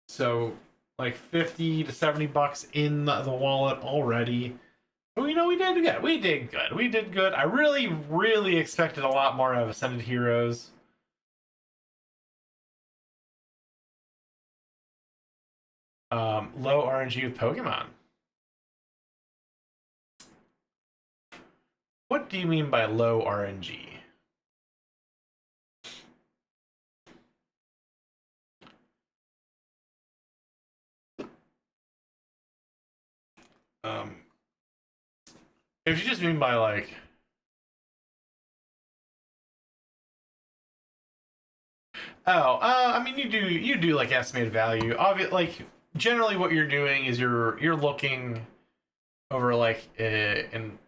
So like 50 to 70 bucks in the wallet already. But we did good. We did good. I really expected a lot more of Ascended Heroes. Low RNG with Pokemon. What do you mean by low RNG? If you just mean by like, I mean you do like estimated value. Obviously, like generally what you're doing is you're looking over like an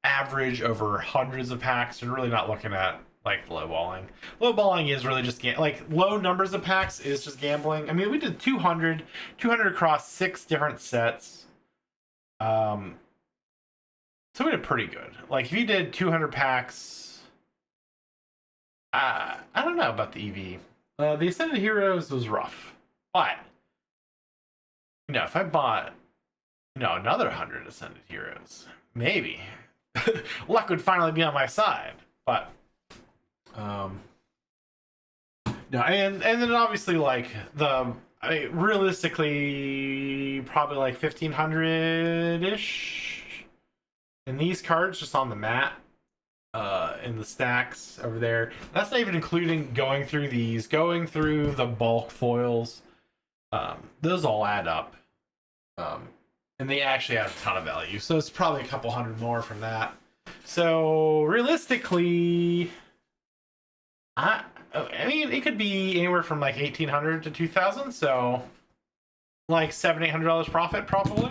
average over hundreds of packs, and really not looking at like lowballing. Lowballing is really just like low numbers of packs is just gambling. I mean, we did 200 across 6 different sets. So we did pretty good. Like if you did 200 packs, I don't know about the EV. The Ascended Heroes was rough, but if I bought another 100 Ascended Heroes, maybe luck would finally be on my side. But no, and then obviously like realistically probably like 1,500 ish in these cards just on the mat, in the stacks over there. That's not even including going through the bulk foils. Those all add up, and they actually add a ton of value. So it's probably a couple hundred more from that. So realistically, I mean, it could be anywhere from like 1,800 to 2,000. So like $700-800 profit probably.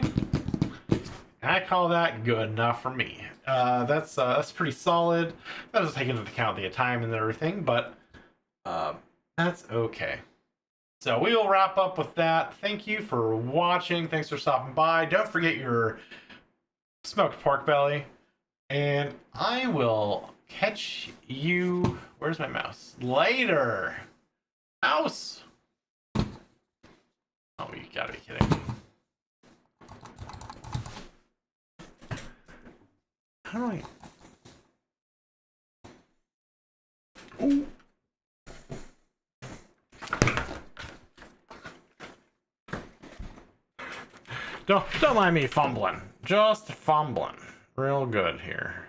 I call that good enough for me. That's pretty solid. That doesn't take into account the time and everything, but that's okay. So we will wrap up with that. Thank you for watching. Thanks for stopping by. Don't forget your smoked pork belly. And I will catch you... Where's my mouse? Later! Mouse! Oh, you gotta be kidding me. How do I... Ooh. Don't mind me fumbling. Just fumbling. Real good here.